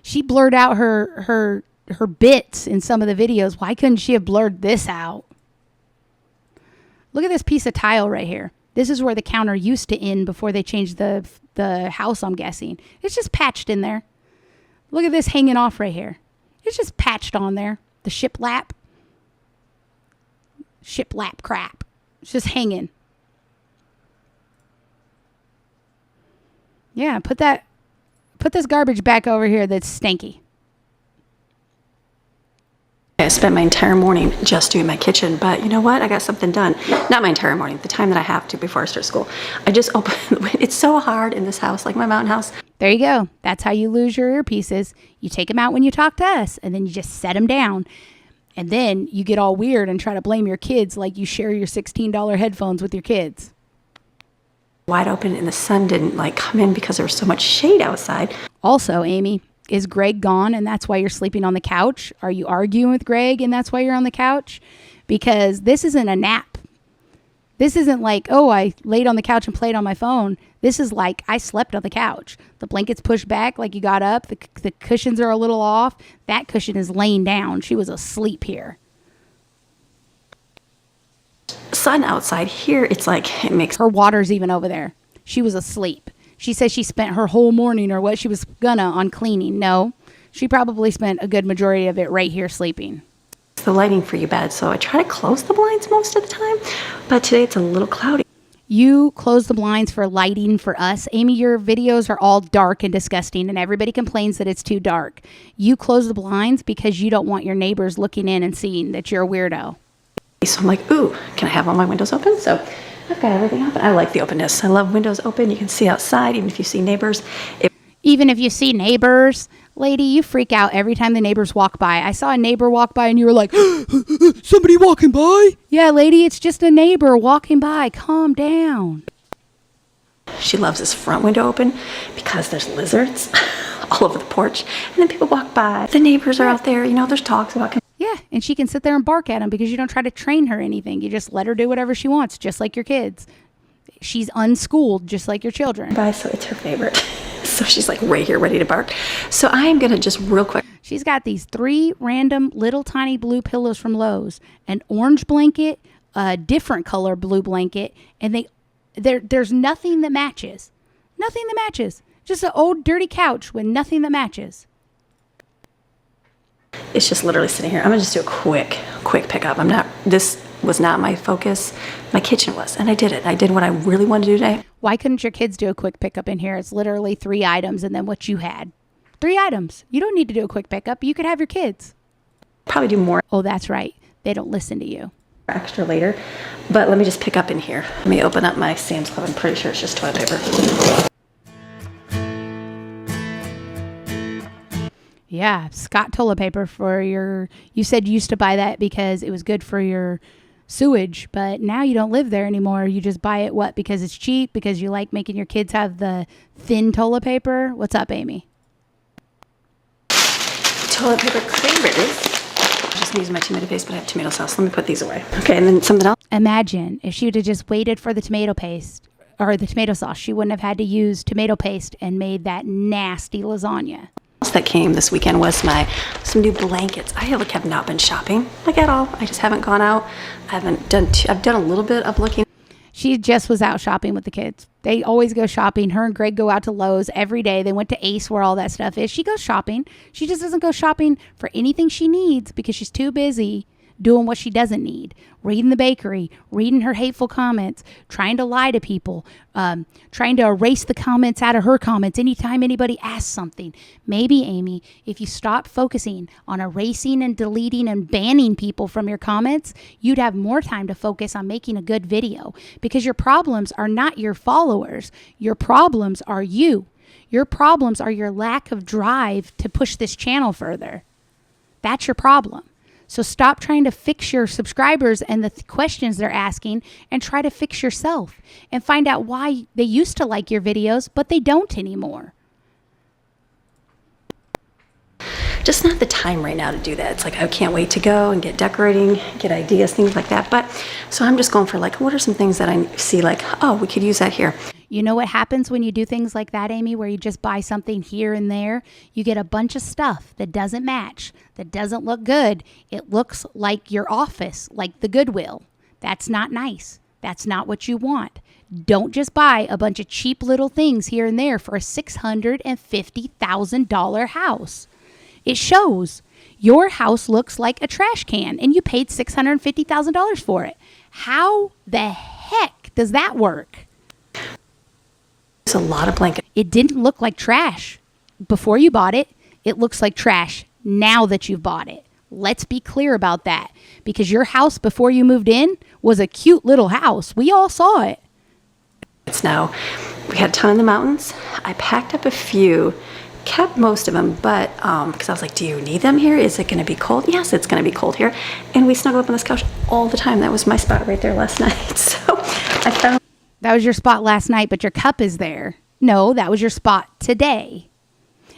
She blurred out her bits in some of the videos. Why couldn't she have blurred this out? Look at this piece of tile right here. This is where the counter used to end before they changed the house, I'm guessing. It's just patched in there. Look at this hanging off right here. It's just patched on there. The shiplap crap. It's just hanging. Yeah, put this garbage back over here that's stinky. I spent my entire morning just doing my kitchen, but you know what? I got something done. Not my entire morning, the time that I have to before I start school. I just opened, it's so hard in this house, like my mountain house. There you go. That's how you lose your earpieces. You take them out when you talk to us, and then you just set them down. And then you get all weird and try to blame your kids like you share your $16 headphones with your kids. Wide open, and the sun didn't come in because there was so much shade outside. Also, Amy, is Greg gone and that's why you're sleeping on the couch? Are you arguing with Greg and that's why you're on the couch? Because this isn't a nap. This isn't like, oh, I laid on the couch and played on my phone. This is like I slept on the couch. The blanket's pushed back like you got up. The cushions are a little off. That cushion is laying down. She was asleep here. Sun outside here, it's like it makes her water's even over there. She was asleep. She says she spent her whole morning or what she was gonna on cleaning. No, she probably spent a good majority of it right here sleeping. the lighting for you bad. So I try to close the blinds most of the time, but today it's a little cloudy. You close the blinds for lighting for us. Amy, your videos are all dark and disgusting, and everybody complains that it's too dark. You close the blinds because you don't want your neighbors looking in and seeing that you're a weirdo. So I'm like, ooh, can I have all my windows open? So I've got everything open. I like the openness. I love windows open. You can see outside, even if you see neighbors. Even if you see neighbors, lady, you freak out every time the neighbors walk by. I saw a neighbor walk by and you were like, somebody walking by? Yeah, lady, it's just a neighbor walking by. Calm down. She loves this front window open because there's lizards all over the porch. And then people walk by. The neighbors are out there. You know, there's talks about... Yeah, and she can sit there and bark at them because you don't try to train her anything. You just let her do whatever she wants, just like your kids. She's unschooled, just like your children. So it's her favorite. So she's like right here ready to bark. So I am going to just real quick. She's got these 3 random little tiny blue pillows from Lowe's, an orange blanket, a different color blue blanket, and there's nothing that matches. Nothing that matches. Just an old dirty couch with nothing that matches. It's just literally sitting here. I'm going to just do a quick pickup. This was not my focus. My kitchen was, and I did it. I did what I really wanted to do today. Why couldn't your kids do a quick pickup in here? It's literally 3 items and then what you had. 3 items. You don't need to do a quick pickup. You could have your kids. Probably do more. Oh, that's right. They don't listen to you. Extra later. But let me just pick up in here. Let me open up my Sam's Club. I'm pretty sure it's just toilet paper. Yeah, Scott toilet paper for you said you used to buy that because it was good for your sewage, but now you don't live there anymore. You just buy it, what, because it's cheap, because you like making your kids have the thin toilet paper? What's up, Amy? Toilet paper cranberries. I'm just using my tomato paste, but I have tomato sauce. Let me put these away. Okay, and then something else. Imagine if she would have just waited for the tomato paste or the tomato sauce. She wouldn't have had to use tomato paste and made that nasty lasagna. That came this weekend was some new blankets. I have not been shopping like at all. I just haven't gone out. I've done a little bit of looking. She just was out shopping with the kids. They always go shopping. Her and Greg go out to Lowe's every day. They went to Ace where all that stuff is. She goes shopping. She just doesn't go shopping for anything she needs because she's too busy doing what she doesn't need, reading the bakery, reading her hateful comments, trying to lie to people, trying to erase the comments out of her comments anytime anybody asks something. Maybe, Amy, if you stop focusing on erasing and deleting and banning people from your comments, you'd have more time to focus on making a good video, because your problems are not your followers. Your problems are you. Your problems are your lack of drive to push this channel further. That's your problem. So stop trying to fix your subscribers and the questions they're asking, and try to fix yourself and find out why they used to like your videos, but they don't anymore. Just not the time right now to do that. It's like, I can't wait to go and get decorating, get ideas, things like that. But so I'm just going for like, what are some things that I see like, oh, we could use that here. You know what happens when you do things like that, Amy, where you just buy something here and there? You get a bunch of stuff that doesn't match, that doesn't look good. It looks like your office, like the Goodwill. That's not nice. That's not what you want. Don't just buy a bunch of cheap little things here and there for a $650,000 house. It shows. Your house looks like a trash can and you paid $650,000 for it. How the heck does that work? It's a lot of blankets. It didn't look like trash before you bought it. It looks like trash now that you've bought it. Let's be clear about that, because your house before you moved in was a cute little house. We all saw it. It's now, we had a ton in the mountains. I packed up a few, kept most of them, but because I was like, do you need them here? Is it going to be cold? Yes, it's going to be cold here. And we snuggle up on this couch all the time. That was my spot right there last night. So I found... That was your spot last night, but your cup is there. No, that was your spot today.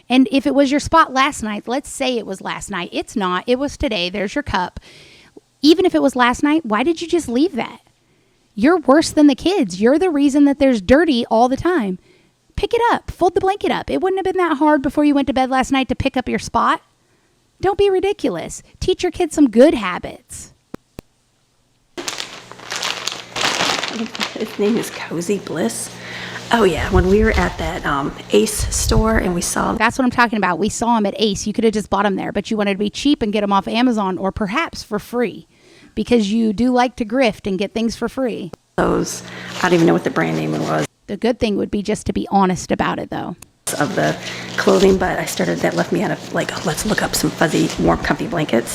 And if it was your spot last night, let's say it was last night. It's not. It was today. There's your cup. Even if it was last night, why did you just leave that? You're worse than the kids. You're the reason that there's dirty all the time. Pick it up. Fold the blanket up. It wouldn't have been that hard before you went to bed last night to pick up your spot. Don't be ridiculous. Teach your kids some good habits. His name is Cozy Bliss. Oh yeah, when we were at that Ace store and we saw That's what I'm talking about. We saw them at Ace. You could have just bought them there, but you wanted to be cheap and get them off Amazon or perhaps for free because you do like to grift and get things for free. those, I don't even know what the brand name was The good thing would be just to be honest about it, though. of the clothing, but that left me out of like, let's look up some fuzzy, warm, comfy blankets.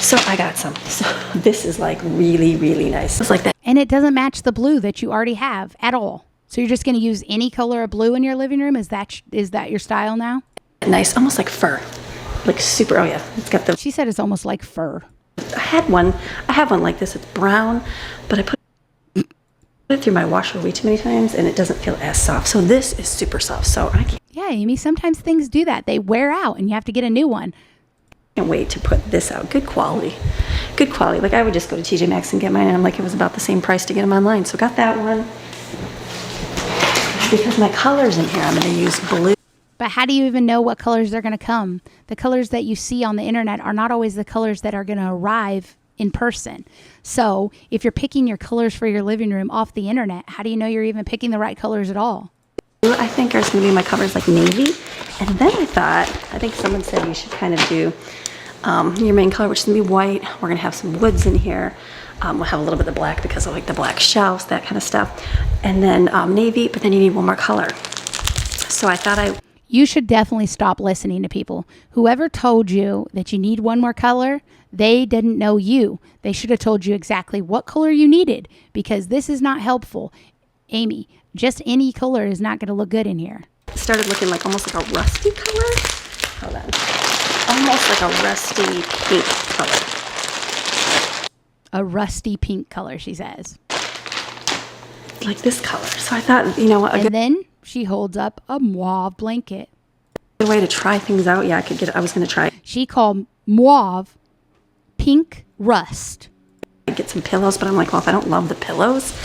So I got some. So this is like really, really nice. It's like that. And it doesn't match the blue that you already have at all. So you're just going to use any color of blue in your living room? Is that your style now? Nice, almost like fur. Like super, oh yeah, it's got the, She said it's almost like fur. I have one like this, it's brown, but I put it through my washer way too many times and it doesn't feel as soft. So this is super soft, so I Yeah, Amy, sometimes things do that. They wear out and you have to get a new one. can't wait to put this out. Good quality. Good quality. Like I would just go to TJ Maxx and get mine and I'm like, it was about the same price to get them online. So got that one. Because my colors in here, I'm going to use blue. But how do you even know what colors they're going to come? The colors that you see on the internet are not always the colors that are going to arrive in person. So if you're picking your colors for your living room off the internet, how do you know you're even picking the right colors at all? I think are going to be my colors like navy. And then I think someone said you should kind of do your main color, which is going to be white. We're going to have some woods in here. We'll have a little bit of black because I like the black shelves, that kind of stuff. And then navy, but then you need one more color. So I thought You should definitely stop listening to people. Whoever told you that you need one more color, they didn't know you. They should have told you exactly what color you needed because this is not helpful. Amy, just any color is not going to look good in here. started looking like almost like a rusty color. Hold on. Almost like a rusty pink color. A rusty pink color, she says. Like this color. So I thought, you know what, a And then she holds up a mauve blanket. good way to try things out. Yeah, I was going to try She called mauve pink rust. get some pillows, but I'm like, well, if I don't love the pillows,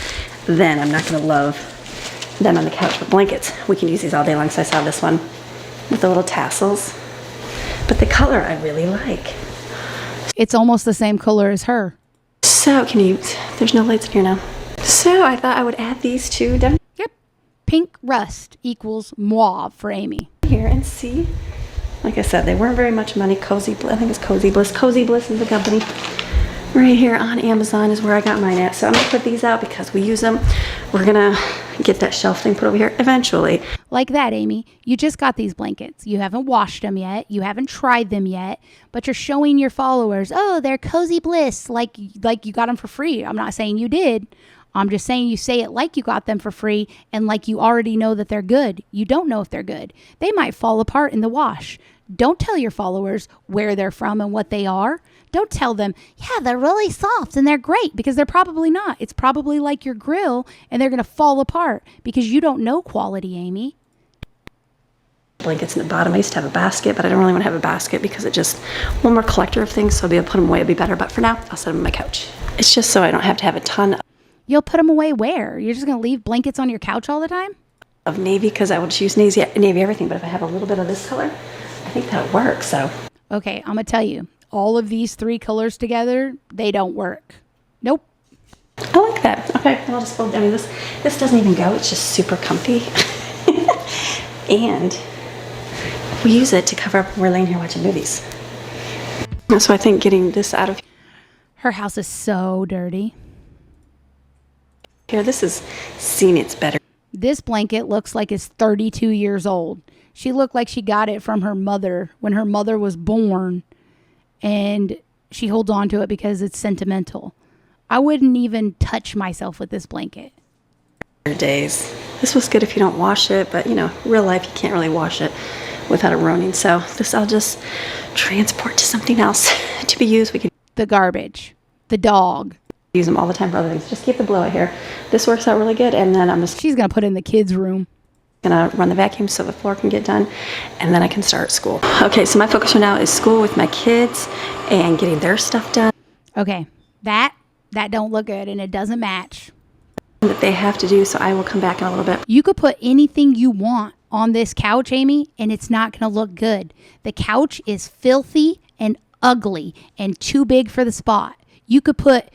then I'm not going to love them on the couch with blankets. We can use these all day long. So I saw this one with the little tassels. But the color I really like. It's almost the same color as her. So there's no lights in here now. So I thought I would add these two down Yep. Pink rust equals mauve for Amy. here and see. Like I said, they weren't very much money. Cozy Bliss, I think it's Cozy Bliss. Cozy Bliss is the company. Right here on Amazon is where I got mine at. So I'm gonna put these out because we use them. We're gonna get that shelf thing put over here eventually. Like that, Amy. You just got these blankets. You haven't washed them yet. You haven't tried them yet. But you're showing your followers, oh, they're Cozy Bliss, like you got them for free. I'm not saying you did. I'm just saying you say it like you got them for free and like you already know that they're good. You don't know if they're good. They might fall apart in the wash. Don't tell your followers where they're from and what they are. Don't tell them, yeah, they're really soft and they're great, because they're probably not. It's probably like your grill and they're going to fall apart because you don't know quality, Amy. Blankets in the bottom. I used to have a basket, but I don't really want to have a basket because it just, one more collector of things, so I'll be able to put them away. It'd be better, but for now, I'll set them on my couch. It's just so I don't have to have a ton You'll put them away where? You're just going to leave blankets on your couch all the time? of navy because I would choose navy everything, but if I have a little bit of this color, I think that would work, so. Okay, I'm going to tell you, all of these three colors together, they don't work. Nope. I like that. Okay, I'll just fold. I mean, this doesn't even go. It's just super comfy. And we use it to cover up when we're laying here watching movies. So I think getting this out of Her house is so dirty. here, this is seen its better. This blanket looks like it's 32 years old. She looked like she got it from her mother when her mother was born, and she holds on to it because it's sentimental. I wouldn't even touch myself with this blanket. Days. This was good if you don't wash it, but you know, real life you can't really wash it without it ruining. So this I'll just transport to something else to be used. We can The garbage. The dog. use them all the time for other things. Just keep the blowout here. This works out really good, and then I'm just She's going to put it in the kids' room. gonna run the vacuum so the floor can get done, and then I can start school. Okay, so my focus right now is school with my kids and getting their stuff done Okay, that don't look good, and it doesn't match. that they have to do, so I will come back in a little bit. You could put anything you want on this couch, Amy, and it's not going to look good. The couch is filthy and ugly and too big for the spot. You could put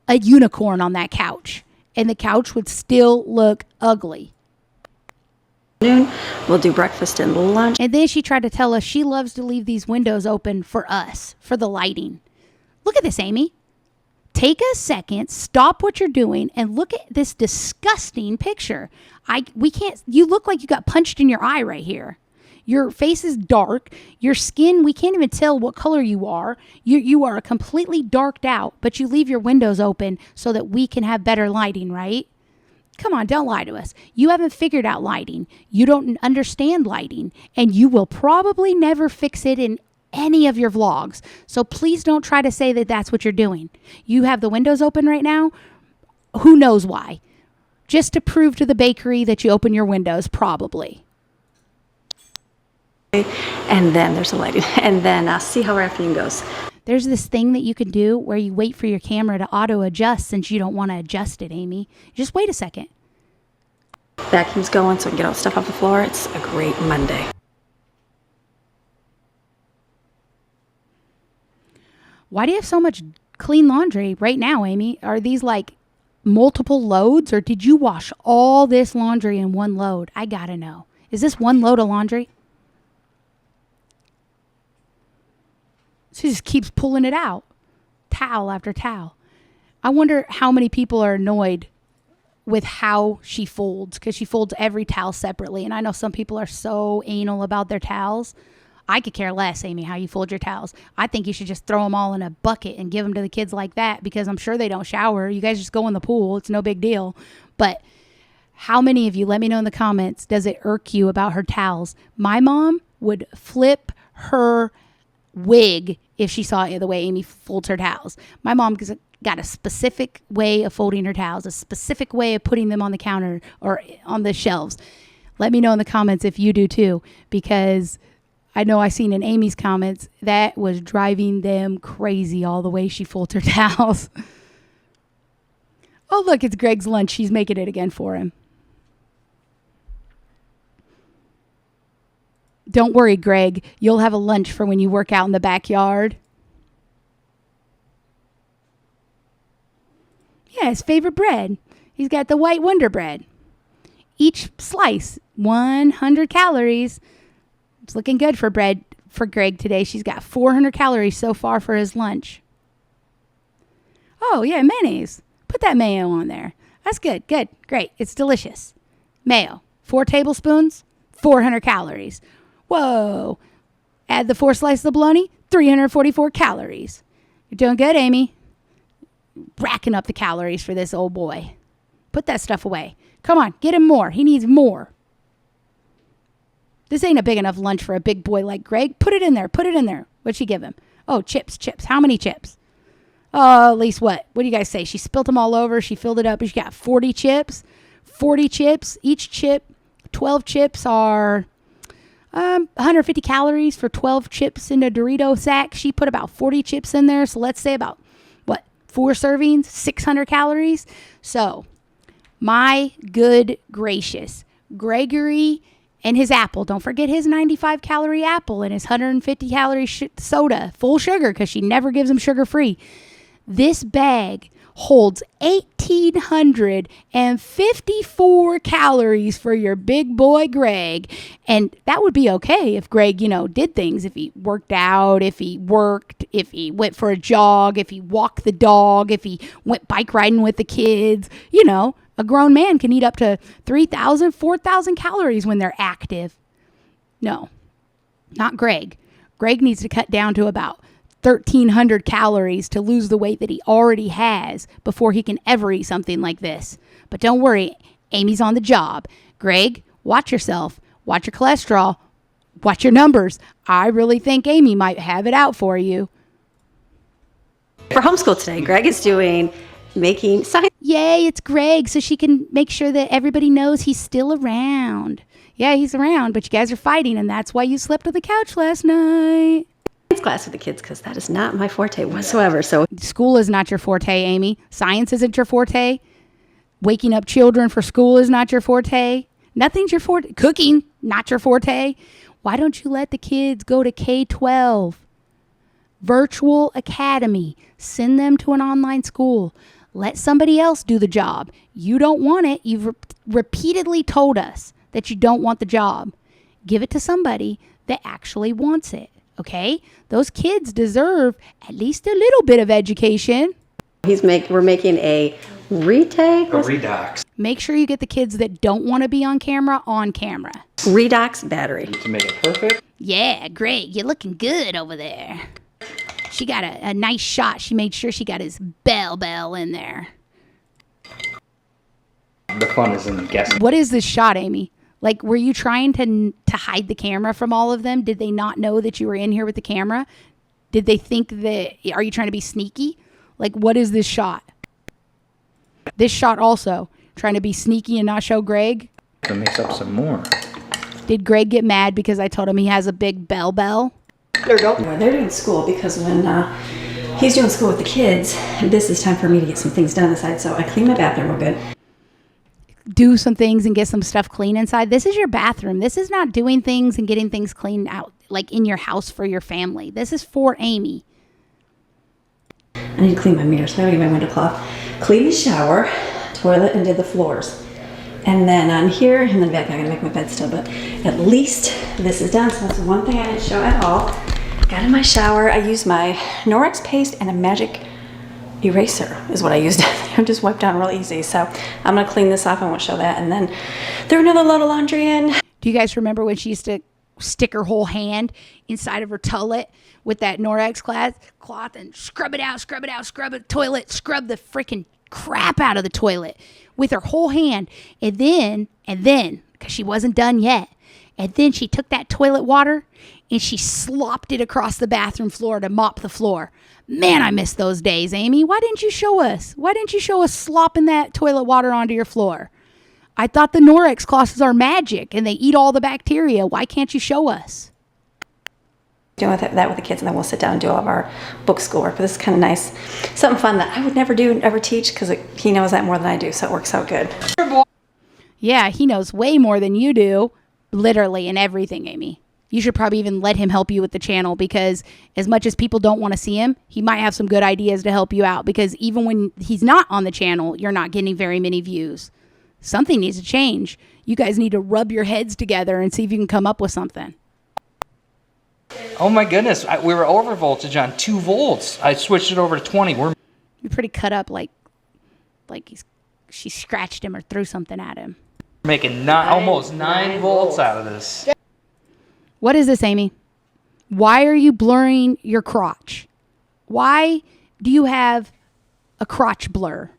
a unicorn on that couch, and the couch would still look ugly. Noon, we'll do breakfast and lunch. And then she tried to tell us she loves to leave these windows open for us, for the lighting. Look at this, Amy. Take a second, stop what you're doing, and look at this disgusting picture. You look like you got punched in your eye right here. Your face is dark. Your skin, we can't even tell what color you are. You are completely darked out, but you leave your windows open so that we can have better lighting, right? Come on, don't lie to us. You haven't figured out lighting. You don't understand lighting, and you will probably never fix it in any of your vlogs. So please don't try to say that that's what you're doing. You have the windows open right now. Who knows why? Just to prove to the bakery that you open your windows, probably. And then there's a lighting. And then see how our afternoon goes. There's this thing that you can do where you wait for your camera to auto adjust since you don't want to adjust it, Amy. Just wait a second. Vacuum's going so I can get all the stuff off the floor. It's a great Monday. Why do you have so much clean laundry right now, Amy? Are these like multiple loads, or did you wash all this laundry in one load? I gotta know. Is this one load of laundry? She just keeps pulling it out. Towel after towel. I wonder how many people are annoyed with how she folds, because she folds every towel separately. And I know some people are so anal about their towels. I could care less, Amy, how you fold your towels. I think you should just throw them all in a bucket and give them to the kids like that, because I'm sure they don't shower. You guys just go in the pool. It's no big deal. But how many of you, let me know in the comments, does it irk you about her towels? My mom would flip her wig if she saw the way Amy folds her towels. My mom got a specific way of folding her towels, a specific way of putting them on the counter or on the shelves. Let me know in the comments if you do too, because I know I seen in Amy's comments that was driving them crazy, all the way she folds her towels. Oh, look, it's Greg's lunch. She's making it again for him. Don't worry, Greg. You'll have a lunch for when you work out in the backyard. Yeah, his favorite bread. He's got the white Wonder Bread. Each slice, 100 calories. It's looking good for bread for Greg today. She's got 400 calories so far for his lunch. Oh, yeah, mayonnaise. Put that mayo on there. That's good. Good. Great. It's delicious. Mayo. 4 tablespoons, 400 calories. Whoa. Add the 4 slices of bologna, 344 calories. You're doing good, Amy. Racking up the calories for this old boy. Put that stuff away. Come on, get him more. He needs more. This ain't a big enough lunch for a big boy like Greg. Put it in there. Put it in there. What'd she give him? Oh, chips. How many chips? Oh, at least what? What do you guys say? She spilt them all over. She filled it up. She got 40 chips. 40 chips. Each chip, 12 chips are 150 calories for 12 chips in a Dorito sack. She put about 40 chips in there. So let's say about, 4 servings, 600 calories. So, my good gracious, Gregory and his apple. Don't forget his 95 calorie apple and his 150 calorie soda, full sugar, because she never gives him sugar free. This bag holds 1,854 calories for your big boy Greg. And that would be okay if Greg, did things, if he worked out, if he worked, if he went for a jog, if he walked the dog, if he went bike riding with the kids. A grown man can eat up to 3,000, 4,000 calories when they're active. No, not Greg. Greg needs to cut down to about 1,300 calories to lose the weight that he already has before he can ever eat something like this. But don't worry, Amy's on the job. Greg, watch yourself. Watch your cholesterol. Watch your numbers. I really think Amy might have it out for you. For homeschool today, Greg is making science. Yay, it's Greg, so she can make sure that everybody knows he's still around. Yeah, he's around, but you guys are fighting, and that's why you slept on the couch last night. Class with the kids, because that is not my forte whatsoever. So school is not your forte, Amy. Science isn't your forte. Waking up children for school is not your forte. Nothing's your forte. Cooking, not your forte. Why don't you let the kids go to K-12? Virtual academy. Send them to an online school. Let somebody else do the job. You don't want it. You've repeatedly told us that you don't want the job. Give it to somebody that actually wants it, okay? Those kids deserve at least a little bit of education. We're making a retake. A redox. Make sure you get the kids that don't want to be on camera. Redox battery. To make it perfect. Yeah, Greg, you're looking good over there. She got a nice shot. She made sure she got his bell in there. The fun is in guessing. What is this shot, Amy? Like, were you trying to hide the camera from all of them? Did they not know that you were in here with the camera? Did they think that, are you trying to be sneaky? Like, what is this shot? This shot also, trying to be sneaky and not show Greg? To mix up some more. Did Greg get mad because I told him he has a big bell? They're doing school because when he's doing school with the kids, this is time for me to get some things done inside. So I clean my bathroom real good. Do some things and get some stuff clean inside. This is your bathroom. This is not doing things and getting things cleaned out like in your house for your family. This is for Amy. I need to clean my mirror, so I gotta get my window cloth. Clean the shower, toilet, and did the floors. And then on here, and then back, I gotta make my bed still, but at least this is done. So that's one thing I didn't show at all. Got in my shower. I used my Norwex paste and a magic eraser is what I used. I just wiped down real easy. So I'm gonna clean this off. I won't show that. And then throw another load of laundry in. Do you guys remember when she used to stick her whole hand inside of her toilet with that Norwex cloth and scrub the toilet, scrub the freaking crap out of the toilet with her whole hand. And then, because she wasn't done yet, and then she took that toilet water and she slopped it across the bathroom floor to mop the floor. Man, I miss those days, Amy. Why didn't you show us? Why didn't you show us slopping that toilet water onto your floor? I thought the Norwex cloths are magic and they eat all the bacteria. Why can't you show us? Doing that with the kids, and then we'll sit down and do all of our book schoolwork. But this is kind of nice. Something fun that I would never do and ever teach because he knows that more than I do, so it works out good. Yeah, he knows way more than you do, literally in everything, Amy. You should probably even let him help you with the channel because as much as people don't want to see him, he might have some good ideas to help you out because even when he's not on the channel, you're not getting very many views. Something needs to change. You guys need to rub your heads together and see if you can come up with something. Oh my goodness, we were over voltage on 2 volts. I switched it over to 20. We're You're pretty cut up like she scratched him or threw something at him. making almost 9 volts out of this. What is this, Amy? Why are you blurring your crotch? Why do you have a crotch blur?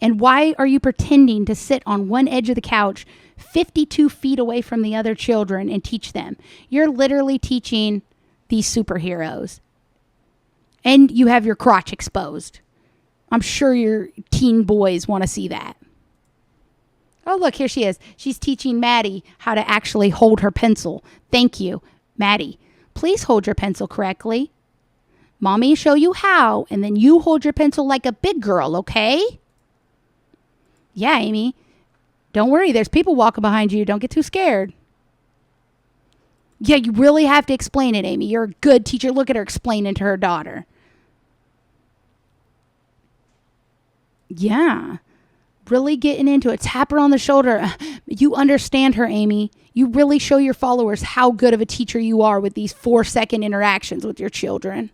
And why are you pretending to sit on one edge of the couch 52 feet away from the other children and teach them? You're literally teaching these superheroes. And you have your crotch exposed. I'm sure your teen boys want to see that. Oh, look, here she is. She's teaching Maddie how to actually hold her pencil. Thank you, Maddie. Please hold your pencil correctly. Mommy show you how, and then you hold your pencil like a big girl, okay? Yeah, Amy. Don't worry, there's people walking behind you. Don't get too scared. Yeah, you really have to explain it, Amy. You're a good teacher. Look at her explaining to her daughter. Yeah. Really getting into it. Tap her on the shoulder. You understand her, Amy. You really show your followers how good of a teacher you are with these 4-second interactions with your children.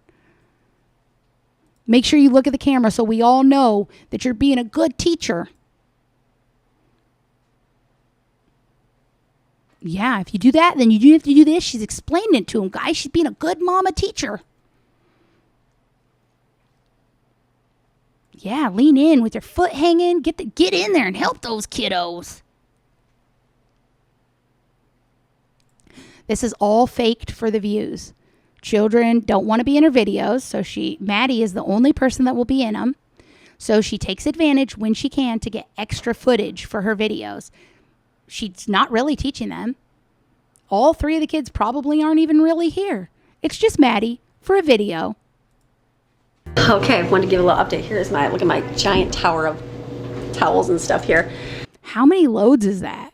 Make sure you look at the camera so we all know that you're being a good teacher. Yeah, if you do that, then you do have to do this. She's explaining it to him, guys. She's being a good mama teacher. Yeah, lean in with your foot hanging. Get in there and help those kiddos. This is all faked for the views. Children don't want to be in her videos, so Maddie is the only person that will be in them. So she takes advantage when she can to get extra footage for her videos. She's not really teaching them. All 3 of the kids probably aren't even really here. It's just Maddie for a video. Okay, I wanted to give a little update. Look at my giant tower of towels and stuff here. How many loads is that?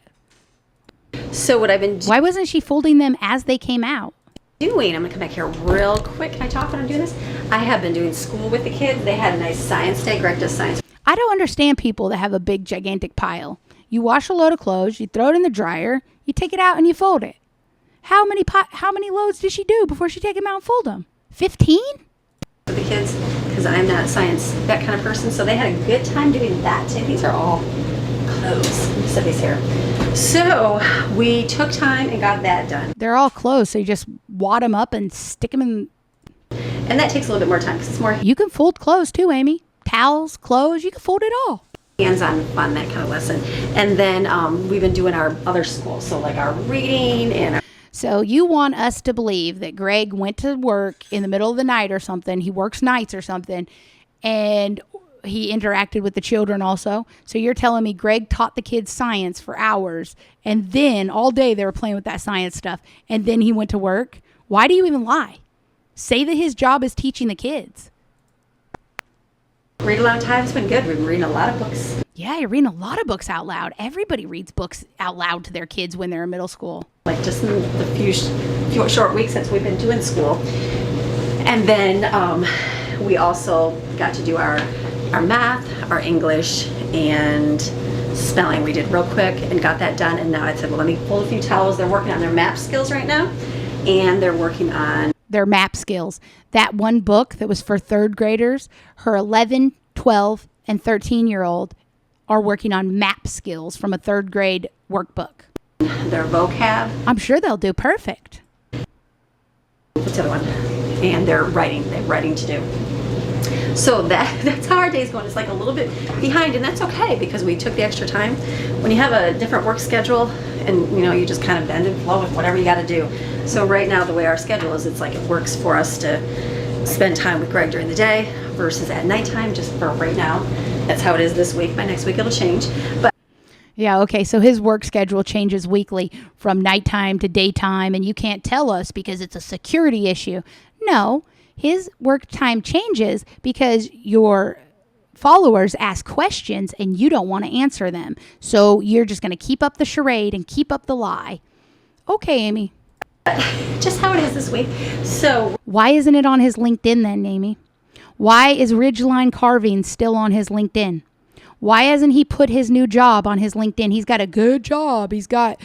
So what I've been Why wasn't she folding them as they came out? doing, I'm gonna come back here real quick. Can I talk when I'm doing this? I have been doing school with the kids. They had a nice science day. Greg does science. I don't understand people that have a big, gigantic pile. You wash a load of clothes, you throw it in the dryer, you take it out and you fold it. How many loads did she do before she take them out and fold them? 15? For the kids, because I'm not science, that kind of person, so they had a good time doing that too. These are all clothes. Set these here. So we took time and got that done. They're all clothes, so you just wad them up and stick them in. And that takes a little bit more time because it's more You can fold clothes too, Amy. Towels, clothes, you can fold it all. hands-on fun, that kind of lesson. And then we've been doing our other schools, so like our reading and our So you want us to believe that Greg went to work in the middle of the night or something. He works nights or something, and he interacted with the children also. So you're telling me Greg taught the kids science for hours, and then all day they were playing with that science stuff, and then he went to work? Why do you even lie? Say that his job is teaching the kids. read aloud time's been good. We've been reading a lot of books. Yeah, you're reading a lot of books out loud. Everybody reads books out loud to their kids when they're in middle school. Like just in the few short weeks since we've been doing school. And then we also got to do our math, our English, and spelling. We did real quick and got that done. And now I said, well, let me pull a few towels. They're working on their map skills right now, and they're working on Their map skills. That one book that was for third graders, her 11, 12, and 13-year-old are working on map skills from a third grade workbook. their vocab. I'm sure they'll do perfect. What's the other one? And they're writing. They have writing to do. So that's how our day's going. It's like a little bit behind, and that's okay because we took the extra time. When you have a different work schedule, and you just kind of bend and flow with whatever you got to do. So right now, the way our schedule is, it's like it works for us to spend time with Greg during the day versus at nighttime. Just for right now, that's how it is this week. By next week, it'll change. But Yeah, okay, so his work schedule changes weekly from nighttime to daytime, and you can't tell us because it's a security issue. No, his work time changes because your followers ask questions and you don't want to answer them. So you're just going to keep up the charade and keep up the lie. Okay, Amy. just how it is this week. So Why isn't it on his LinkedIn then, Amy? Why is Ridgeline Carving still on his LinkedIn? Why hasn't he put his new job on his LinkedIn? He's got a good job. He's got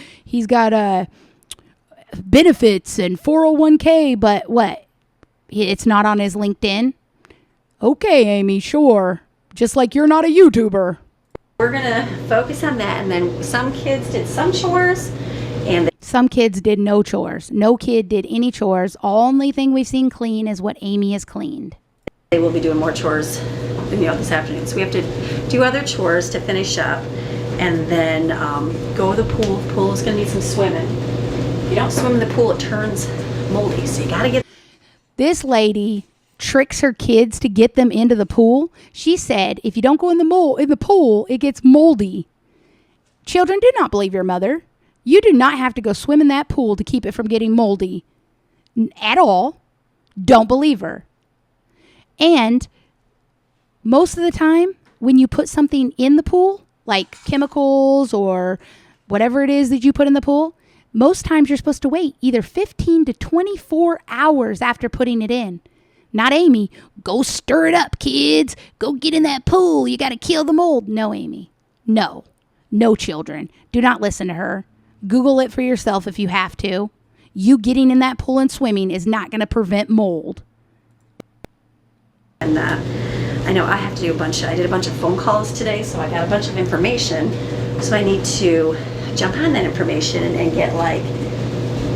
benefits and 401k, but what? It's not on his LinkedIn? Okay, Amy, sure. Just like you're not a YouTuber. we're gonna focus on that, and then some kids did some chores, and Some kids did no chores. No kid did any chores. Only thing we've seen clean is what Amy has cleaned. they will be doing more chores this afternoon. So we have to do other chores to finish up, and then go to the pool. The pool is going to need some swimming. If you don't swim in the pool, it turns moldy. So you got to get. This lady tricks her kids to get them into the pool. She said, if you don't go in the pool, it gets moldy. Children, do not believe your mother. You do not have to go swim in that pool to keep it from getting moldy at all. Don't believe her. And most of the time, when you put something in the pool, like chemicals or whatever it is that you put in the pool, most times you're supposed to wait either 15 to 24 hours after putting it in. Not Amy, go stir it up, kids. Go get in that pool. You got to kill the mold. No, Amy. No. No, children. Do not listen to her. Google it for yourself if you have to. You getting in that pool and swimming is not going to prevent mold. And I know I have to do I did a bunch of phone calls today, so I got a bunch of information. So I need to jump on that information and get like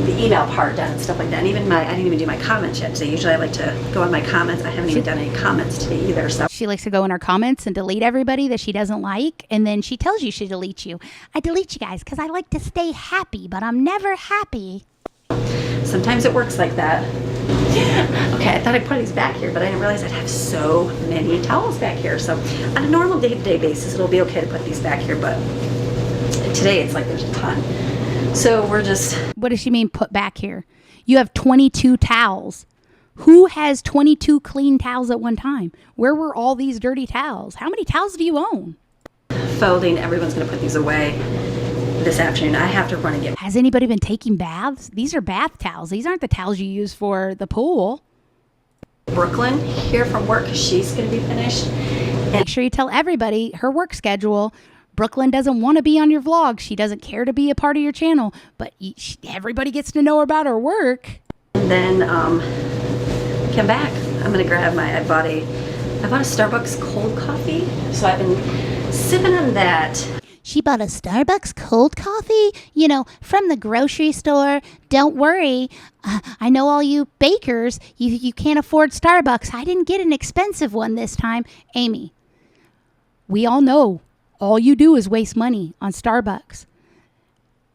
the email part done and stuff like that. And even I didn't even do my comments yet today. Usually I like to go on my comments. I haven't even done any comments today either. So She likes to go in her comments and delete everybody that she doesn't like, and then she tells you she deletes you. I delete you guys because I like to stay happy, but I'm never happy. sometimes it works like that. Okay, I thought I'd put these back here, but I didn't realize I'd have so many towels back here. So on a normal day-to-day basis, it'll be okay to put these back here, but today it's like there's a ton. So we're just... What does she mean put back here? You have 22 towels. Who has 22 clean towels at one time? Where were all these dirty towels? How many towels do you own? folding. Everyone's going to put these away this afternoon. I have to run and get... Has anybody been taking baths? These are bath towels. These aren't the towels you use for the pool. Brooklyn here from work because she's going to be finished. Make sure you tell everybody her work schedule Brooklyn doesn't want to be on your vlog. She doesn't care to be a part of your channel, but everybody gets to know about her work. And then come back. I'm gonna grab I bought a Starbucks cold coffee, so I've been sipping on that. She bought a Starbucks cold coffee, you know, from the grocery store. Don't worry. I know all you bakers, you can't afford Starbucks. I didn't get an expensive one this time. Amy, we all know all you do is waste money on Starbucks.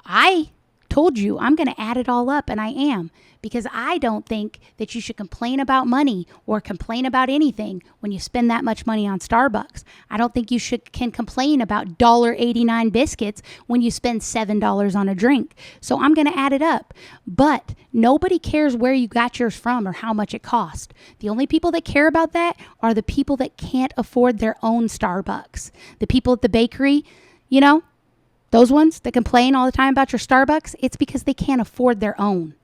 I told you I'm going to add it all up, and I am, because I don't think that you should complain about money or complain about anything when you spend that much money on Starbucks. I don't think you can complain about $1.89 biscuits when you spend $7 on a drink. So I'm going to add it up. But nobody cares where you got yours from or how much it cost. The only people that care about that are the people that can't afford their own Starbucks. The people at the bakery, you know, those ones that complain all the time about your Starbucks, it's because they can't afford their own.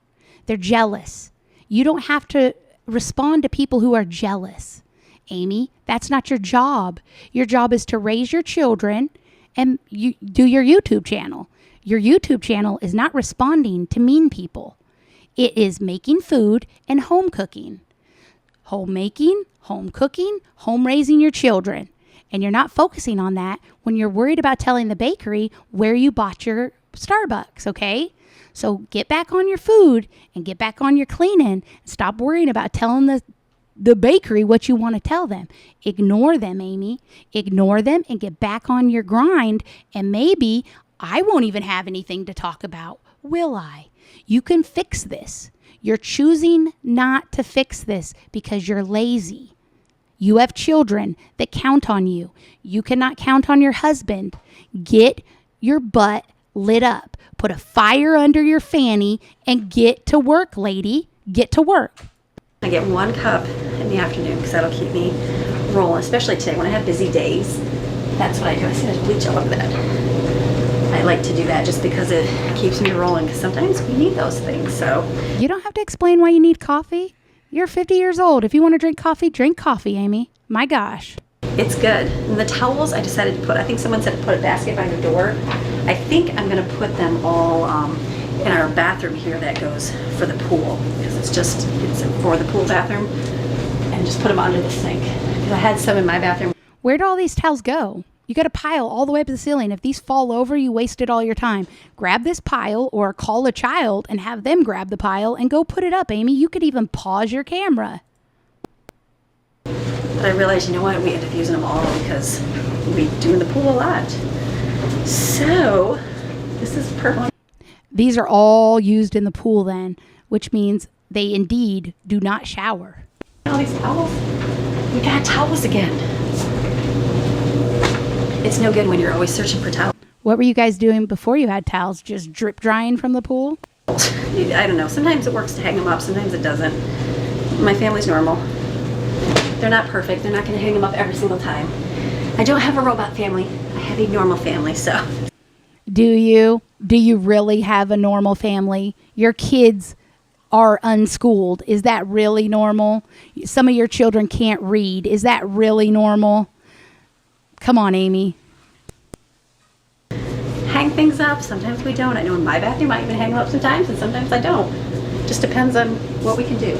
They're jealous. You don't have to respond to people who are jealous. Amy, that's not your job. Your job is to raise your children and you do your YouTube channel. Your YouTube channel is not responding to mean people. It is making food and home cooking. Homemaking, home cooking, home raising your children. And you're not focusing on that when you're worried about telling the bakery where you bought your Starbucks, okay? So get back on your food and get back on your cleaning. Stop worrying about telling the bakery what you want to tell them. Ignore them, Amy. Ignore them and get back on your grind. And maybe I won't even have anything to talk about, will I? You can fix this. You're choosing not to fix this because you're lazy. You have children that count on you. You cannot count on your husband. Get your butt lit up. Put a fire under your fanny and get to work, lady. Get to work. I get 1 cup in the afternoon because that'll keep me rolling, especially today when I have busy days. That's what I do. I see there's bleach all over that. I like to do that just because it keeps me rolling, because sometimes we need those things. So you don't have to explain why you need coffee. You're 50 years old. If you want to drink coffee, Amy. My gosh. It's good. And the towels I decided to put, I think someone said put a basket by the door. I think I'm going to put them all in our bathroom here that goes for the pool, because it's for the pool bathroom, and just put them under the sink. Because I had some in my bathroom. Where do all these towels go? You got a pile all the way up to the ceiling. If these fall over, you wasted all your time. Grab this pile or call a child and have them grab the pile and go put it up, Amy. You could even pause your camera. But I realized, you know what, we end up using them all because we do in the pool a lot. So this is perfect. These are all used in the pool then, which means they indeed do not shower. All these towels. We got towels again. It's no good when you're always searching for towels. What were you guys doing before you had towels? Just drip drying from the pool? I don't know. Sometimes it works to hang them up. Sometimes it doesn't. My family's normal. They're not perfect. They're not going to hang them up every single time. I don't have a robot family. I have a normal family, so. Do you? Do you really have a normal family? Your kids are unschooled. Is that really normal? Some of your children can't read. Is that really normal? Come on, Amy. Hang things up. Sometimes we don't. I know in my bathroom I even hang them up sometimes, and sometimes I don't. Just depends on what we can do.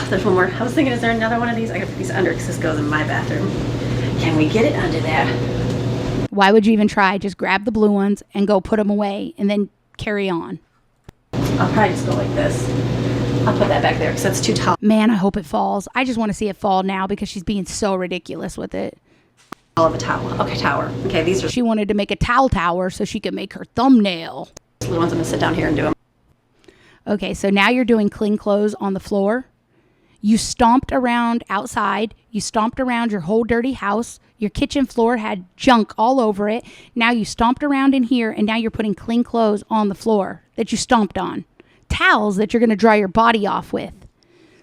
There's one more. I was thinking, is there another one of these? I gotta put these under because this goes in my bathroom. Can we get it under there? Why would you even try? Just grab the blue ones and go put them away and then carry on. I'll probably just go like this. I'll put that back there because that's too tall. Man, I hope it falls. I just want to see it fall now because she's being so ridiculous with it. All of a towel. Okay, tower. Okay, these are She wanted to make a towel tower so she could make her thumbnail. the ones I'm gonna sit down here and do them. Okay, so now you're doing clean clothes on the floor. You stomped around outside. You stomped around your whole dirty house. Your kitchen floor had junk all over it. Now you stomped around in here, and now you're putting clean clothes on the floor that you stomped on. Towels that you're going to dry your body off with.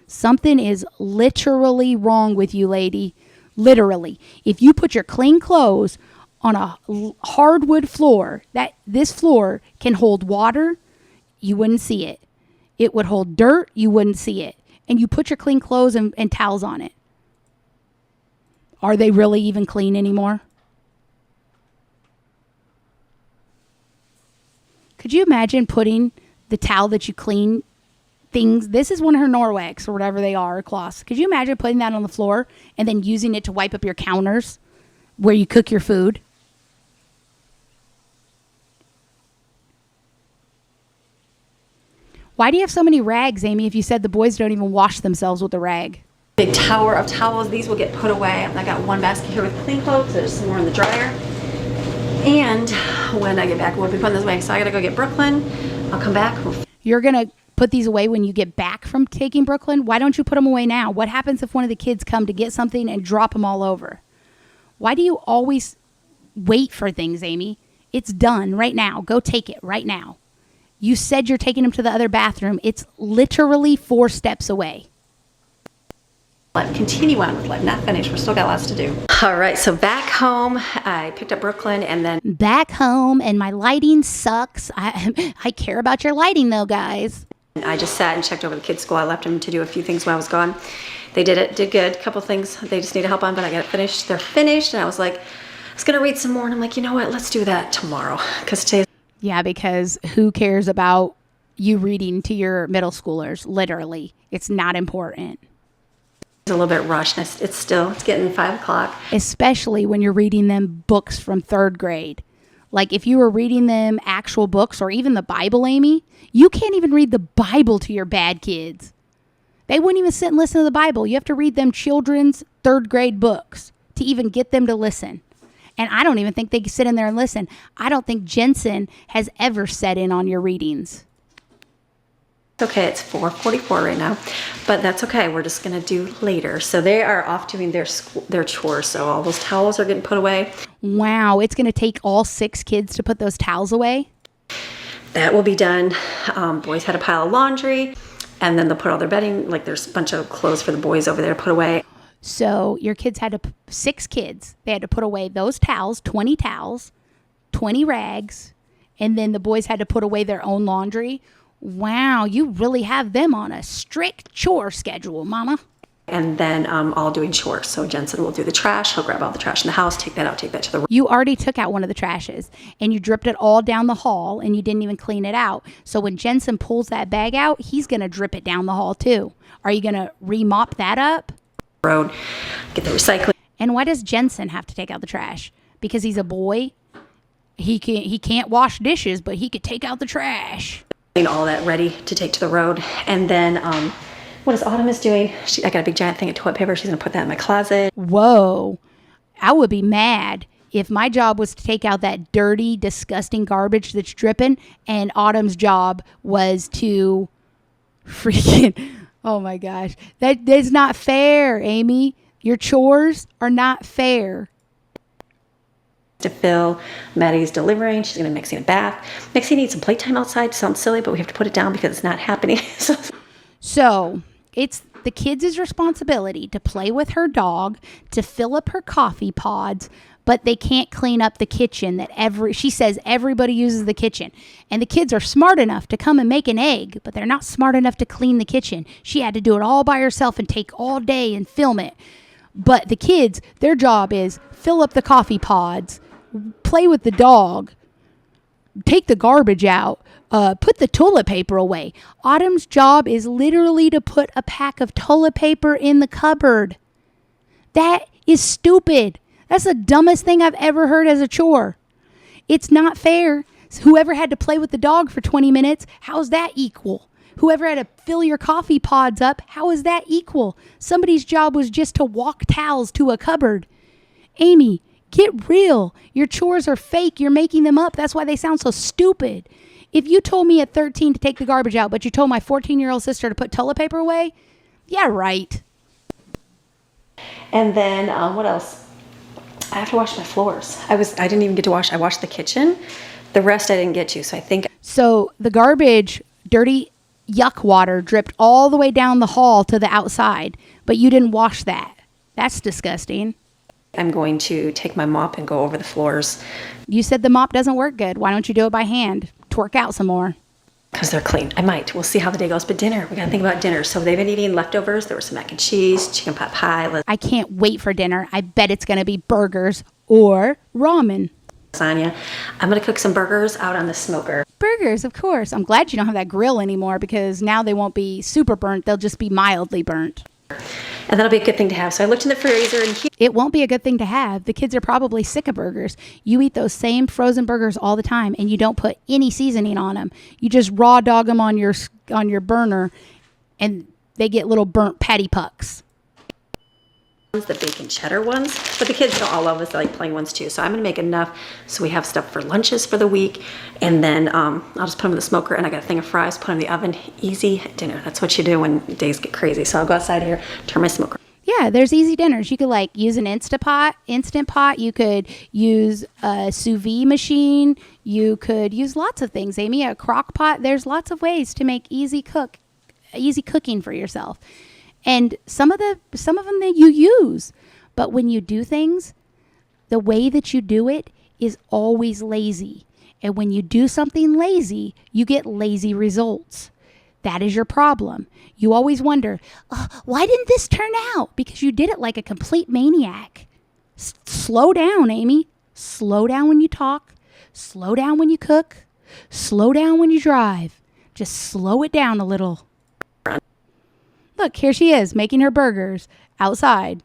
Something is literally wrong with you, lady. Literally. If you put your clean clothes on a hardwood floor, this floor can hold water, you wouldn't see it. It would hold dirt, you wouldn't see it. And you put your clean clothes and towels on it. Are they really even clean anymore? Could you imagine putting the towel that you clean things, this is one of her Norwex or whatever they are, cloths. Could you imagine putting that on the floor and then using it to wipe up your counters where you cook your food? Why do you have so many rags, Amy, if you said the boys don't even wash themselves with a rag? Big tower of towels. These will get put away. I got one basket here with clean clothes. There's some more in the dryer. And when I get back, we'll be putting this away. So I got to go get Brooklyn. I'll come back. You're going to put these away when you get back from taking Brooklyn? Why don't you put them away now? What happens if one of the kids come to get something and drop them all over? Why do you always wait for things, Amy? It's done right now. Go take it right now. You said you're taking them to the other bathroom. It's literally 4 steps away. Let's continue on with life. Not finished. We've still got lots to do. All right, so back home, I picked up Brooklyn and then... Back home, and my lighting sucks. I care about your lighting, though, guys. I just sat and checked over the kids' school. I left them to do a few things while I was gone. They did good. A couple things they just need help on, but I got it finished. They're finished, and I was like, I was going to read some more, and I'm like, you know what? Let's do that tomorrow, because today's... Yeah, because who cares about you reading to your middle schoolers? Literally. It's not important. a little bit rushed. It's getting 5 o'clock. Especially when you're reading them books from 3rd grade. Like if you were reading them actual books or even the Bible, Amy, you can't even read the Bible to your bad kids. They wouldn't even sit and listen to the Bible. You have to read them children's 3rd grade books to even get them to listen. And I don't even think they can sit in there and listen. I don't think Jensen has ever sat in on your readings. Okay, it's 4:44 right now, but that's okay. We're just gonna do later. So they are off doing their chores. So all those towels are getting put away. Wow, it's gonna take all 6 kids to put those towels away? That will be done. Boys had a pile of laundry, and then they'll put all their bedding. Like there's a bunch of clothes for the boys over there to put away. So your kids had to, 6 kids, they had to put away those towels, 20 rags, and then the boys had to put away their own laundry. Wow, you really have them on a strict chore schedule, Mama. And then all doing chores. So Jensen will do the trash. He'll grab all the trash in the house, take that out, take that to the room. You already took out one of the trashes, and you dripped it all down the hall, and you didn't even clean it out. So when Jensen pulls that bag out, he's going to drip it down the hall too. Are you going to remop that up? Road, get the recycling. And why does Jensen have to take out the trash? Because he's a boy? He can't wash dishes, but he could take out the trash. All that ready to take to the road. And then what is Autumn is doing, I got a big giant thing of toilet paper. She's going to put that in my closet. Whoa. I would be mad if my job was to take out that dirty, disgusting garbage that's dripping, and Autumn's job was to freaking... Oh my gosh. That's not fair, Amy. Your chores are not fair. To fill, Maddie's delivering. She's going to Mixie a bath. Mixie needs some playtime outside. Sounds silly, but we have to put it down because it's not happening. So it's the kids' responsibility to play with her dog, to fill up her coffee pods, but they can't clean up the kitchen she says everybody uses the kitchen. And the kids are smart enough to come and make an egg, but they're not smart enough to clean the kitchen. She had to do it all by herself and take all day and film it. But the kids, their job is fill up the coffee pods, play with the dog, take the garbage out, put the toilet paper away. Autumn's job is literally to put a pack of toilet paper in the cupboard. That is stupid. That's the dumbest thing I've ever heard as a chore. It's not fair. Whoever had to play with the dog for 20 minutes, how's that equal? Whoever had to fill your coffee pods up, how is that equal? Somebody's job was just to walk towels to a cupboard. Amy, get real. Your chores are fake. You're making them up. That's why they sound so stupid. If you told me at 13 to take the garbage out, but you told my 14-year-old sister to put toilet paper away, yeah, right. And then what else? I have to wash my floors. I didn't even get to wash. I washed the kitchen. The rest I didn't get to. So the garbage, dirty yuck water dripped all the way down the hall to the outside, but you didn't wash that. That's disgusting. I'm going to take my mop and go over the floors. You said the mop doesn't work good. Why don't you do it by hand? Twerk out some more. Because they're clean. I might. We'll see how the day goes. But dinner, we got to think about dinner. So they've been eating leftovers. There was some mac and cheese, chicken pot pie. I can't wait for dinner. I bet it's going to be burgers or ramen. lasagna. I'm gonna cook some burgers out on the smoker. Burgers, of course. I'm glad you don't have that grill anymore because now they won't be super burnt. They'll just be mildly burnt. And that'll be a good thing to have. So I looked in the freezer and It won't be a good thing to have. The kids are probably sick of burgers. You eat those same frozen burgers all the time and you don't put any seasoning on them. You just raw dog them on your burner and they get little burnt patty pucks. the bacon cheddar ones, but the kids don't all love us. They like plain ones too. So I'm gonna make enough so we have stuff for lunches for the week, and then I'll just put them in the smoker, and I got a thing of fries, put them in the oven. Easy dinner. That's what you do when days get crazy. So I'll go outside here, turn my smoker. Yeah, there's easy dinners. You could like use an instant pot. You could use a sous vide machine. You could use lots of things, Amy. A crock pot. There's lots of ways to make easy cooking for yourself. And some of them that you use. But when you do things, the way that you do it is always lazy. And when you do something lazy, you get lazy results. That is your problem. You always wonder, why didn't this turn out? Because you did it like a complete maniac. Slow down, Amy. Slow down when you talk. Slow down when you cook. Slow down when you drive. Just slow it down a little. Look, here she is making her burgers outside.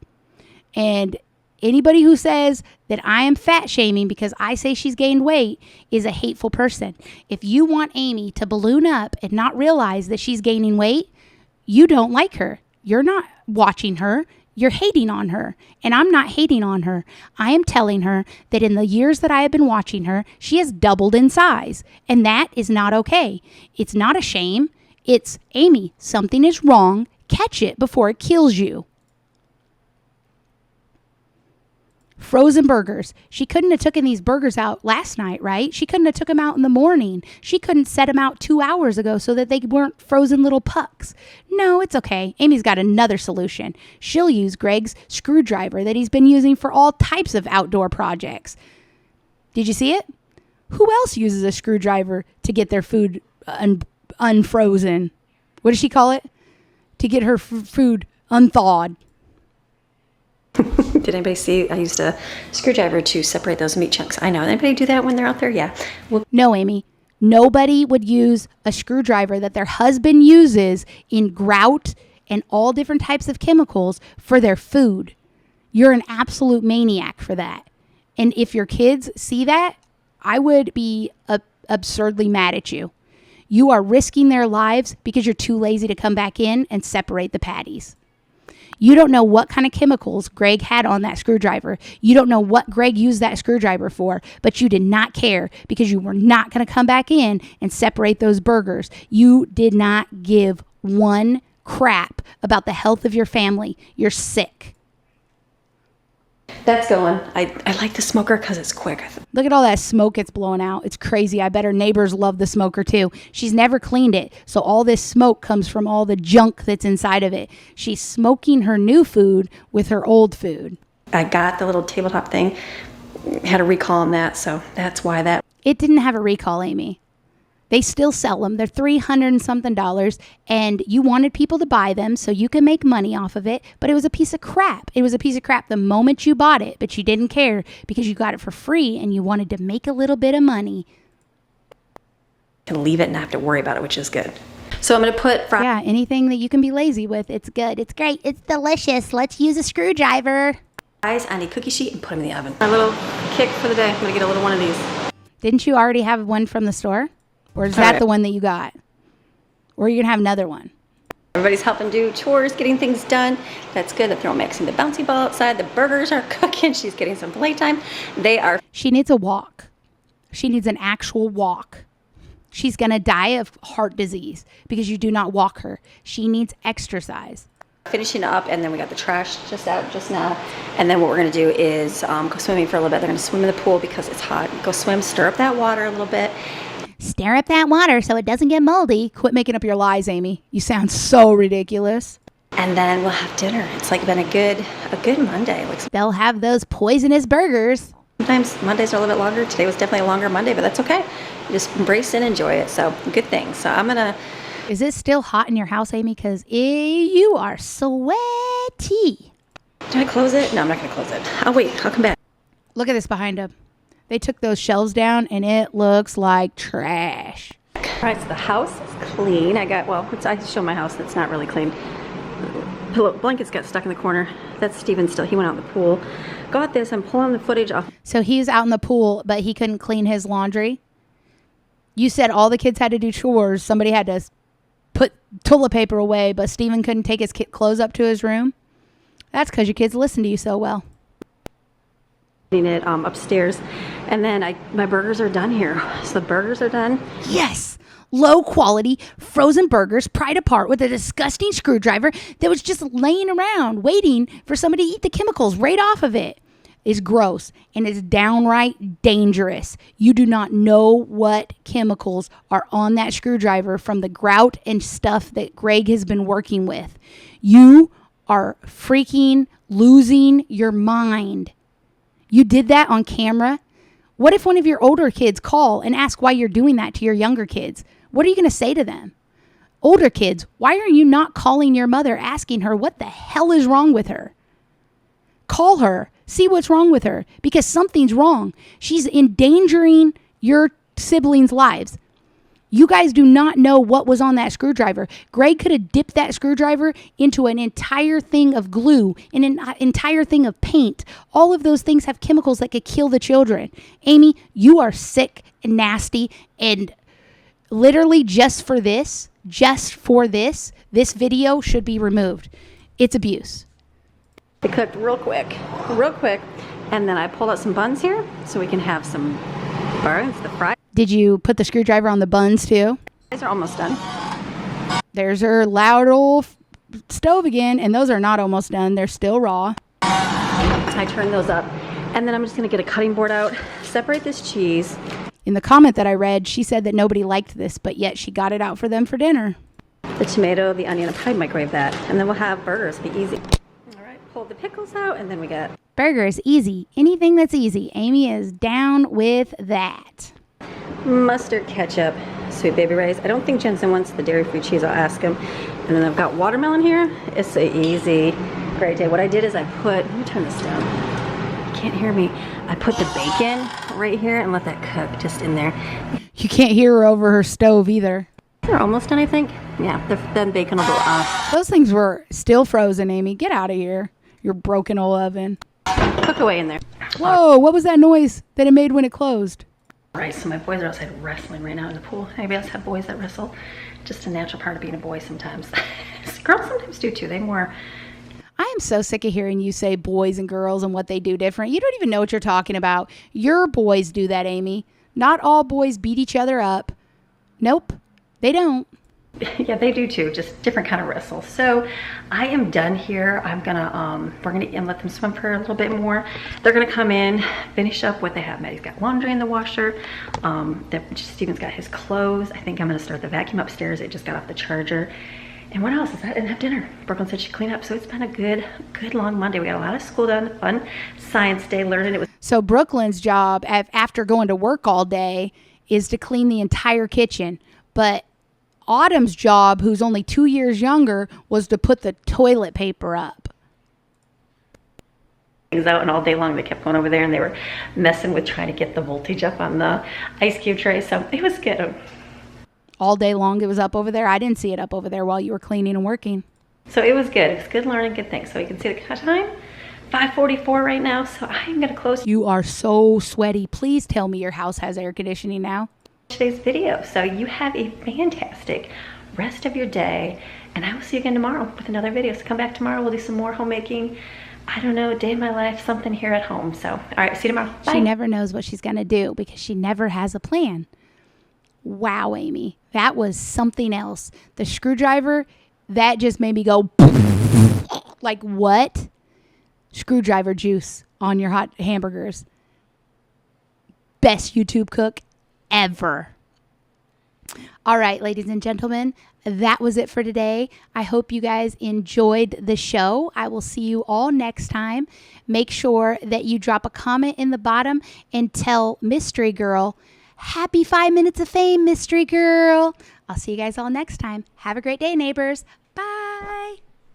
And anybody who says that I am fat shaming because I say she's gained weight is a hateful person. If you want Amy to balloon up and not realize that she's gaining weight, you don't like her. You're not watching her. You're hating on her. And I'm not hating on her. I am telling her that in the years that I have been watching her, she has doubled in size. And that is not okay. It's not a shame. It's, Amy, something is wrong. Catch it before it kills you. Frozen burgers. She couldn't have taken these burgers out last night, right? She couldn't have took them out in the morning. She couldn't set them out 2 hours ago so that they weren't frozen little pucks. No, it's okay. Amy's got another solution. She'll use Greg's screwdriver that he's been using for all types of outdoor projects. Did you see it? Who else uses a screwdriver to get their food unfrozen? What does she call it? To get her food unthawed. Did anybody see? I used a screwdriver to separate those meat chunks. I know. Anybody do that when they're out there? Yeah. Well, no, Amy. Nobody would use a screwdriver that their husband uses in grout and all different types of chemicals for their food. You're an absolute maniac for that. And if your kids see that, I would be absurdly mad at you. You are risking their lives because you're too lazy to come back in and separate the patties. You don't know what kind of chemicals Greg had on that screwdriver. You don't know what Greg used that screwdriver for, but you did not care because you were not going to come back in and separate those burgers. You did not give one crap about the health of your family. You're sick. that's going. I like the smoker because it's quick. Look at all that smoke it's blowing out. It's crazy. I bet her neighbors love the smoker too. She's never cleaned it, so all this smoke comes from all the junk that's inside of it. She's smoking her new food with her old food. I got the little tabletop thing. Had a recall on that, so that's why that. It didn't have a recall, Amy. They still sell them. They're $300 and something, and you wanted people to buy them so you can make money off of it, but it was a piece of crap. It was a piece of crap the moment you bought it, but you didn't care because you got it for free and you wanted to make a little bit of money. Can leave it and not have to worry about it, which is good. So I'm going to put Yeah, anything that you can be lazy with, it's good. It's great. It's delicious. Let's use a screwdriver. fries on a cookie sheet and put them in the oven. My little kick for the day. I'm going to get a little one of these. Didn't you already have one from the store? Or is that the one that you got? Or are you going to have another one? Everybody's helping do chores, getting things done. That's good. They're throwing Maxine the bouncy ball outside. The burgers are cooking. She's getting some playtime. They are. She needs a walk. She needs an actual walk. She's going to die of heart disease because you do not walk her. She needs exercise. Finishing up, and then we got the trash just out just now. And then what we're going to do is go swimming for a little bit. They're going to swim in the pool because it's hot. Go swim, stir up that water a little bit. Stir up that water so it doesn't get moldy. Quit making up your lies, Amy. You sound so ridiculous. And then we'll have dinner. It's like been a good Monday. Like They'll have those poisonous burgers. sometimes Mondays are a little bit longer. Today was definitely a longer Monday, but that's okay. You just embrace it and enjoy it. So good thing. So I'm going to. Is it still hot in your house, Amy? Because you are sweaty. Did I close it? No, I'm not going to close it. I'll wait. I'll come back. Look at this behind him. They took those shelves down and it looks like trash. All right, so the house is clean. I show my house that's not really clean. Pillow blankets got stuck in the corner. That's Steven still. He went out in the pool. Got this. I'm pulling the footage off. So he's out in the pool, but he couldn't clean his laundry. You said all the kids had to do chores. Somebody had to put toilet paper away, but Steven couldn't take his clothes up to his room. That's because your kids listen to you so well. It upstairs, and then my burgers are done here. So the burgers are done. Yes. Low quality frozen burgers pried apart with a disgusting screwdriver that was just laying around waiting for somebody to eat the chemicals right off of it. It's gross and it's downright dangerous. You do not know what chemicals are on that screwdriver from the grout and stuff that Greg has been working with. You are freaking losing your mind. You did that on camera. What if one of your older kids call and ask why you're doing that to your younger kids? What are you going to say to them? Older kids, why are you not calling your mother asking her what the hell is wrong with her? Call her. See what's wrong with her because something's wrong. She's endangering your siblings' lives. You guys do not know what was on that screwdriver. Greg could have dipped that screwdriver into an entire thing of glue, an entire thing of paint. All of those things have chemicals that could kill the children. Amy, you are sick and nasty, and literally just for this, this video should be removed. It's abuse. It cooked real quick, and then I pulled out some buns here so we can have some buns, the fries. Did you put the screwdriver on the buns too? These are almost done. There's her loud old stove again, and those are not almost done. They're still raw. I turned those up, and then I'm just going to get a cutting board out, separate this cheese. In the comment that I read, she said that nobody liked this, but yet she got it out for them for dinner. The tomato, the onion, I'll probably microwave that, and then we'll have burgers, be easy. All right, pull the pickles out, and then we got... Burger is easy. Anything that's easy. Amy is down with that. Mustard, ketchup, Sweet Baby Ray's. I don't think Jensen wants the dairy-free cheese. I'll ask him. And then I've got watermelon here. It's an easy, great day. What I did is let me turn this down. You can't hear me. I put the bacon right here and let that cook just in there. You can't hear her over her stove either. They're almost done, I think. Yeah, then bacon will go off. Those things were still frozen, Amy. Get out of here. Your broken old oven. Cook away in there. Whoa, what was that noise that it made when it closed? Right, so my boys are outside wrestling right now in the pool. Anybody else have boys that wrestle? Just a natural part of being a boy sometimes. Girls sometimes do too. I am so sick of hearing you say boys and girls and what they do different. You don't even know what you're talking about. Your boys do that, Amy. Not all boys beat each other up. Nope, they don't. Yeah, they do too, just different kind of wrestle. So I am done here. We're gonna let them swim for a little bit more. They're gonna come in, finish up what they have. Maddie's got laundry in the washer. Steven's got his clothes. I think I'm gonna start the vacuum upstairs. It just got off the charger. And what else is that? And have dinner. Brooklyn said she'd clean up. So it's been a good long Monday. We got a lot of school done, fun science day learning. So Brooklyn's job after going to work all day is to clean the entire kitchen. But Autumn's job, who's only 2 years younger, was to put the toilet paper up. Things out, and all day long they kept going over there and they were messing with trying to get the voltage up on the ice cube tray. So it was good. All day long it was up over there? I didn't see it up over there while you were cleaning and working. So it was good. It was good learning, good things. So you can see the time, 5:44 right now. So I am going to close. You are so sweaty. Please tell me your house has air conditioning now. Today's video. So you have a fantastic rest of your day, and I will see you again tomorrow with another video. So come back tomorrow. We'll do some more homemaking. I don't know, a day in my life, something here at home. So, all right, see you tomorrow. Bye. She never knows what she's going to do because she never has a plan. Wow, Amy, that was something else. The screwdriver, that just made me go like, what? Screwdriver juice on your hot hamburgers. Best YouTube cook ever. All right, ladies and gentlemen, that was it for today. I hope you guys enjoyed the show. I will see you all next time. Make sure that you drop a comment in the bottom and tell Mystery Girl, happy 5 minutes of fame, Mystery Girl. I'll see you guys all next time. Have a great day, neighbors.